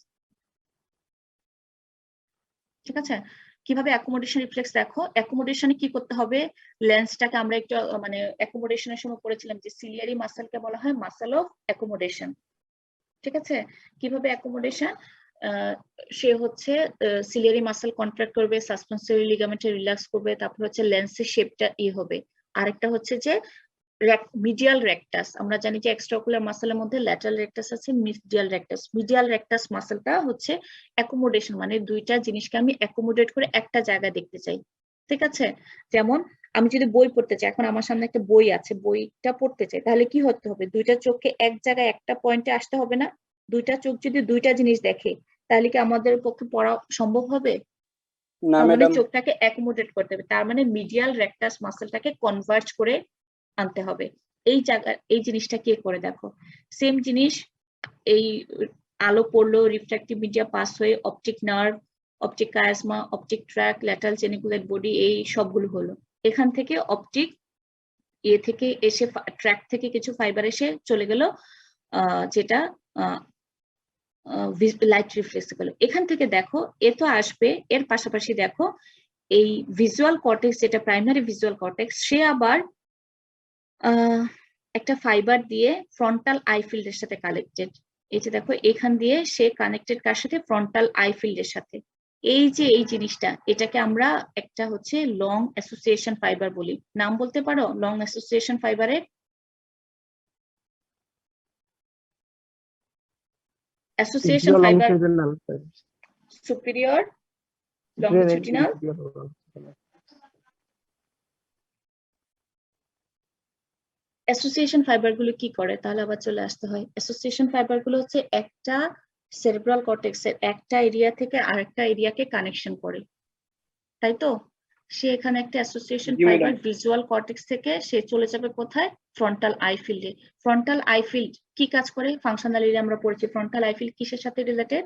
ঠিক আছে? কিভাবে অ্যাকোমোডেশন রিফ্লেক্স? দেখো অ্যাকোমোডেশনে কি করতে হবে, লেন্সটাকে আমরা একটু মানে অ্যাকোমোডেশনের সময় পড়েছিলাম যে সিলিয়ারি মাসেলকে বলা হয় মাসেল অফ অ্যাকোমোডেশন, ঠিক আছে? কিভাবে অ্যাকোমোডেশন? সে হচ্ছে সিলিয়ারি মাসেল কন্ট্রাক্ট করবে, সাসপেন্সরি লিগামেন্টে রিল্যাক্স করবে, তারপর হচ্ছে লেন্সের শেপটা হবে। আরেকটা হচ্ছে যে মিডিয়াল রেকটাস, আমরা জানি যে এক্সট্রাঅকুলার মাসেলের মধ্যে ল্যাটারাল রেকটাস আছে, মিডিয়াল রেকটাস। মিডিয়াল রেকটাস মাসেলটা হচ্ছে অ্যাকোমোডেশন, মানে দুইটা জিনিসকে আমি অ্যাকোমোডেট করে একটা জায়গায় দেখতে চাই, ঠিক আছে? যেমন আমি যদি বই পড়তে চাই, এখন আমার সামনে একটা বই আছে, বইটা পড়তে চাই, তাহলে কি হতে হবে? দুইটা চোখকে এক জায়গায় একটা পয়েন্টে আসতে হবে না? দুইটা চোখ যদি দুইটা জিনিস দেখে তাহলে কি আমাদের পক্ষে পড়া সম্ভব হবে? না তার মানে ম্যাডাম। চোখটাকে অ্যাকোমোডেট করতে হবে, তার মানে মিডিয়াল রেকটাস মাসেলটাকে কনভার্জ করে আনতে হবে। এই জায়গায় এই জিনিসটা কে করে? দেখো সেম জিনিস, এই আলো পড়লো, রিফ্র্যাক্টিভ মিডিয়া পাস হয়ে optic nerve, optic chiasma, optic tract, lateral geniculate body, এই সবগুলো হলো। এখান থেকে অপটিক থেকে এসে ট্র্যাক থেকে কিছু ফাইবার এসে চলে গেল যেটা লাইট রিফ্লেক্স গেল। এখান থেকে দেখো এ তো আসবে, এর পাশাপাশি দেখো এই ভিজুয়াল কর্টেক্স, যেটা প্রাইমারি ভিজুয়াল কর্টেক্স, সে আবার একটা ফাইবার দিয়ে ফ্রন্টাল আই ফিল্ডের সাথে কানেক্টেড। এই যে দেখো এখান দিয়ে সে কানেক্টেড কার সাথে? ফ্রন্টাল আই ফিল্ডের সাথে। এই যে এই জিনিসটা, এটাকে আমরা একটা হচ্ছে লং অ্যাসোসিয়েশন ফাইবার বলি। নাম বলতে পারো লং অ্যাসোসিয়েশন ফাইবারের? Association fibre superior longitudinal association fibre গুলো কি করে, তাহলে আবার চলে আসতে হয়। অ্যাসোসিয়েশন ফাইবার গুলো হচ্ছে একটা সেরেব্রাল কর্টেক্সের একটা এরিয়া থেকে আরেকটা এরিয়াকে কানেকশন করে, তাই তো? সে এখানে একটা অ্যাসোসিয়েশন জি ফাইবার ম্যাডাম। ভিজুয়াল কর্টেক্স থেকে সে চলে যাবে কোথায়, ফ্রন্টাল আই ফিল্ডে। ফ্রন্টাল আই ফিল্ড কি কাজ করে, ফাংশনাল এরিয়া আমরা পড়েছি। ফ্রন্টাল আই ফিল্ড কিসের সাথে related?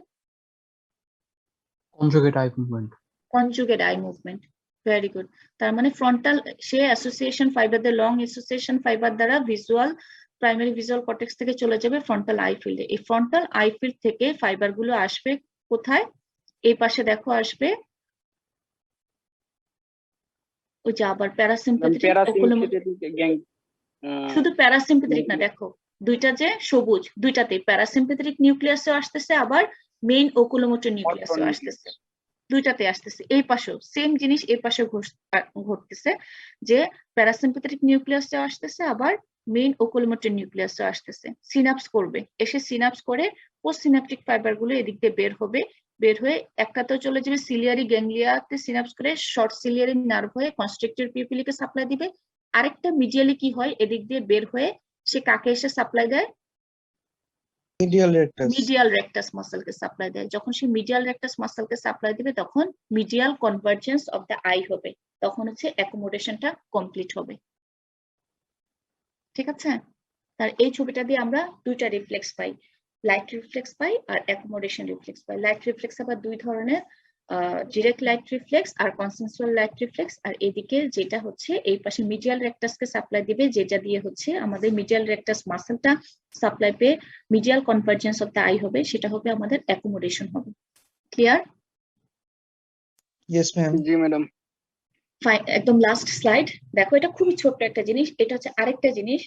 Conjugate eye movement. Conjugate eye movement, very good. তার মানে frontal say association fibre the long association fibre দ্বারা ভিজুয়াল প্রাইমারি ভিজুয়াল কর্টেক্স থেকে চলে যাবে ফ্রন্টাল আই ফিল্ডে। এই ফ্রন্টাল আই ফিল্ড থেকে ফাইবার গুলো আসবে কোথায়, এই পাশে দেখো আসবে ওই যে আবার প্যারাসিম্পেথেটিক, শুধু প্যারাসিম্পেথেটিক না, দেখো দুইটা যে সবুজ, দুইটাতেই প্যারাসিম্পেথেটিক নিউক্লিয়াসও আসতেছে, আবার মেইন ওকুলোমোটর নিউক্লিয়াসও আসতেছে, দুইটাতে আসতেছে। এই পাশেও সেম জিনিস এই পাশে ঘটতেছে, যে প্যারাসিম্পেথেটিক নিউক্লিয়াসও আসতেছে, আবার মেইন ওকুলোমোটর নিউক্লিয়াসও আসতেছে। সিনাপস করবে, এসে সিনাপস করে পোস্ট সিনাপটিক ফাইবার গুলো এদিক দিয়ে বের হবে, বের হয়ে একটা তো চলে যাবে সিলিয়ারি গ্যাংলিয়াতে, সিনাপস করে শর্ট সিলিয়ারি নার্ভ হয়ে কনস্ট্রিক্টর পিউপিলিকে সাপ্লাই দিবে। আরেকটা মিডিয়ালি কি হয়, এদিক দিয়ে বের হয়ে সে কাকে এসে সাপ্লাই দেয়, মিডিয়াল রেকটাস মাসলকে সাপ্লাই দেয়। যখন সে মিডিয়াল রেকটাস মাসলকে সাপ্লাই দিবে তখন medial convergence of the eye হবে, তখন হচ্ছে অ্যাকোমোডেশনটা কমপ্লিট হবে। ঠিক আছে? তার এই ছবিটা দিয়ে আমরা দুইটা রিফ্লেক্স পাই, লাইট রিফ্লেক্স পাই আর অ্যাকোমোডেশন রিফ্লেক্স পাই। লাইট রিফ্লেক্স আবার দুই ধরনের, ডিরেক্ট লাইট রিফ্লেক্স আর কনসেনসুয়াল লাইট রিফ্লেক্স। আর এদিকে যেটা হচ্ছে এই পাশে মিডিয়াল রেকটাসকে সাপ্লাই দিবে, যেটা দিয়ে হচ্ছে আমাদের মিডিয়াল রেকটাস মাসলটা সাপ্লাই পেয়ে medial convergence of the eye হবে, সেটা হবে আমাদের অ্যাকোমোডেশন হবে। ক্লিয়ার? Yes ma'am. জি ম্যাডাম। একদম লাস্ট স্লাইড দেখো, এটা খুবই ছোট্ট একটা জিনিস। এটা হচ্ছে আরেকটা জিনিস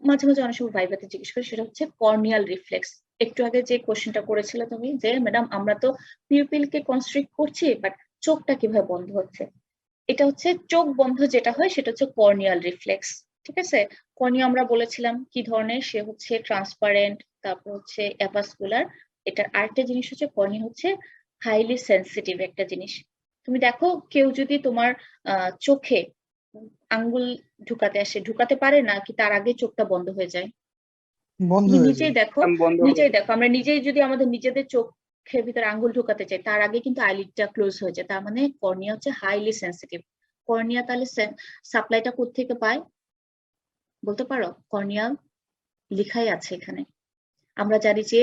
মাঝে মাঝে অনেক সময় ভাইভাতে জিজ্ঞেস করে, সেটা হচ্ছে কর্নিয়াল রিফ্লেক্স। একটু আগে যে কোশ্চেনটা করেছিলে তুমি, যে ম্যাডাম আমরা তো পিউপিলকে কনস্ট্রিক্ট করছি, বাট চোখটা কিভাবে বন্ধ হচ্ছে? এটা হচ্ছে চোখ বন্ধ যেটা হয় সেটা হচ্ছে কর্নিয়াল রিফ্লেক্স। ঠিক আছে? কর্নিয়া আমরা বলেছিলাম কি ধরনের, সে হচ্ছে ট্রান্সপারেন্ট, তারপর হচ্ছে অ্যাভাসকুলার। এটার আরেকটা জিনিস হচ্ছে কর্নিয়া হচ্ছে হাইলি সেন্সিটিভ একটা জিনিস। তুমি দেখো কেউ যদি তোমার চোখে আঙ্গুল ঢুকাতে পারে না কি, তার আগে চোখটা বন্ধ হয়ে যায়? তুমি নিজেই দেখো, আমরা নিজেই যদি আমাদের নিজেদের চোখের ভিতরে আঙ্গুল ঢুকাতে চাই, তার আগে কিন্তু আইলিডটা ক্লোজ হয়ে যায়। তার মানে কর্নিয়া হচ্ছে হাইলি সেন্সিটিভ। কর্নিয়া তাহলে সাপ্লাইটা কোত্থেকে পায় বলতে পারো? কর্নিয়া লেখাই আছে এখানে। আমরা জানি যে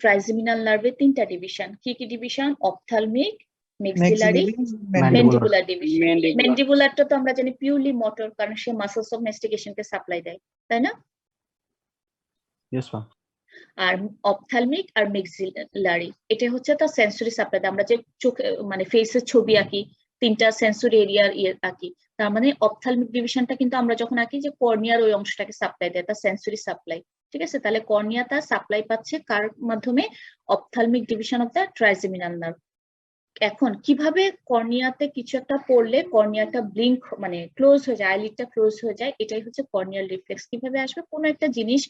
ট্রাইজেমিনাল নার্ভের তিনটা ডিভিশন। কি কি division? Ophthalmic, maxillary, mandibular division. ম্যান্ডিবুলারটা তো আমরা জানি পিউরলি মোটর, কারণ সে মাসলস অফ ম্যাস্টিকেশনকে সাপ্লাই দেয়, তাই না? Yes ma'am. আর অপথ্যালমিক আর মেক্সিলারি এটা হচ্ছে তার সেন্সরি সাপ্লাই। আমরা যে চোখে মানে ফেসের ছবি আঁকি, তিনটা সেন্সরি এরিয়ার আঁকি, তার মানে অপথ্যালমিক ডিভিশনটা কিন্তু আমরা যখন আঁকি যে কর্নিয়ার ওই অংশটাকে সাপ্লাই দেয়, তার সেন্সরি সাপ্লাই। ঠিক আছে? তাহলে কর্নিয়া তার সাপ্লাই পাচ্ছে কার মাধ্যমে? Ophthalmic division of the trigeminal nerve. এখন কিভাবে কর্নিয়াতে কিছু একটা পড়লে কর্নিয়াটা ব্লিঙ্ক মানে ক্লোজ হয়ে যায়, আইলিডটা ক্লোজ হয়ে যায়, এটাই হচ্ছে কর্নিয়াল রিফ্লেক্স। কিভাবে আসবে? কোনো একটা জিনিস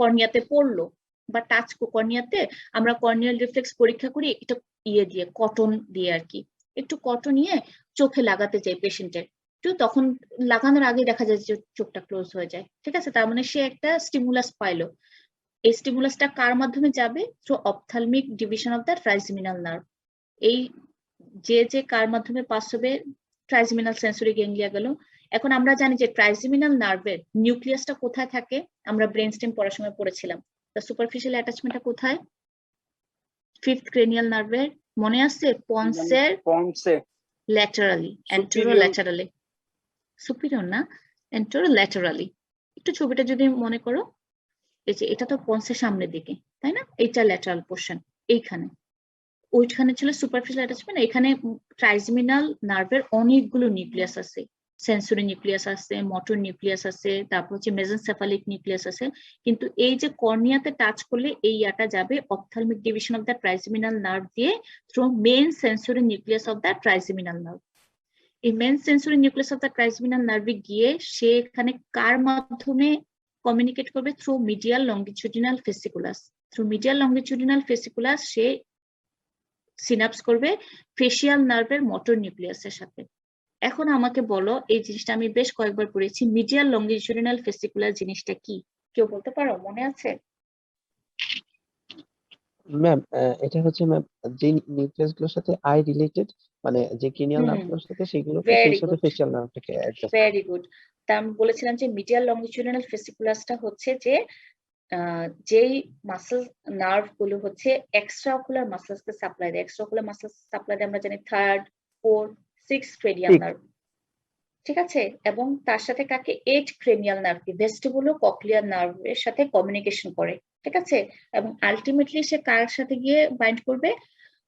কর্নিয়াতে পড়লো বা টাচ কর্নিয়াতে, আমরা কর্নিয়াল রিফ্লেক্স পরীক্ষা করি এটা দিয়ে কটন দিয়ে আর কি, একটু কটন নিয়ে চোখে লাগাতে যাই পেশেন্টের, তো তখন লাগানোর আগে দেখা যায় যে চোখটা ক্লোজ হয়ে যায়। ঠিক আছে? তার মানে সে একটা স্টিমুলাস পাইলো। এই স্টিমুলাসটা কার মাধ্যমে যাবে? Through ophthalmic division of the trigeminal nerve. এই যে কার মাধ্যমে পাস হবে? ট্রাইজেমিনাল সেন্সরি গ্যাংলিয়া গেল। এখন আমরা জানি যে ট্রাইজেমিনাল নার্ভের নিউক্লিয়াসটা কোথায় থাকে? আমরা ব্রেন স্টেম পড়ার সময় পড়েছিলাম। দ্য সুপারফিশিয়াল অ্যাটাচমেন্টটা কোথায়? ফিফথ ক্রেনিয়াল নার্ভের মনে আছে? পন্সের ল্যাটারালি, অ্যান্টেরোল্যাটারালি, সুপিরিয়র না, অ্যান্টেরোল্যাটারালি। একটু ছবিটা যদি মনে করো, এই যে এটা তো পন্সের সামনের দিকে, তাই না? এইটা ল্যাটারাল পোর্শন, এইখানে ওইখানে ছিল সুপারফিশিয়াল অ্যাটাচমেন্ট। এখানে ট্রাইজেমিনাল নার্ভের অনেকগুলো নিউক্লিয়াস আছে, সেন্সরি নিউক্লিয়াস আছে, মোটর নিউক্লিয়াস আছে, তারপর হচ্ছে মেসেনসেফালিক নিউক্লিয়াস আছে। কিন্তু এই যে কর্নিয়াতে টাচ করলে এই ইয়াটা যাবে ophthalmic division of the trigeminal nerve দিয়ে through main sensory nucleus of the trigeminal nerve. এই main sensory nucleus of the trigeminal নার্ভে গিয়ে সে এখানে কার মাধ্যমে কমিউনিকেট করবে? Through medial longitudinal fasciculus. Through medial longitudinal fasciculus সে সিনাপস করবে ফেসিয়াল নার্ভের মোটর নিউক্লিয়াসের সাথে। এখন আমাকে বলো, এই জিনিসটা আমি বেশ কয়েকবার পড়েছি, মিডিয়াল লঙ্গিটিউডিনাল ফেসিকুলার জিনিসটা কি? কেউ বলতে পারো, মনে আছে? ম্যাম এটা হচ্ছে ম্যাম যে নিউক্লিয়াস গুলোর সাথে আই রিলেটেড, মানে যে ক্রিনিয়াল হুম, নার্ভগুলোর সাথে সেগুলোকে, সেই ভেরি সাথে গুড, ফেসিয়াল নার্ভটাকে অ্যাডজাস্ট। Very good. তা আমি বলেছিলাম যে মিডিয়াল লঙ্গিটিউডিনাল ফেসিকুলাসটা হচ্ছে যে যেই মাসেল নার্ভ গুলো হচ্ছে এক্সট্রা অকুলার মাসেলসকে সাপ্লাই দেয়। এক্সট্রা অকুলার মাসেলস সাপ্লাই দেয় আমরা জানি 3rd, 4th, 6th cranial nerve, ঠিক আছে? এবং তার সাথে কাকে 8 ক্রেনিয়াল নার্ভ কি ভেস্টিবুলো কক্লিয়ার নার্ভের সাথে কমিউনিকেশন করে, ঠিক আছে? এবং আলটিমেটলি সে কার সাথে গিয়ে বাইন্ড করবে?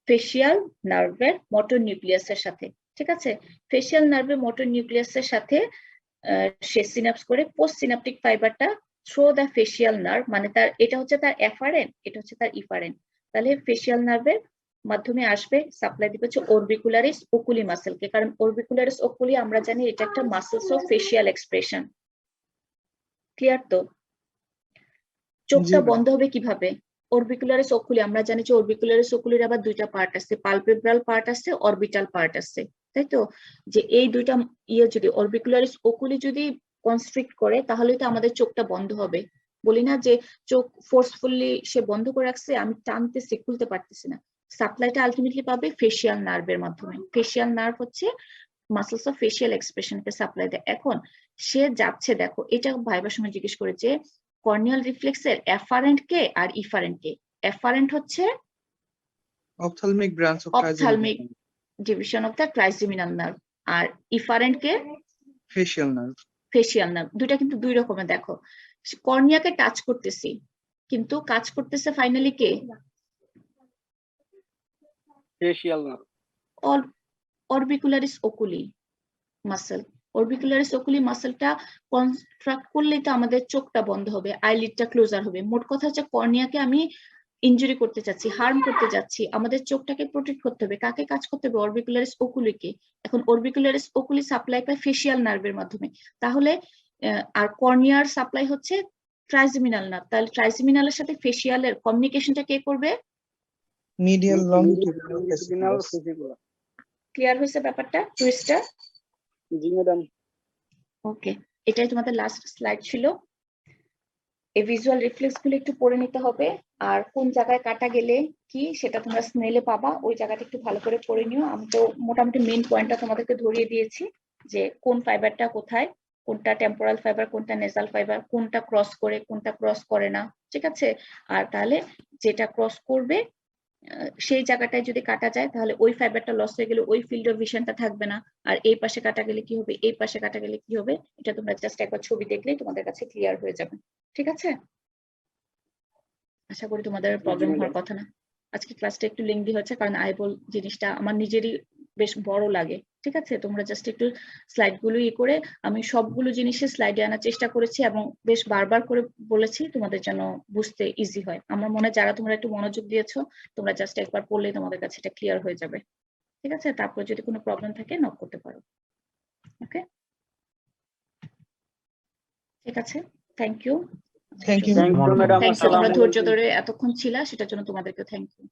ফেসিয়াল নার্ভের মোটর নিউক্লিয়াসের সাথে, ঠিক আছে? ফেসিয়াল নার্ভের মোটর নিউক্লিয়াসের সাথে সে সিনাপস করে পোস্ট সিনাপটিক ফাইবারটা থ্রো দ্য ফেসিয়াল নার্ভ, মানে তার এটা হচ্ছে তার এফারেন্ট, এটা হচ্ছে তার ইফারেন্ট। তাহলে ফেসিয়াল নার্ভের মাধ্যমে আসবে, সাপ্লাই দিবে হচ্ছে অরবিকুলারিস ওকুলি মাসেলকে, কারণ অরবিকুলারিস ওকুলি আমরা জানি এটা একটা muscles of facial expression. Clear তো? চোখটা বন্ধ হবে কিভাবে? অরবিকুলারিস ওকুলি আমরা জানি যে অরবিকুলারিস ওকুলির আবার দুইটা পার্ট আছে, পালপেব্রাল পার্ট আছে, অরবিটাল পার্ট আছে, তাই তো? যে এই দুইটা যদি অরবিকুলারিস ওকুলি যদি কনস্ট্রিক্ট করে তাহলে তো আমাদের চোখটা বন্ধ হবে। বলি না যে চোখ ফোর্সফুলি সে বন্ধ করে রাখছে, আমি টানতেছি, খুলতে পারতেছি না। সাপ্লাইটা আলটিমেটলি পাবে ফেসিয়াল নার্ভের মাধ্যমে। ফেসিয়াল নার্ভ হচ্ছে মাসেলস অফ ফেসিয়াল এক্সপ্রেশনকে সাপ্লাই দেয়। এখন সে যাচ্ছে, দেখো এটা ভাইবার সময় জিজ্ঞেস করেছে কর্নিয়াল রিফ্লেক্সের এফারেন্ট কে আর ইফারেন্ট কে। এফারেন্ট হচ্ছে ophthalmic branch of ophthalmic division of the trigeminal nerve, আর ইফারেন্ট কে ফেসিয়াল নার্ভ। Facial nerve. দুইটা কিন্তু দুই রকমের। দেখো কর্নিয়াকে টাচ করতেছি, কিন্তু কাজ করতেছে ফাইনালি কে? Facial nerve. Orbicularis oculi muscle. Orbicularis oculi মাসেলটা কনট্রাক্ট করলেই তো আমাদের চোখটা বন্ধ হবে, আইলিডটা ক্লোজার হবে। মোট কথা হচ্ছে কর্নিয়াকে আমি ইনজুরি করতে চাচ্ছি, হার্ম করতে যাচ্ছি, আমাদের চোখটাকে প্রোটেক্ট করতে হবে। কাকে কাজ করতে হবে? অরবিকুলারিস ওকুলিকে। এখন অরবিকুলারিস ওকুলি সাপ্লাই পায় ফেসিয়াল নার্ভের মাধ্যমে, তাহলে আর কর্নিয়ার সাপ্লাই হচ্ছে ট্রাইজেমিনাল নার্ভ। তাহলে ট্রাইজেমিনালের সাথে ফেসিয়ালের কমিউনিকেশনটা কে করবে? Medial longitudinal longitudinal fasciculus. Fascicular. Clear হয়েছে ব্যাপারটা, টুইস্টটা? জি ম্যাডাম। ওকে, এটাই তোমাদের লাস্ট স্লাইড ছিল। এই ভিজুয়াল রিফ্লেক্স গুলো একটু পড়ে নিতে হবে, আর কোন জায়গায় কাটা গেলে কি সেটা তোমরা স্মেলে পাবা, ওই জায়গাটা একটু ভালো করে পড়ে নিও। আমি তো মোটামুটি মেইন পয়েন্টটা তোমাদেরকে ধরিয়ে দিয়েছি, যে কোন ফাইবারটা কোথায়, কোনটা টেম্পোরাল ফাইবার, কোনটা নেজাল ফাইবার, কোনটা ক্রস করে কোনটা ক্রস করে না, ঠিক আছে? আর তাহলে যেটা ক্রস করবে সেই জায়গাটায় যদি কাটা যায় তাহলে ওই ফাইবারটা লস হয়ে গেলে ওই ফিল্ড অফ ভিশনটা থাকবে না। আর এই পাশে কাটা গেলে কি হবে, এই পাশে কাটা গেলে কি হবে, এটা তোমরা জাস্ট একবার ছবি দেখলেই তোমাদের কাছে ক্লিয়ার হয়ে যাবে, ঠিক আছে? আশা করি তোমাদের প্রবলেম হওয়ার কথা না। আজকে ক্লাসটা একটু লেংদি হচ্ছে কারণ আইবল জিনিসটা আমার নিজেরই বেশ বড় লাগে, ঠিক আছে? তোমরা জাস্ট একটু স্লাইড গুলো করে, আমি সবগুলো জিনিসের স্লাইডে আনার চেষ্টা করেছি এবং বেশ বারবার করে বলেছি তোমাদের যেন বুঝতে ইজি হয়। আমার মনে হয় যারা তোমরা একটু মনোযোগ দিয়েছো, তোমরা জাস্ট একবার পড়লেই তোমাদের কাছে এটা ক্লিয়ার হয়ে যাবে, ঠিক আছে? তারপর যদি কোনো প্রবলেম থাকে নক করতে পারো। ওকে, ঠিক আছে, thank you. Thank you thank you madam. Thank you, তোমরা আসসালামু ধৈর্য আলাইকুম। ধরে এতক্ষণ ছিলা, সেটার জন্য তোমাদেরকে থ্যাংক ইউ।